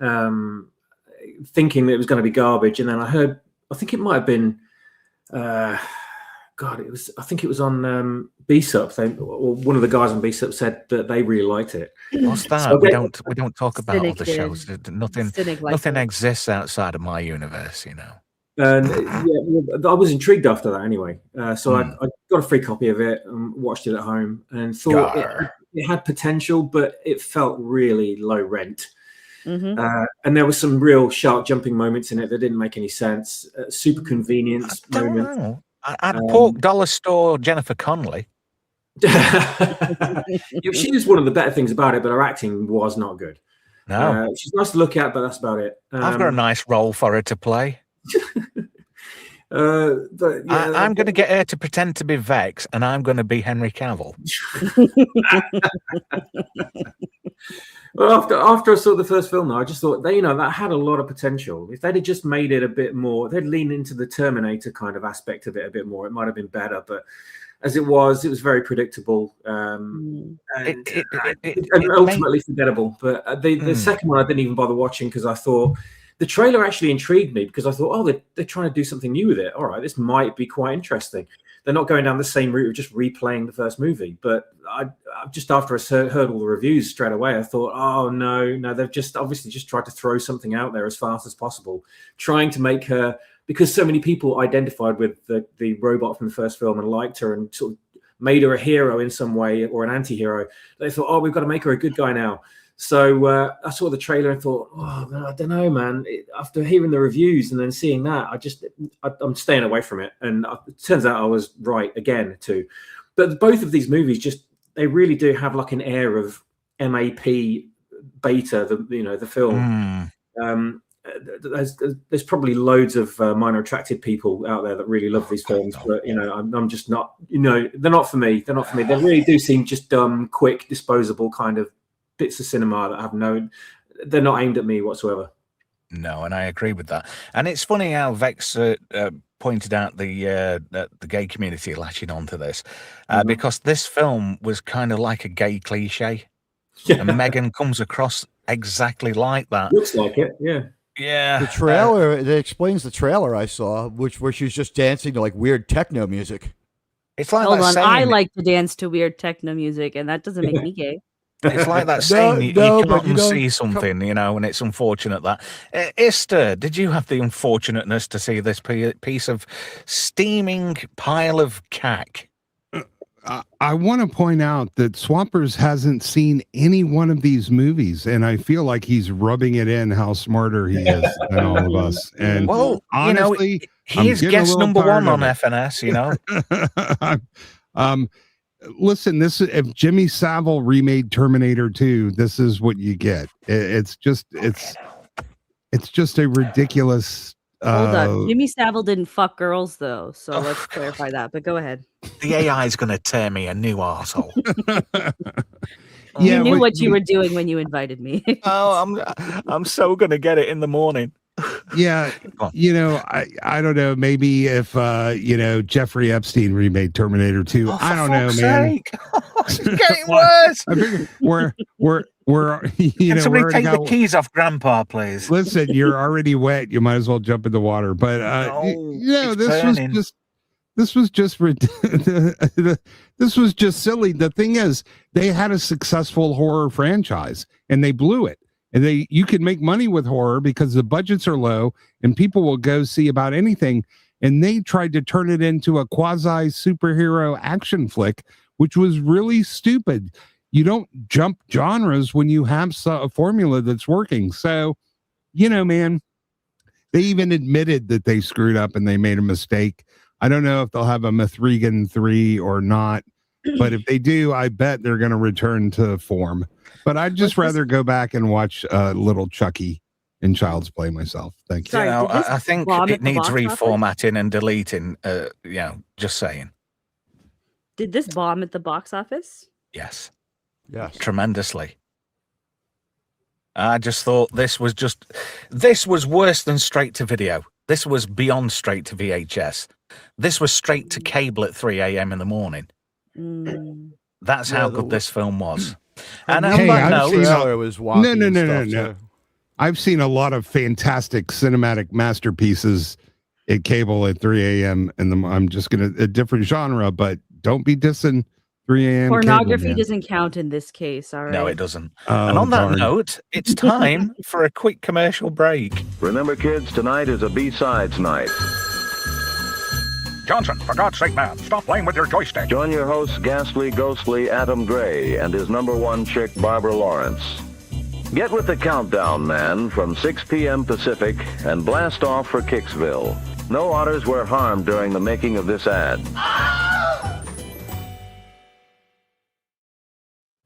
thinking that it was going to be garbage, and then I think it might have been, I think it was on BSUP. Or one of the guys on BSUP said that they really liked it. What's that? So we don't talk about Cynic other did. shows. Nothing Cynic liked nothing it. exists outside of my universe, you know. And I was intrigued after that anyway. So I got a free copy of it and watched it at home and thought it had potential, but it felt really low rent. Mhm. And there was some real shark jumping moments in it that didn't make any sense. Super convenience I don't moments. know. I'd pork dollar store Jennifer Connelly. She was one of the better things about it, but her acting was not good. No, She's nice to look at, but that's about it. I've got a nice role for her to play. But yeah, I'm going to get her to pretend to be Vex, and I'm going to be Henry Cavill. Well, after I saw the first film, though, I just thought that had a lot of potential. If they'd have just made it a bit more, they'd lean into the Terminator kind of aspect of it a bit more. It might have been better, but as it was very predictable and ultimately forgettable. But the second one I didn't even bother watching because I thought the trailer actually intrigued me because I thought, oh, they're trying to do something new with it. All right, this might be quite interesting. They're not going down the same route of just replaying the first movie. But I just after I heard all the reviews straight away, I thought, oh, no, they've just obviously just tried to throw something out there as fast as possible, trying to make her, because so many people identified with the robot from the first film and liked her and sort of made her a hero in some way or an anti-hero. They thought, oh, we've got to make her a good guy now. So I saw the trailer and thought, oh, I don't know, man. After hearing the reviews and then seeing that, I'm staying away from it. And it turns out I was right again too. But both of these movies they really do have like an air of MAP beta, the film. There's probably loads of minor attracted people out there that really love these films, but I'm just not. They're not for me. They're not for me. They really do seem just dumb, quick, disposable kind of bits of cinema that they're not aimed at me whatsoever. No, and I agree with that. And it's funny how Vex pointed out the gay community latching onto this, because this film was kind of like a gay cliche, and Megan comes across exactly like that. Looks like it, yeah. Yeah. The trailer, it explains the trailer I saw, where she's just dancing to like weird techno music. It's like Hold that on, saying, I like to dance to weird techno music, and that doesn't make me gay. It's like that saying, you but can't see something, and it's unfortunate that. Esther, did you have the unfortunateness to see this piece of steaming pile of cack? I want to point out that Swampers hasn't seen any one of these movies, and I feel like he's rubbing it in how smarter he is than all of us. And well, honestly, he is guest number one on FNS, Listen, if Jimmy Savile remade Terminator 2, this is what you get. It's just a ridiculous. Hold on, Jimmy Savile didn't fuck girls though, so let's clarify that. But go ahead. The AI is going to tear me a new arsehole. You knew what you were doing when you invited me. I'm so going to get it in the morning. Yeah, I don't know. Maybe if Jeffrey Epstein remade Terminator 2, I don't know, man. It's getting worse. I figure we're Can somebody take the keys off Grandpa, please? Listen, you're already wet. You might as well jump in the water. But this was just silly. The thing is, they had a successful horror franchise and they blew it. And you can make money with horror because the budgets are low and people will go see about anything. And they tried to turn it into a quasi superhero action flick, which was really stupid. You don't jump genres when you have a formula that's working. So, man, They even admitted that they screwed up and they made a mistake. I don't know if they'll have a Mithrigan 3 or not, but if they do, I bet they're going to return to form. But I'd just rather go back and watch Little Chucky in Child's Play myself. Thank you. Sorry, You know, did this I think bomb it at the needs box office? reformatting and deleting. Just saying. Did this bomb at the box office? Yes, Yes. tremendously. I just thought this was worse than straight to video. This was beyond straight to VHS. This was straight to cable at 3 a.m. in the morning. Mm. That's how good this film was. And on Hey, that I've note, seen was wonky No. I've seen a lot of fantastic cinematic masterpieces at cable at 3 a.m. I'm just going to, a different genre, but don't be dissing 3 a.m. Pornography cable, man. doesn't count in this case. All right. no, it doesn't. Oh, And on that darn. note, it's time for a quick commercial break. Remember, kids, tonight is a B-sides night. Johnson, for God's sake, man, stop playing with your joystick. Join your hosts, ghastly, ghostly Adam Gray and his number one chick, Barbara Lawrence. Get with the countdown, man, from 6 p.m. Pacific and blast off for Kicksville. No otters were harmed during the making of this ad.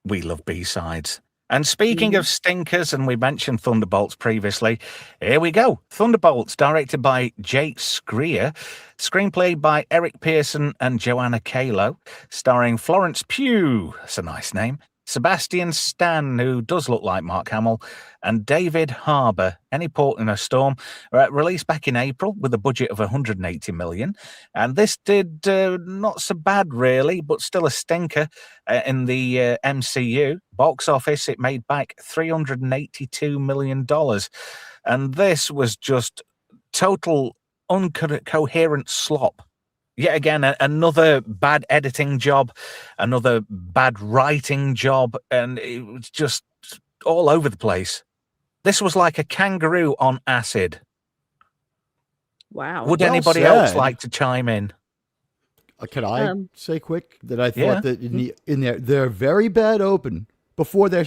We love B-sides. And speaking of stinkers, and we mentioned Thunderbolts previously, here we go. Thunderbolts, directed by Jake Screer, screenplay by Eric Pearson and Joanna Kalo, starring Florence Pugh, that's a nice name, Sebastian Stan, who does look like Mark Hamill, and David Harbour. Any port in a storm. Released back in April with a budget of 180 million. And this did not so bad, really, but still a stinker in the MCU. Box office, it made back $382 million. And this was just total incoherent slop. Yet again, another bad editing job, another bad writing job, and it was just all over the place. This was like a kangaroo on acid. Wow. Would Well anybody else said. like to chime in? Can I say quick that I Yeah. thought that in their very bad open, before they're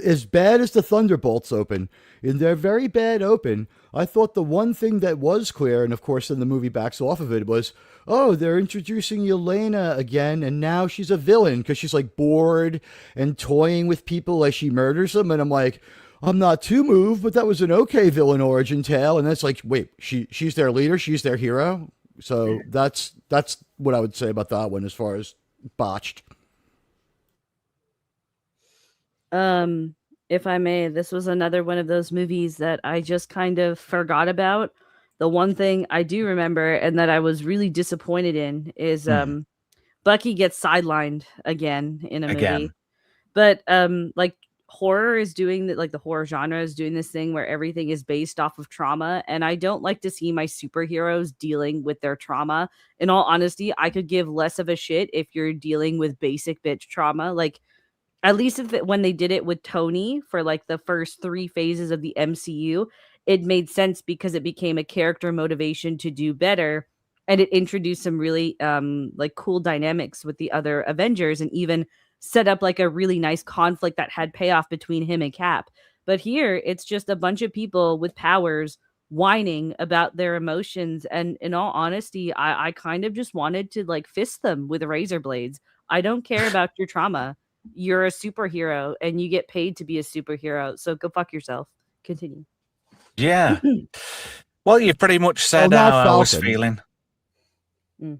as bad as the Thunderbolts open, in their very bad open, I thought the one thing that was clear, and of course then the movie backs off of it, was, oh, they're introducing Yelena again, and now she's a villain because she's like bored and toying with people as she murders them. And I'm like, I'm not too moved, but that was an okay villain origin tale. And that's like, wait, she's their leader, she's their hero. So that's what I would say about that one as far as botched. If I may, this was another one of those movies that I just kind of forgot about. The one thing I do remember and that I was really disappointed in is Bucky gets sidelined again in a movie. But like horror is doing that, like the horror genre is doing this thing where everything is based off of trauma, and I don't like to see my superheroes dealing with their trauma. In all honesty, I could give less of a shit if you're dealing with basic bitch trauma. Like, at least when they did it with Tony for like the first 3 phases of the MCU, it made sense because it became a character motivation to do better, and it introduced some really like cool dynamics with the other Avengers, and even set up like a really nice conflict that had payoff between him and Cap. But here it's just a bunch of people with powers whining about their emotions, and in all honesty, I kind of just wanted to like fist them with razor blades. I don't care about your trauma. You're a superhero and you get paid to be a superhero, so go fuck yourself. Continue. Yeah. Well, you pretty much said not how I was Falcon. feeling.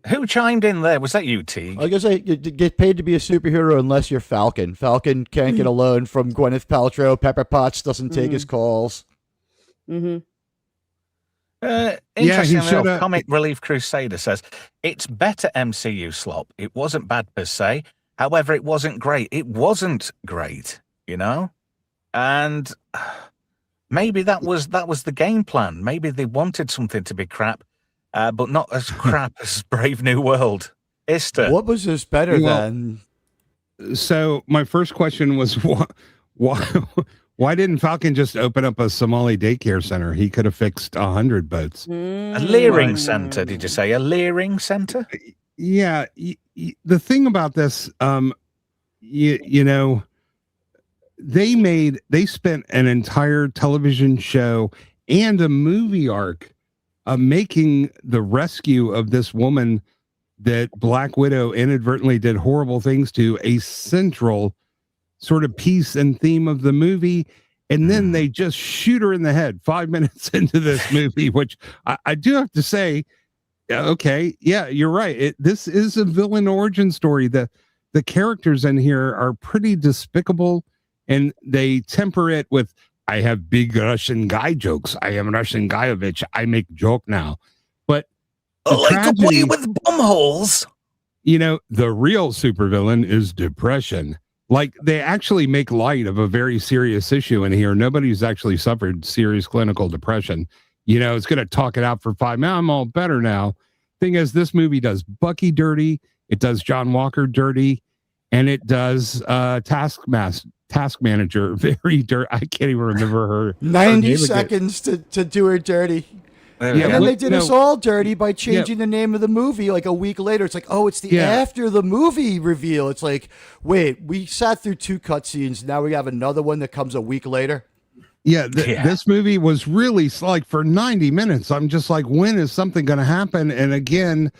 Who chimed in there? Was that you, T? I guess you get paid to be a superhero unless you're Falcon. Falcon can't get a loan from Gwyneth Paltrow. Pepper Potts doesn't take his calls. Mm-hmm. Interesting showed enough, up- Comic Relief Crusader says, it's better MCU slop. It wasn't bad per se. However, it wasn't great. It wasn't great, you know? And maybe that was the game plan. Maybe they wanted something to be crap, but not as crap as Brave New World. Ister. What was this better Well, than? So my first question was why didn't Falcon just open up a Somali daycare center? He could have fixed 100 boats. A Leering Center, did you say? A Leering Center? Yeah, the thing about this, you know, they spent an entire television show and a movie arc, making the rescue of this woman that Black Widow inadvertently did horrible things to a central sort of piece and theme of the movie. And then they just shoot her in the head 5 minutes into this movie, which I do have to say, okay, yeah, you're right. This is a villain origin story. The characters in here are pretty despicable, and they temper it with, I have big Russian guy jokes. I am Russian Guyovich. I make joke now. But I like to play with bumholes. You know, the real supervillain is depression. Like, they actually make light of a very serious issue in here. Nobody's actually suffered serious clinical depression. You know, it's going to talk it out for 5 minutes. I'm all better now. Thing is, this movie does Bucky dirty. It does John Walker dirty. And it does Task Manager very dirty. I can't even remember her. 90 seconds to do her dirty. And then they did us all dirty by changing the name of the movie like a week later. It's like, oh, it's the after the movie reveal. It's like, wait, we sat through 2 cutscenes. Now we have another one that comes a week later. Yeah, this movie was really like for 90 minutes. I'm just like, when is something going to happen? And again,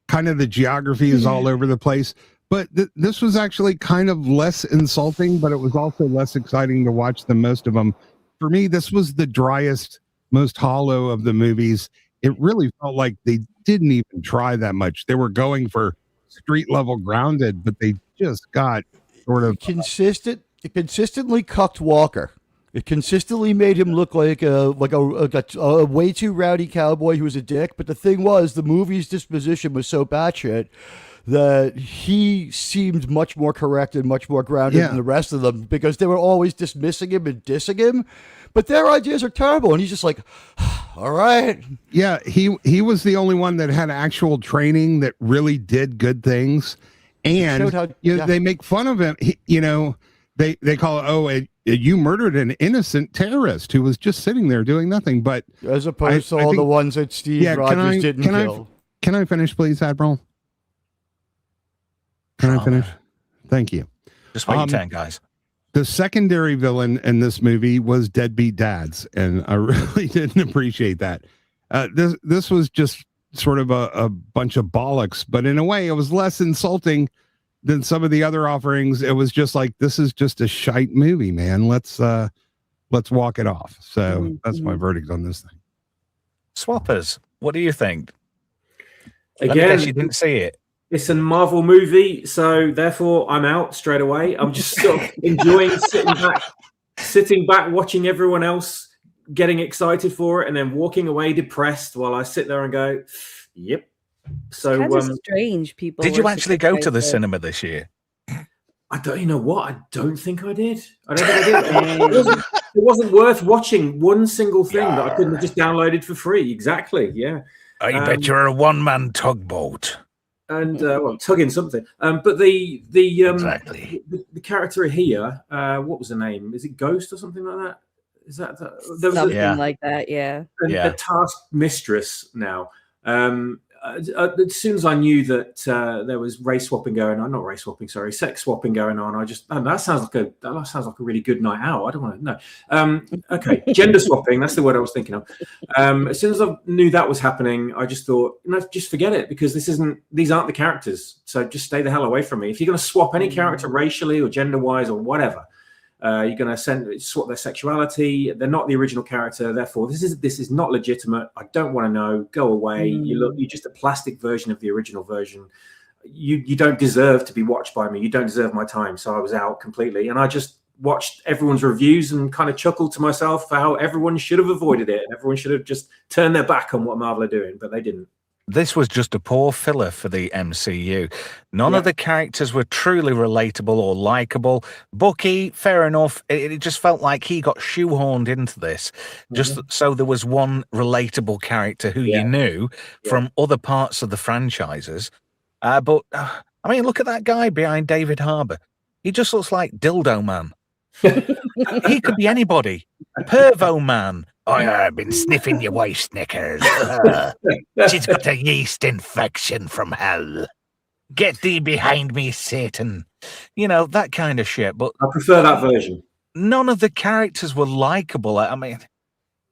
kind of the geography is all over the place. But this was actually kind of less insulting, but it was also less exciting to watch than most of them. For me, this was the driest, most hollow of the movies. It really felt like they didn't even try that much. They were going for street level grounded, but they just got sort of consistent. It consistently cucked Walker. It consistently made him look like a way too rowdy cowboy who was a dick. But the thing was, the movie's disposition was so batshit that he seemed much more correct and much more grounded than the rest of them, because they were always dismissing him and dissing him. But their ideas are terrible, and he's just like, all right. Yeah, he was the only one that had actual training that really did good things. And they make fun of him. They call it, you murdered an innocent terrorist who was just sitting there doing nothing. But as opposed to all the ones that Steve Rogers didn't kill. Can I finish, please, Admiral? Can I finish? Thank you. Just wait 10, guys. The secondary villain in this movie was deadbeat dads, and I really didn't appreciate that. This was just sort of a bunch of bollocks, but in a way, it was less insulting than some of the other offerings. It was just like, this is just a shite movie, man. Let's walk it off. So that's my verdict on this thing. Swappers, what do you think? Again, you didn't see it. It's a Marvel movie, so therefore I'm out straight away. I'm just sort of enjoying sitting back, watching everyone else getting excited for it, and then walking away depressed while I sit there and go, "Yep." So kind of strange. People. Did you actually go to the cinema this year? I don't. You know what? I don't think I did. I don't think I did. It wasn't worth watching one single thing that I couldn't have just downloaded for free. Exactly. Yeah. I bet you're a one-man tugboat. And tugging something. But the exactly the character here, what was the name? Is it Ghost or something like that? Is that there was something like that? Yeah. A task mistress now. As soon as I knew that there was race swapping going on, not race swapping, sorry, sex swapping going on, I just that sounds like a really good night out. I don't want to know. Okay, gender swapping, that's the word I was thinking of. As soon as I knew that was happening, I just thought, no, just forget it, because these aren't the characters. So just stay the hell away from me. If you're going to swap any character racially or gender wise or whatever, you're going to swap their sexuality. They're not the original character. Therefore, this is not legitimate. I don't want to know. Go away. You're just a plastic version of the original version. You don't deserve to be watched by me. You don't deserve my time. So I was out completely. And I just watched everyone's reviews and kind of chuckled to myself for how everyone should have avoided it. And everyone should have just turned their back on what Marvel are doing, but they didn't. This was just a poor filler for the MCU. None of the characters were truly relatable or likable. Bucky, fair enough. It just felt like he got shoehorned into this, just so there was one relatable character who you knew from other parts of the franchises. But, I mean, look at that guy behind David Harbour. He just looks like Dildo Man. He could be anybody. Pervo Man. I've been sniffing your wife's knickers. She's got a yeast infection from hell. Get thee behind me, Satan. You know, that kind of shit. But I prefer that version. None of the characters were likable. I mean,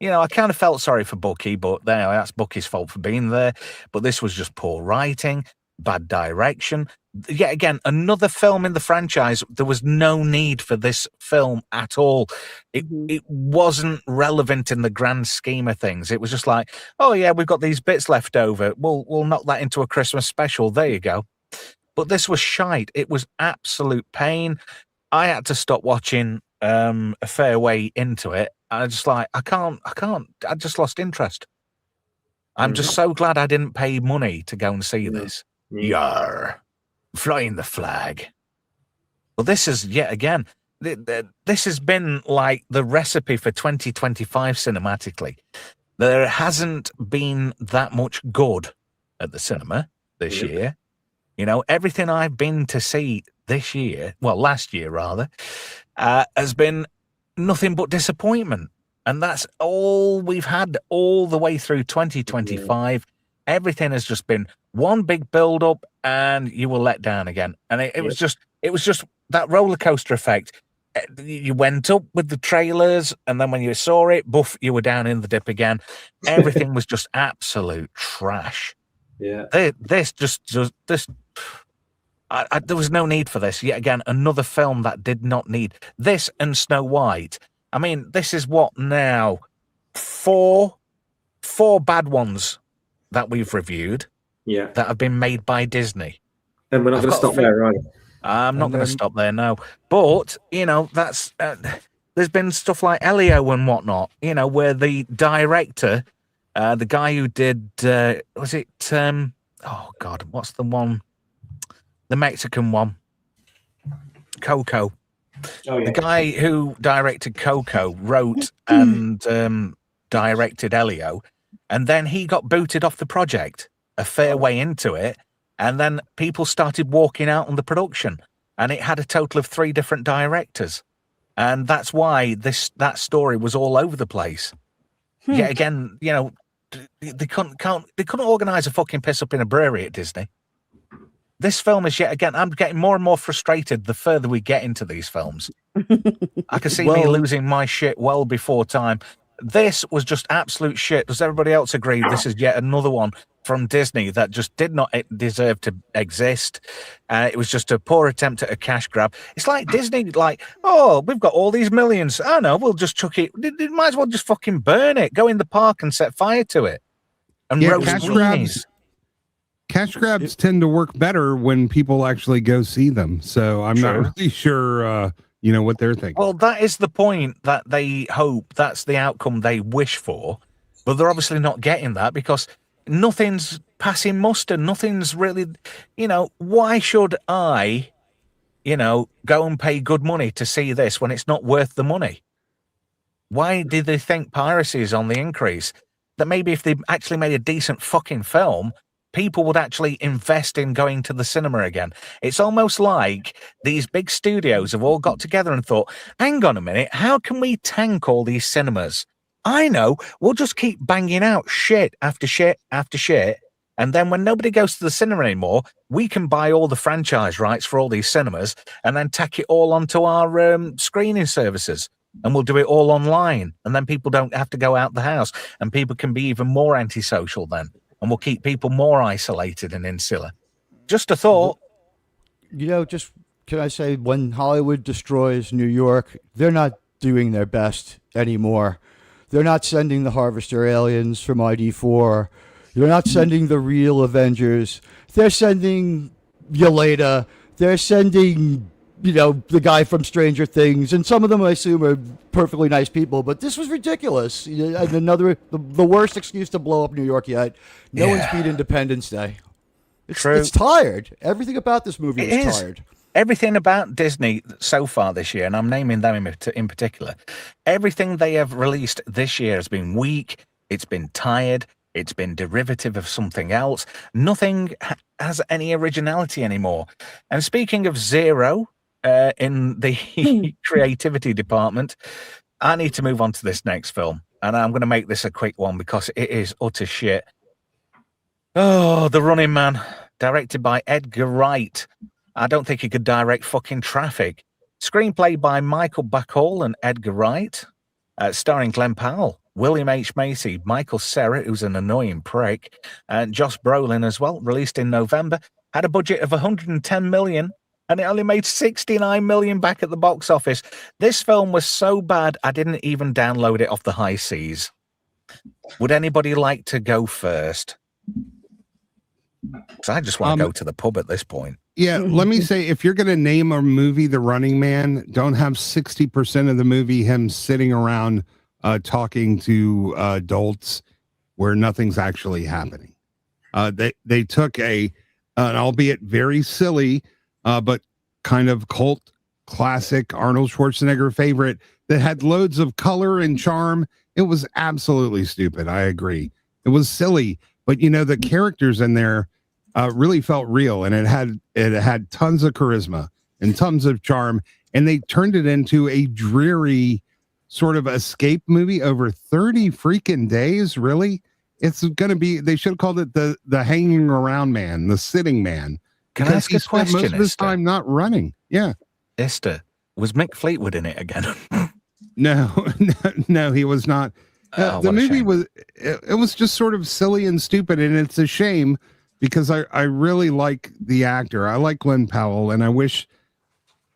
I kind of felt sorry for Bucky, but that's Bucky's fault for being there. But this was just poor writing, bad direction. Yet again, another film in the franchise. There was no need for this film at all. It wasn't relevant in the grand scheme of things. It was just like, oh yeah, we've got these bits left over. We'll knock that into a Christmas special. There you go. But this was shite. It was absolute pain. I had to stop watching a fair way into it. I just like, I can't. I just lost interest. I'm just so glad I didn't pay money to go and see this. Yar, flying the flag. Well, this is yet again. This has been like the recipe for 2025 cinematically. There hasn't been that much good at the cinema this year. Everything I've been to see this year, well, last year rather, has been nothing but disappointment. And that's all we've had all the way through 2025. Everything has just been one big build up and you were let down again. And it was just that roller coaster effect. You went up with the trailers and then when you saw it, boof, you were down in the dip again. Everything was just absolute trash. Yeah. This there was no need for this. Yet again, another film that did not need this and Snow White. I mean, this is what now? Four bad ones that we've reviewed. Yeah. That have been made by Disney. And we're not going to stop there, right? I'm not going to stop there now. But, that's there's been stuff like Elio and whatnot, where the director, the guy who did, was it, oh God, what's the one? The Mexican one. Coco. Oh, yeah. The guy who directed Coco wrote and directed Elio, and then he got booted off the project a fair way into it, and then people started walking out on the production, and it had a total of 3 different directors, and that's why that story was all over the place. Yet again, they couldn't organize a fucking piss up in a brewery at Disney. This film is yet again, I'm getting more and more frustrated the further we get into these films. I can see me losing my shit well before time. This was just absolute shit. Does everybody else agree? This is yet another one from Disney that just did not deserve to exist. It was just a poor attempt at a cash grab. It's like Disney, like, oh, we've got all these millions. I know, we'll just chuck it. Might as well just fucking burn it. Go in the park and set fire to it. And cash grabs tend to work better when people actually go see them. So I'm not really sure, what they're thinking. Well, that is the point that they hope. That's the outcome they wish for. But they're obviously not getting that because nothing's passing muster. Nothing's really, why should I, go and pay good money to see this when it's not worth the money? Why did they think piracy is on the increase? That maybe if they actually made a decent fucking film, people would actually invest in going to the cinema again. It's almost like these big studios have all got together and thought, hang on a minute, how can we tank all these cinemas? I know, we'll just keep banging out shit after shit after shit. And then when nobody goes to the cinema anymore, we can buy all the franchise rights for all these cinemas and then tack it all onto our screening services. And we'll do it all online. And then people don't have to go out the house. And people can be even more antisocial then. And we'll keep people more isolated and insular. Just a thought. Just can I say, when Hollywood destroys New York, they're not doing their best anymore. They're not sending the Harvester aliens from ID4. They're not sending the real Avengers. They're sending Yelena. They're sending, the guy from Stranger Things. And some of them, I assume, are perfectly nice people. But this was ridiculous. And the worst excuse to blow up New York yet. No one's beat Independence Day. It's tired. Everything about this movie is tired. Everything about Disney so far this year, and I'm naming them in particular, everything they have released this year has been weak. It's been tired. It's been derivative of something else. Nothing has any originality anymore. And speaking of zero in the creativity department, I need to move on to this next film. And I'm going to make this a quick one because it is utter shit. Oh, The Running Man, directed by Edgar Wright. I don't think he could direct fucking Traffic. Screenplay by Michael Bacall and Edgar Wright, starring Glenn Powell, William H. Macy, Michael Cera, who's an annoying prick, and Josh Brolin as well, released in November, had a budget of 110 million, and it only made 69 million back at the box office. This film was so bad, I didn't even download it off the high seas. Would anybody like to go first? Because I just want to go to the pub at this point. Yeah, let me say, if you're going to name a movie The Running Man, don't have 60% of the movie him sitting around talking to adults where nothing's actually happening. They took an albeit very silly, but kind of cult classic Arnold Schwarzenegger favorite that had loads of color and charm. It was absolutely stupid. I agree. It was silly, but the characters in there really felt real, and it had tons of charisma and tons of charm, and they turned it into a dreary sort of escape movie over 30 freaking days. Really, it's gonna be. They should have called it the hanging around man, the sitting man. Can I ask a question? Most of his time not running. Yeah, Esther, was Mick Fleetwood in it again? No, he was not. The movie was it was just sort of silly and stupid, and it's a shame because I really like the actor. I like Glenn Powell, and I wish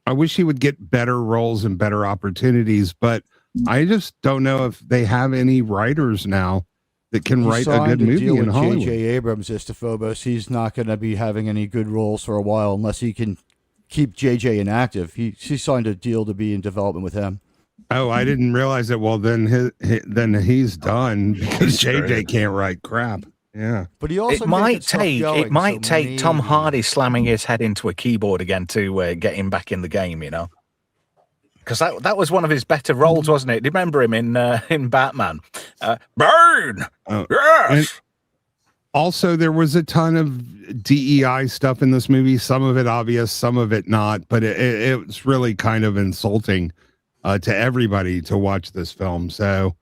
he would get better roles and better opportunities, but I just don't know if they have any writers now that can write a good movie in Hollywood. J.J. Abrams, Istophobos, he's not going to be having any good roles for a while unless he can keep J.J. inactive. He signed a deal to be in development with him. Oh, I didn't realize it. Well, then he's done because JJ can't write crap. Yeah, but he also it might take Tom Hardy slamming his head into a keyboard again to get him back in the game. Because that was one of his better roles, wasn't it? Do you remember him in Batman? Burn. Yes. And also, there was a ton of DEI stuff in this movie. Some of it obvious, some of it not. But it was really kind of insulting to everybody to watch this film. So,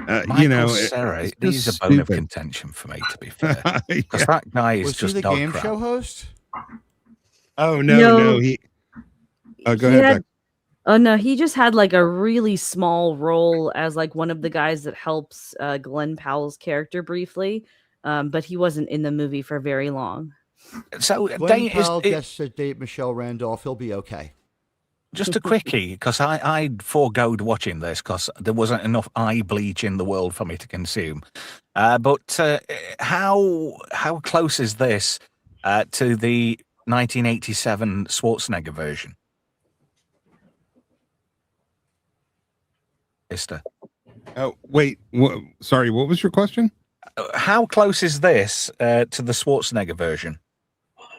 Cera, he's a bone of contention for me, to be fair. Because that guy is just he the game show host? Oh no. He. Go ahead. Oh no, he just had like a really small role as like one of the guys that helps Glenn Powell's character briefly, but he wasn't in the movie for very long. So Glenn Powell gets to date Michelle Randolph. He'll be okay. Just a quickie, because I foregoed watching this because there wasn't enough eye bleach in the world for me to consume. But how close is this to the 1987 Schwarzenegger version? Esther. Oh, wait. Sorry, what was your question? How close is this to the Schwarzenegger version?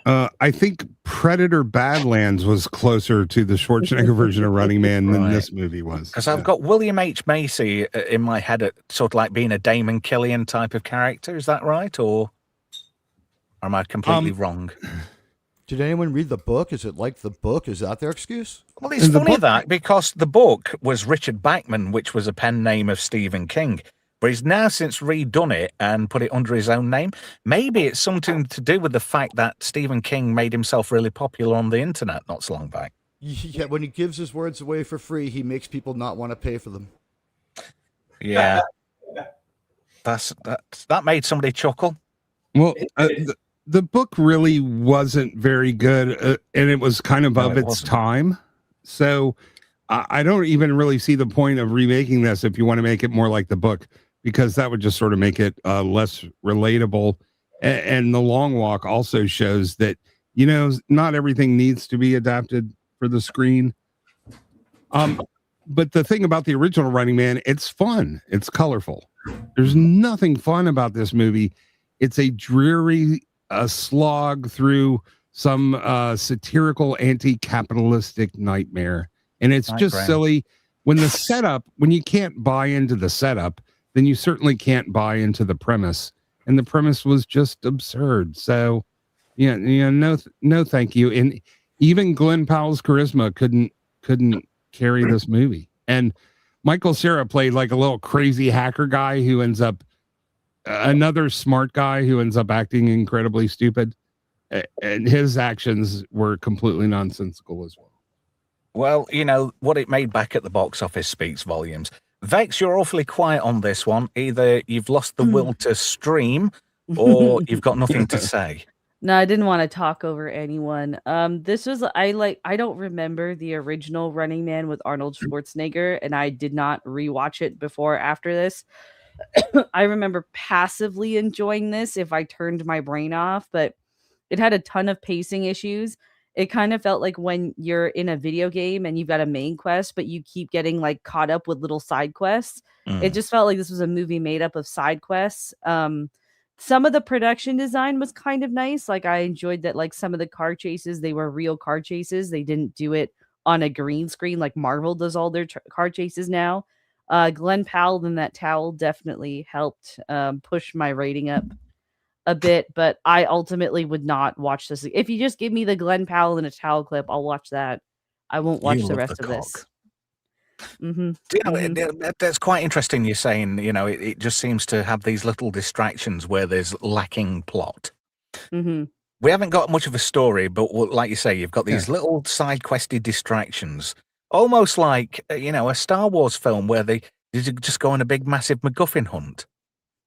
I think Predator Badlands was closer to the Schwarzenegger version of Running Man than this movie was. Because I've got William H. Macy in my head, sort of like being a Damon Killian type of character. Is that right? Or am I completely wrong? Did anyone read the book? Is it like the book? Is that their excuse? Well, it's funny because the book was Richard Bachman, which was a pen name of Stephen King. But he's now since redone it and put it under his own name. Maybe it's something to do with the fact that Stephen King made himself really popular on the internet not so long back. Yeah, when he gives his words away for free, he makes people not want to pay for them. Yeah. That made somebody chuckle. Well, the book really wasn't very good, and it was kind of its time. So I don't even really see the point of remaking this if you want to make it more like the book, because that would just sort of make it less relatable. And The Long Walk also shows that, not everything needs to be adapted for the screen. But the thing about the original Running Man, it's fun. It's colorful. There's nothing fun about this movie. It's a dreary slog through some satirical anti-capitalistic nightmare. And it's just silly. When you can't buy into the setup, then you certainly can't buy into the premise. And the premise was just absurd. So, no, thank you. And even Glenn Powell's charisma couldn't carry this movie. And Michael Cera played like a little crazy hacker guy who ends up another smart guy who ends up acting incredibly stupid. And his actions were completely nonsensical as well. Well, what it made back at the box office speaks volumes. Vex, you're awfully quiet on this one. Either you've lost the will to stream, or you've got nothing to say. No, I didn't want to talk over anyone. This was I don't remember the original Running Man with Arnold Schwarzenegger, and I did not rewatch it before or after this. I remember passively enjoying this if I turned my brain off, but it had a ton of pacing issues. It kind of felt like when you're in a video game and you've got a main quest, but you keep getting like caught up with little side quests. It just felt like this was a movie made up of side quests. Some of the production design was kind of nice. Like I enjoyed that like some of the car chases, they were real car chases. They didn't do it on a green screen like Marvel does all their car chases now. Glenn Powell and that towel definitely helped push my rating up a bit, but I ultimately would not watch this. If you just give me the Glenn Powell in a towel clip, I'll watch that. I won't watch the rest of this. That's quite interesting. You're saying, it just seems to have these little distractions where there's lacking plot. We haven't got much of a story, but like you say, you've got these little side questy distractions, almost like a Star Wars film where they just go on a big massive MacGuffin hunt.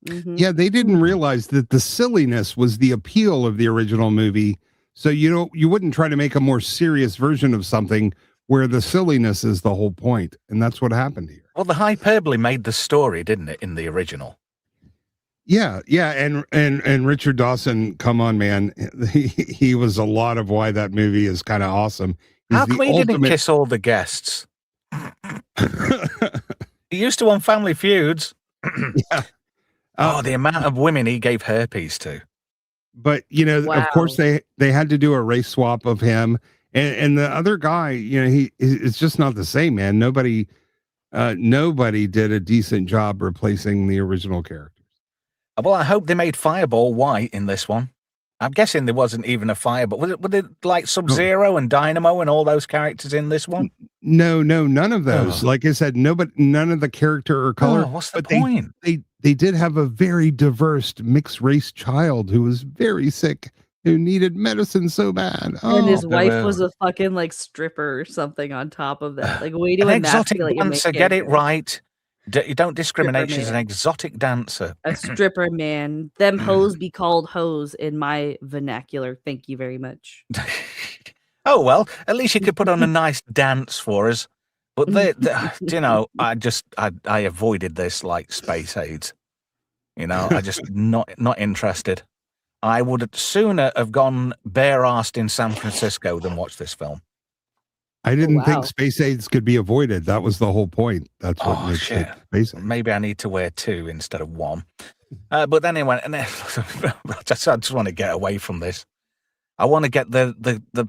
Yeah, they didn't realize that the silliness was the appeal of the original movie. So you wouldn't try to make a more serious version of something where the silliness is the whole point, and that's what happened here. Well, the hyperbole made the story, didn't it, in the original? Yeah, and Richard Dawson, come on, man, he was a lot of why that movie is kind of awesome. How come he didn't kiss all the guests? He used to on Family Feuds. Yeah. The amount of women he gave herpes to. But of course they had to do a race swap of him and the other guy. It's just not the same, man. Nobody did a decent job replacing the original characters. Well, I hope they made Fireball white in this one. I'm guessing there wasn't even a Fireball. Was it like Sub-Zero and Dynamo and all those characters in this one? No, none of those. Like I said, none of the character or color. What's the point? They did have a very diverse mixed race child who was very sick, who needed medicine so bad. And his wife was a fucking like stripper or something on top of that. Like way to emasculate your main dancer. Get it right. You don't discriminate. She's an exotic dancer. A stripper man. Them hoes be called hoes in my vernacular. Thank you very much. Oh, well, at least you could put on a nice dance for us. But I avoided this like space AIDS. I just not interested. I would sooner have gone bare-assed in San Francisco than watch this film. I didn't think space AIDS could be avoided. That was the whole point. That's what makes it space AIDS. Maybe I need to wear 2 instead of 1. But anyway, I just want to get away from this. I want to get the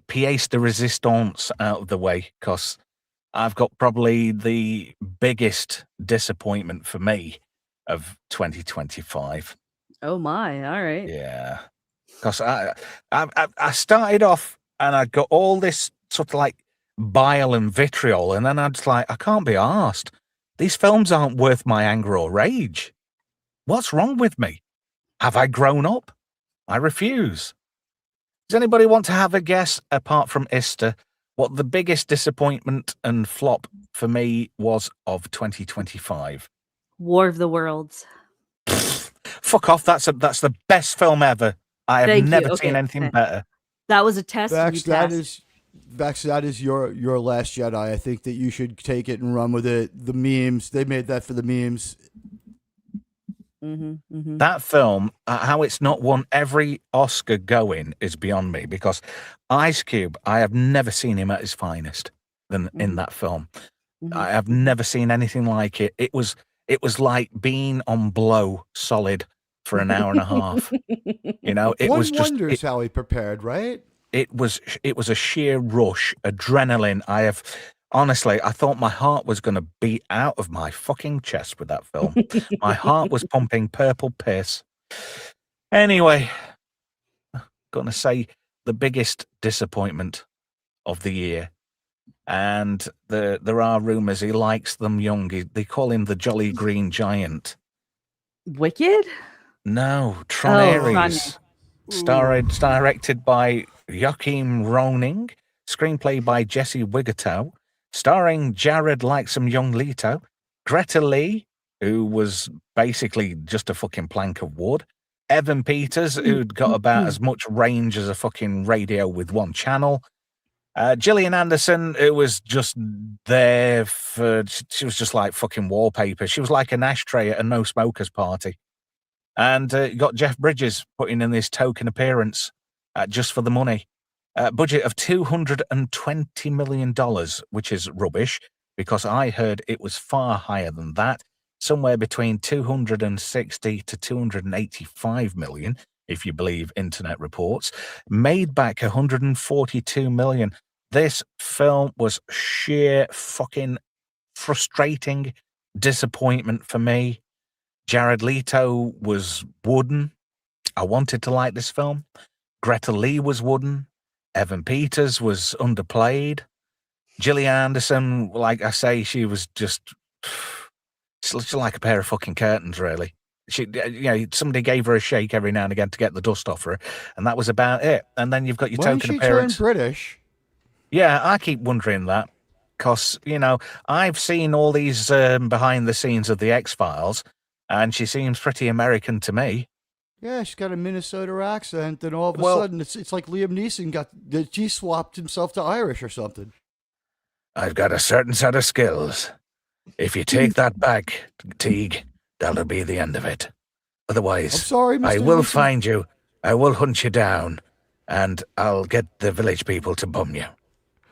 pièce de résistance out of the way, because I've got probably the biggest disappointment for me of 2025. Oh my! All right. Yeah, because I started off and I got all this sort of like bile and vitriol, and then I was like, I can't be arsed. These films aren't worth my anger or rage. What's wrong with me? Have I grown up? I refuse. Does anybody want to have a guess, apart from Ista, what the biggest disappointment and flop for me was of 2025? War of the Worlds. Fuck off! That's the best film ever. I have never seen anything better. That was a test. Vax, that is your Last Jedi. I think that you should take it and run with it. The memes, they made that for the memes. That film, how it's not won every Oscar going is beyond me, because Ice Cube, I have never seen him at his finest than in that film. I have never seen anything like it. It was like being on blow solid for an hour and a half. It One was just wonders how he prepared, right? It was a sheer rush, adrenaline. Honestly, I thought my heart was going to beat out of my fucking chest with that film. My heart was pumping purple piss. Anyway, going to say the biggest disappointment of the year. And there are rumors he likes them young. They call him the Jolly Green Giant. Wicked? No, Tron Ares. Directed by Joachim Roning. Screenplay by Jesse Wigatow. Starring Jared Likesome Young Leto. Greta Lee, who was basically just a fucking plank of wood. Evan Peters, who'd got about as much range as a fucking radio with one channel. Gillian Anderson, who was just there for, she was just like fucking wallpaper. She was like an ashtray at a no smokers party. And you got Jeff Bridges putting in this token appearance just for the money. Budget of $220 million, which is rubbish because I heard it was far higher than that, somewhere between 260 to 285 million, if you believe internet reports. Made back 142 million. This film was sheer fucking frustrating disappointment for me. Jared Leto was wooden. I wanted to like this film. Greta Lee was wooden. Evan Peters was underplayed. Gillian Anderson, like I say, she was just like a pair of fucking curtains, really. She, somebody gave her a shake every now and again to get the dust off her, and that was about it. And then you've got your When token she appearance. turned British. Yeah, I keep wondering that because I've seen all these behind the scenes of the X-Files, and she seems pretty American to me. Yeah, she's got a Minnesota accent, and all of a Well- sudden, it's like Liam Neeson he swapped himself to Irish or something. I've got a certain set of skills. If you take that back, Teague, that'll be the end of it. I'm Otherwise, sorry, Mr. I will Neeson. find you, I will hunt you down, and I'll get the village people to bum you.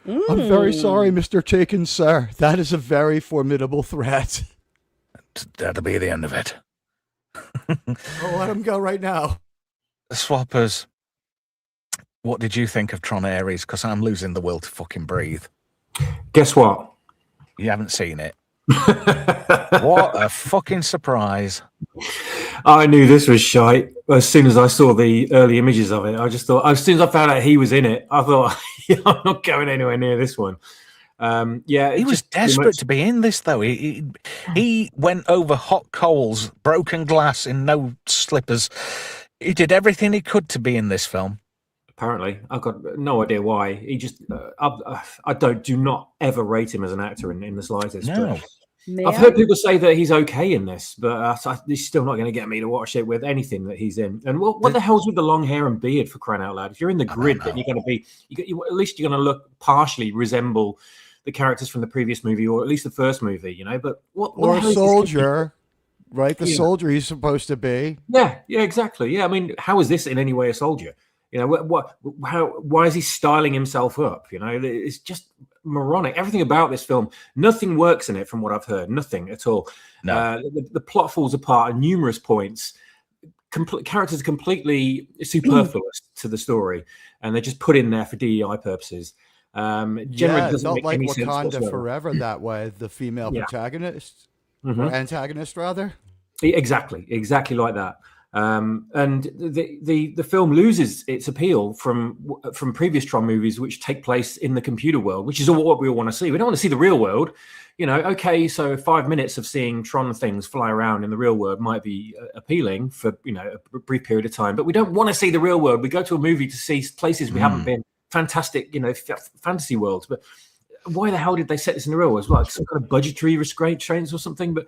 I'm very sorry, Mr. Taken, sir. That is a very formidable threat. That'll be the end of it. I'll let him go right now. Swappers, what did you think of Tron Ares? Because I'm losing the will to fucking breathe. Guess what? You haven't seen it. What a fucking surprise. I knew this was shite as soon as I saw the early images of it. I just thought, as soon as I found out he was in it, I thought, I'm not going anywhere near this one. He was desperate to be in this, though. He went over hot coals, broken glass in no slippers. He did everything he could to be in this film. Apparently, I've got no idea why. He just, I do not ever rate him as an actor in the slightest. No. But I've heard people say that he's okay in this, but he's still not going to get me to watch it with anything that he's in. And what the hell's with the long hair and beard, for crying out loud? If you're in the grid, then you're going to be, at least you're going to look partially resemble the characters from the previous movie, or at least the first movie, But what Or the a hell is this soldier, right? The Yeah. soldier he's supposed to be. Yeah, exactly. Yeah, I mean, how is this in any way a soldier? Why is he styling himself up? It's just moronic. Everything about this film, nothing works in it from what I've heard. Nothing at all. No. The plot falls apart at numerous points. Characters are completely superfluous to the story, and they're just put in there for DEI purposes. Generally Yeah, it doesn't felt make like any sense Wakanda whatsoever. Forever that way. The female Yeah. protagonist, Mhm. or antagonist, rather. Exactly like that. And the film loses its appeal from previous Tron movies, which take place in the computer world, which is what we all want to see. We don't want to see the real world, Okay, so 5 minutes of seeing Tron things fly around in the real world might be appealing for a brief period of time, but we don't want to see the real world. We go to a movie to see places we haven't been, fantastic, fantasy worlds. But why the hell did they set this in the real world? Like some kind of budgetary restraints or something? But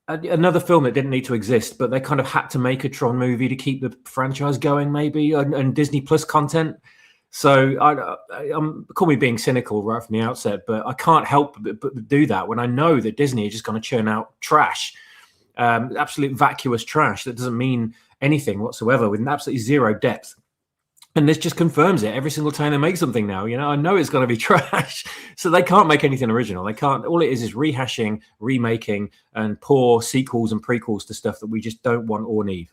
another film that didn't need to exist, but they kind of had to make a Tron movie to keep the franchise going, maybe, and Disney Plus content. So I'm call me being cynical right from the outset, but I can't help but do that when I know that Disney is just going to churn out trash, absolute vacuous trash that doesn't mean anything whatsoever, with absolutely zero depth. And this just confirms it every single time they make something now. I know it's going to be trash. So they can't make anything original. They can't. All it is rehashing, remaking, and poor sequels and prequels to stuff that we just don't want or need.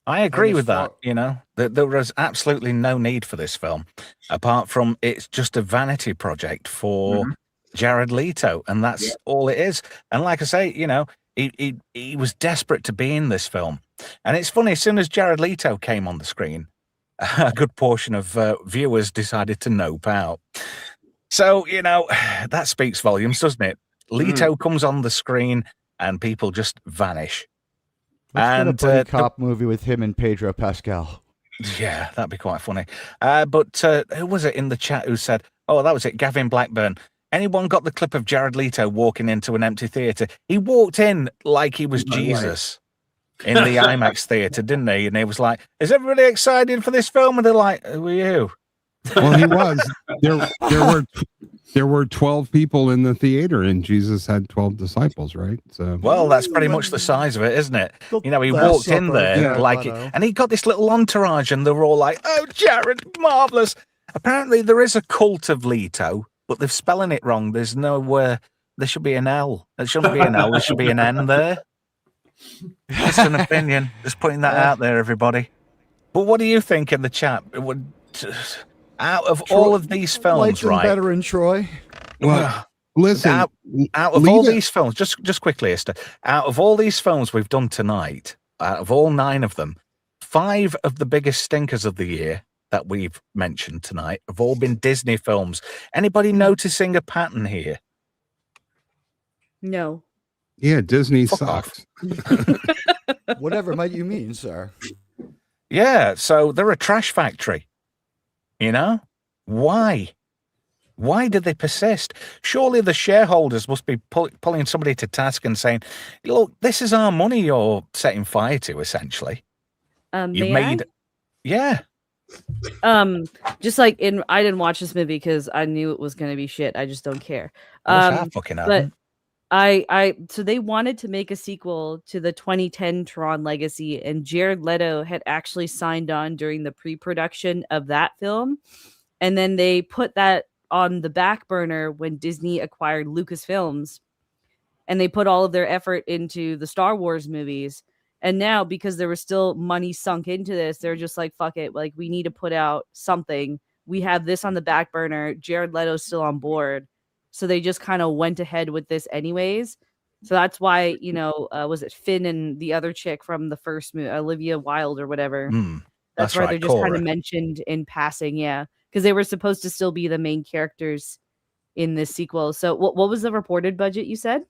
I agree And with that. There was absolutely no need for this film, apart from it's just a vanity project for Jared Leto, and that's all it is. And like I say, he was desperate to be in this film. And it's funny, as soon as Jared Leto came on the screen, a good portion of viewers decided to nope out. So, that speaks volumes, doesn't it? Leto comes on the screen and people just vanish. Let's get a buddy cop movie with him and Pedro Pascal. Yeah, that'd be quite funny. But who was it in the chat who said, oh, that was it, Gavin Blackburn. Anyone got the clip of Jared Leto walking into an empty theatre? He walked in like he was Jesus in the IMAX theatre, didn't he? And he was like, "Is everybody excited for this film?" And they're like, "Who are you?" Well, he was. There were 12 people in the theater, and Jesus had 12 disciples, right? So, well, that's pretty much the size of it, isn't it? You know, he Last walked in Supper, there yeah, like, and he got this little entourage, and they were all like, "Oh, Jared, marvelous!" Apparently, there is a cult of Leto, but they're spelling it wrong. There's no there should be an L. There shouldn't be an L. There should be an N there. Just an opinion. Just putting that out there, everybody. But what do you think in the chat? Out of all of these films, Lights and right? better in Troy. well, listen, Out of all Lita- these films, just quickly, Esther, out of all these films we've done tonight, out of all 9 of them, 5 of the biggest stinkers of the year that we've mentioned tonight have all been Disney films. Anybody noticing a pattern here? No. yeah, Disney Fuck off. sucks. Whatever might you mean, sir? Yeah, so they're a trash factory. You know? Why? Why did they persist? Surely the shareholders must be pulling somebody to task and saying, "Look, this is our money you're setting fire to, essentially." You've May yeah. I? Just like I didn't watch this movie because I knew it was going to be shit. I just don't care. What's that fucking But happen? so they wanted to make a sequel to the 2010 Tron Legacy, and Jared Leto had actually signed on during the pre-production of that film, and then they put that on the back burner when Disney acquired Lucasfilms, and they put all of their effort into the Star Wars movies. And now, because there was still money sunk into this, they're just like, fuck it, like, we need to put out something. We have this on the back burner. Jared Leto's still on board. So they just kind of went ahead with this anyways. So that's why, was it Finn and the other chick from the first movie, Olivia Wilde or whatever? That's why right, they're just kind Cora. of mentioned in passing, yeah. Because they were supposed to still be the main characters in this sequel. So what was the reported budget you said?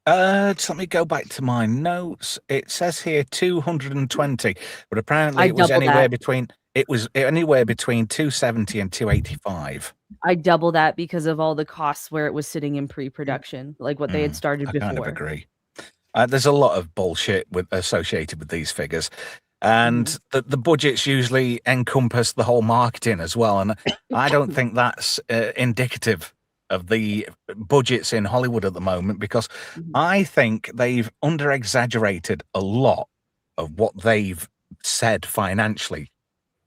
Just let me go back to my notes. It says here 220, but apparently it was double anywhere that. between 270 and 285. I double that because of all the costs where it was sitting in pre-production, like what they had started I before. kind of agree. There's a lot of bullshit associated with these figures. And the budgets usually encompass the whole marketing as well. And I don't think that's indicative of the budgets in Hollywood at the moment, because I think they've under-exaggerated a lot of what they've said financially.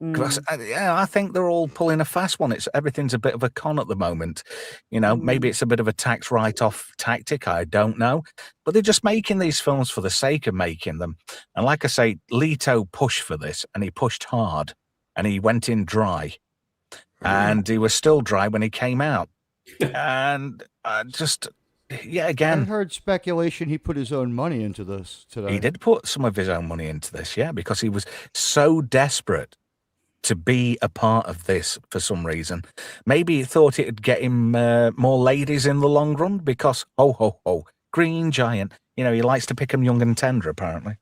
Because I think they're all pulling a fast one. Everything's a bit of a con at the moment. Maybe it's a bit of a tax write-off tactic. I don't know. But they're just making these films for the sake of making them. And like I say, Leto pushed for this, and he pushed hard, and he went in dry. And he was still dry when he came out. And again, I heard speculation he put his own money into this today. he did put some of his own money into this, yeah, because he was so desperate to be a part of this for some reason. Maybe he thought it'd get him more ladies in the long run, because Green Giant, he likes to pick them young and tender, apparently.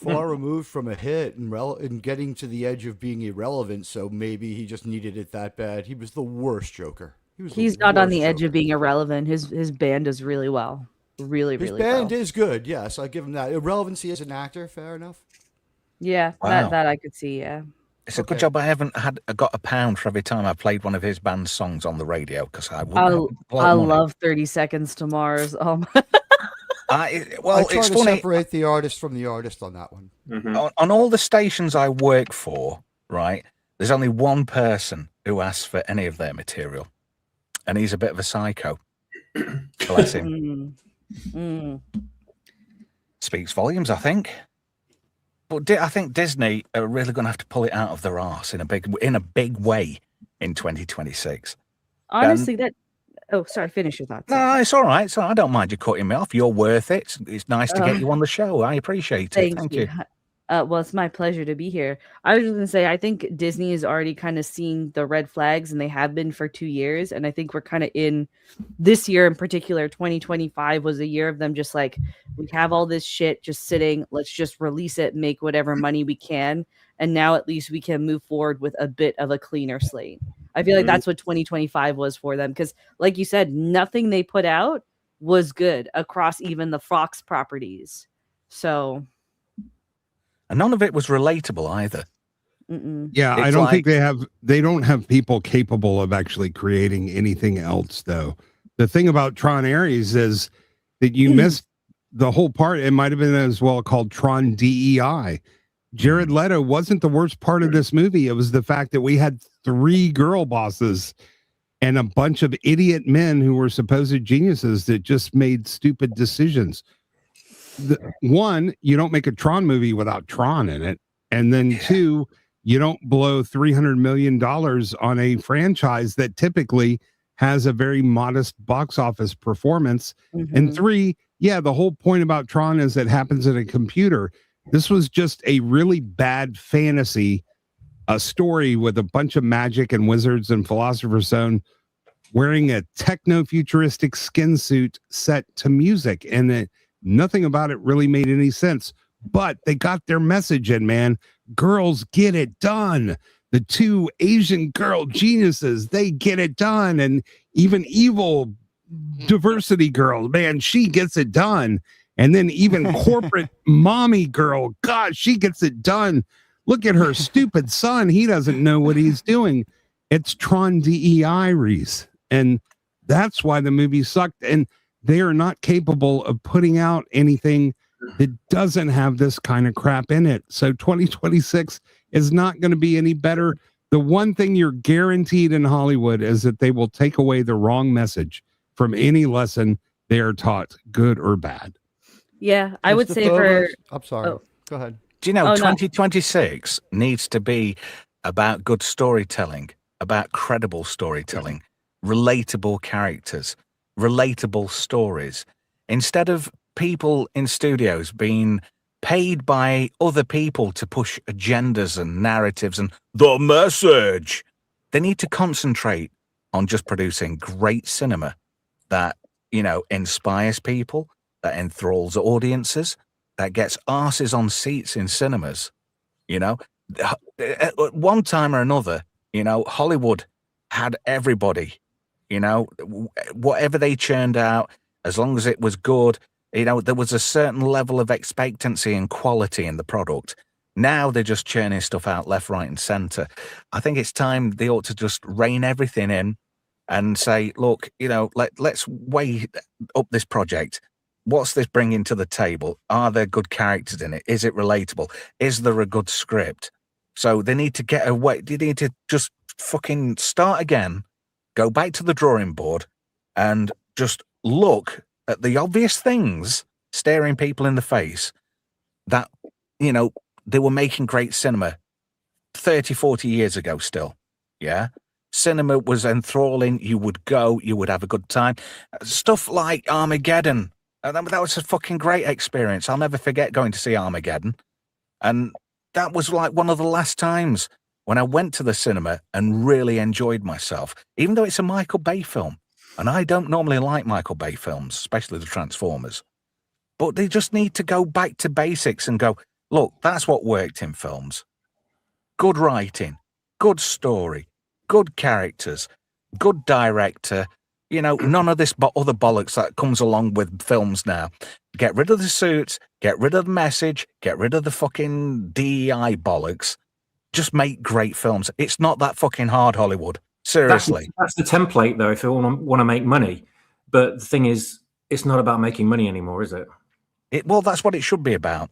Far removed from a hit and getting to the edge of being irrelevant, so maybe he just needed it that bad. He was the worst Joker. He's not on the edge of being irrelevant. His band does really well. Really His well. band is good, yes. I give him that. Irrelevancy as an actor, fair enough. Yeah, Wow. that I could see, yeah. It's a good job I haven't got a pound for every time I played one of his band's songs on the radio, because I would. I love 30 Seconds to Mars. I try it's to funny. separate the artist from the artist on that one. On all the stations I work for, right, there's only one person who asks for any of their material, and he's a bit of a psycho. Bless him. Speaks volumes, I think. But I think Disney are really going to have to pull it out of their arse in a big way in 2026. Honestly, sorry, finish your thoughts. No, it's all right. So I don't mind you cutting me off. You're worth it. It's nice to get you on the show. I appreciate it. Thank you. Well, it's my pleasure to be here. I was just going to say, I think Disney is already kind of seeing the red flags, and they have been for 2 years. And I think we're kind of in this year in particular, 2025 was a year of them just like, we have all this shit just sitting. Let's just release it, make whatever money we can. And now at least we can move forward with a bit of a cleaner slate. I feel like that's what 2025 was for them. Because, like you said, nothing they put out was good across even the Fox properties. So, and none of it was relatable either. Yeah, I It's don't like- think they don't have people capable of actually creating anything else, though. The thing about Tron Ares is that you missed the whole part. It might have been as well called Tron DEI. Jared Leto wasn't the worst part of this movie. It was the fact that we had 3 girl bosses and a bunch of idiot men who were supposed geniuses that just made stupid decisions. One, you don't make a Tron movie without Tron in it. And then 2, you don't blow $300 million on a franchise that typically has a very modest box office performance. And 3, yeah, the whole point about Tron is it happens in a computer. This was just a really bad fantasy, a story with a bunch of magic and wizards and Philosopher's Stone wearing a techno-futuristic skin suit set to music. And nothing about it really made any sense. But they got their message in, man. Girls get it done. The 2 Asian girl geniuses, they get it done. And even evil diversity girl, man, she gets it done. And then even corporate mommy girl, God, she gets it done. Look at her stupid son. He doesn't know what he's doing. It's Tron DEI, Reese. And that's why the movie sucked. And they are not capable of putting out anything that doesn't have this kind of crap in it. So 2026 is not going to be any better. The one thing you're guaranteed in Hollywood is that they will take away the wrong message from any lesson they are taught, good or bad. Yeah, I would Mr. say Phobos, for... I'm sorry. Oh. Go ahead. Do you know, Oh, no. 2026 needs to be about good storytelling, about credible storytelling, relatable characters, relatable stories. Instead of people in studios being paid by other people to push agendas and narratives and the message, they need to concentrate on just producing great cinema that, you know, inspires people, that enthralls audiences, that gets arses on seats in cinemas. You know, at one time or another, you know, Hollywood had everybody, you know, whatever they churned out, as long as it was good, you know, there was a certain level of expectancy and quality in the product. Now they're just churning stuff out left, right, and center. I think it's time they ought to just rein everything in and say, look, you know, let's weigh up this project. What's this bringing to the table? Are there good characters in it? Is it relatable? Is there a good script? So they need to get away. They need to just fucking start again, go back to the drawing board and just look at the obvious things staring people in the face that, you know, they were making great cinema 30, 40 years ago still. Yeah. Cinema was enthralling. You would go, you would have a good time. Stuff like Armageddon. That was a fucking great experience. I'll never forget going to see Armageddon. And that was like one of the last times when I went to the cinema and really enjoyed myself, even though it's a Michael Bay film. And I don't normally like Michael Bay films, especially the Transformers. But they just need to go back to basics and go, look, that's what worked in films. Good writing, good story, good characters, good director. You know, none of this other bollocks that comes along with films now. Get rid of the suits, get rid of the message, get rid of the fucking DEI bollocks. Just make great films. It's not that fucking hard, Hollywood. Seriously. That's the template, though, if you want to make money. But the thing is, it's not about making money anymore, is it? Well, that's what it should be about.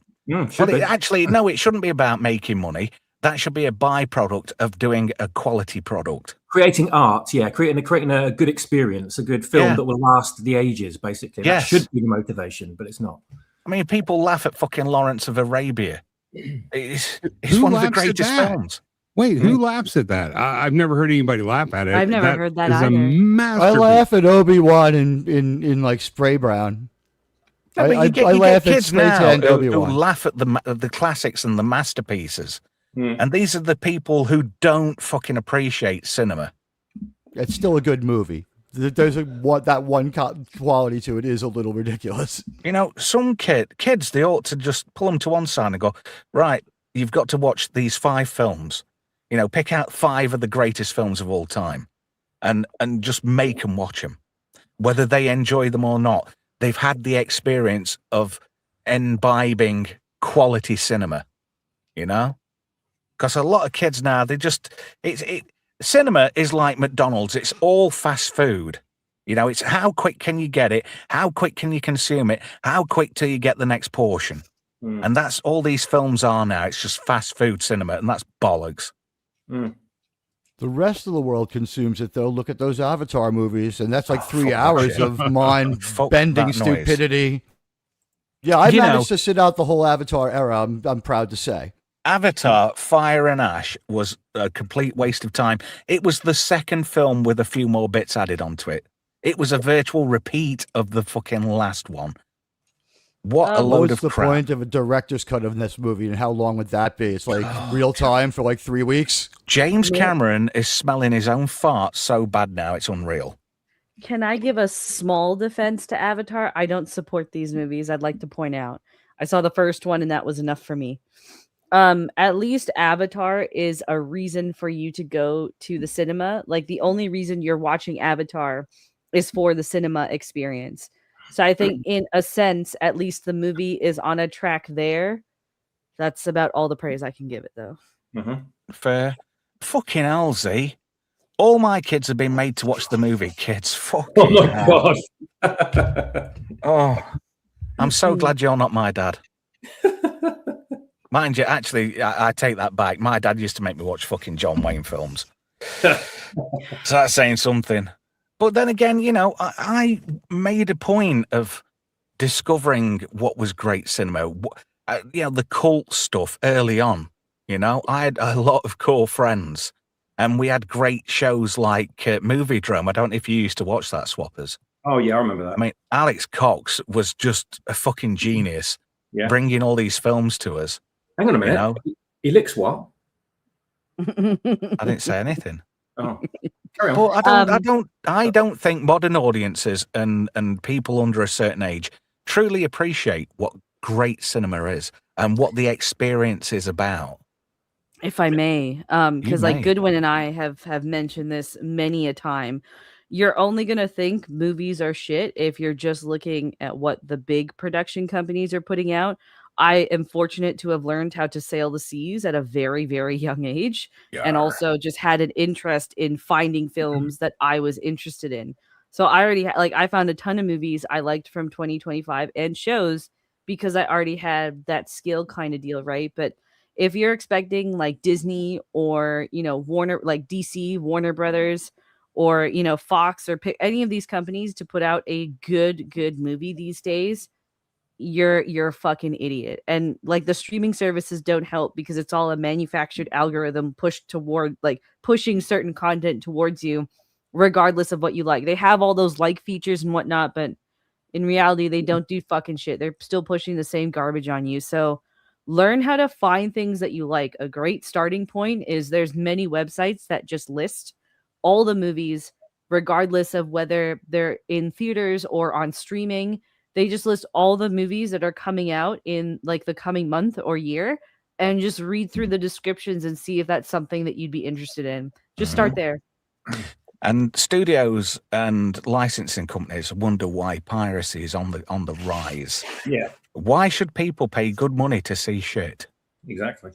Should be. Actually, no, it shouldn't be about making money. That should be a byproduct of doing a quality product. Creating art, yeah, creating a good experience, a good film that will last the ages, basically. Yes. That should be the motivation, but it's not. I mean, people laugh at fucking Lawrence of Arabia. It's Who one of the laughs at greatest that? films. Wait, who laughs at that? I've never heard anybody laugh at it. I've never heard that is either. A I masterpiece. laugh at Obi-Wan in like Spray Brown. No, but I you get laugh at kids Spray now Tan who Obi-Wan. laugh at the classics and the masterpieces. And these are the people who don't fucking appreciate cinema. It's still a good movie. There's that one quality to it is a little ridiculous. You know, some kids, they ought to just pull them to one side and go, right, you've got to watch these 5 films. You know, pick out 5 of the greatest films of all time, and just make them watch them, whether they enjoy them or not. They've had the experience of imbibing quality cinema, you know? Because a lot of kids now, cinema is like McDonald's. It's all fast food. You know, it's how quick can you get it? How quick can you consume it? How quick till you get the next portion? And that's all these films are now. It's just fast food cinema, and that's bollocks. The rest of the world consumes it, though. Look at those Avatar movies, and that's like 3 hours of mind-bending stupidity. Yeah, I managed to sit out the whole Avatar era, I'm proud to say. Avatar, Fire and Ash was a complete waste of time. It was the second film with a few more bits added onto it. It was a virtual repeat of the fucking last one. What a load of crap. What's the point of a director's cut of this movie, and how long would that be? It's like real time for like 3 weeks. James Cameron is smelling his own fart so bad now, it's unreal. Can I give a small defense to Avatar? I don't support these movies, I'd like to point out. I saw the first one, and that was enough for me. At least Avatar is a reason for you to go to the cinema. Like, the only reason you're watching Avatar is for the cinema experience. So I think, in a sense, at least the movie is on a track there. That's about all the praise I can give it, though. Fair. Fucking hell, Z. All my kids have been made to watch the movie, kids. Fucking God. Oh, I'm so glad you're not my dad. Mind you, actually, I take that back. My dad used to make me watch fucking John Wayne films. So that's saying something. But then again, you know, I made a point of discovering what was great cinema. You know, the cult stuff early on. You know, I had a lot of cool friends, and we had great shows like Movie Drome. I don't know if you used to watch that, Swappers. Oh, yeah, I remember that. I mean, Alex Cox was just a fucking genius, bringing all these films to us. Hang on a minute. You know? He licks what? I didn't say anything. Oh. Carry on. Well, I don't think modern audiences and people under a certain age truly appreciate what great cinema is and what the experience is about. If I may, because like Goodwin and I have mentioned this many a time, you're only going to think movies are shit if you're just looking at what the big production companies are putting out. I am fortunate to have learned how to sail the seas at a very, very young age, and also just had an interest in finding films that I was interested in. So I already I found a ton of movies I liked from 2025 and shows because I already had that skill kind of deal, right? But if you're expecting like Disney or, you know, Warner, like DC, Warner Brothers, or, you know, Fox or any of these companies to put out a good movie these days, you're a fucking idiot. And like the streaming services don't help because it's all a manufactured algorithm pushed toward like pushing certain content towards you regardless of what you like. They have all those like features and whatnot, but in reality they don't do fucking shit. They're still pushing the same garbage on you. So learn how to find things that you like. A great starting point is there's many websites that just list all the movies regardless of whether they're in theaters or on streaming. They just list all the movies that are coming out in like the coming month or year and just read through the descriptions and see if that's something that you'd be interested in. Just start there. And studios and licensing companies wonder why piracy is on the rise. Yeah. Why should people pay good money to see shit? Exactly.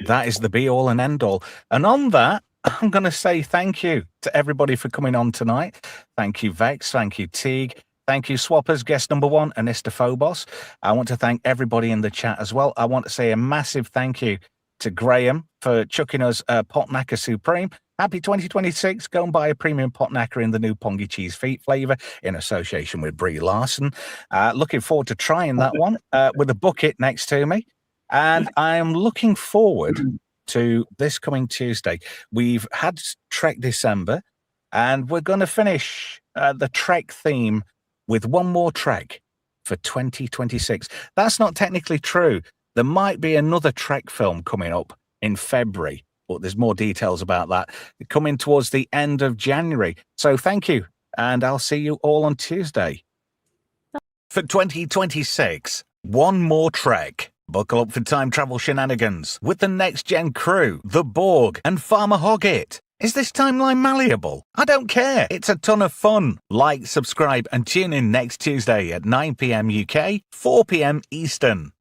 That is the be all and end all. And on that, I'm going to say thank you to everybody for coming on tonight. Thank you, Vex. Thank you, Teague. Thank you, Swappers, guest number 1, Anista Phobos. I want to thank everybody in the chat as well. I want to say a massive thank you to Graham for chucking us Potnacker Supreme. Happy 2026. Go and buy a premium Potnacker in the new Pongy Cheese Feet flavour in association with Brie Larson. Looking forward to trying that one with a bucket next to me. And I am looking forward to this coming Tuesday. We've had Trek December, and we're going to finish the Trek theme with one more Trek for 2026. That's not technically true. There might be another Trek film coming up in February, but there's more details about that coming towards the end of January. So thank you, and I'll see you all on Tuesday. For 2026, one more Trek. Buckle up for time travel shenanigans with the Next Gen crew, the Borg, and Farmer Hoggit. Is this timeline malleable? I don't care. It's a ton of fun. Like, subscribe, and tune in next Tuesday at 9 p.m. UK, 4 p.m. Eastern.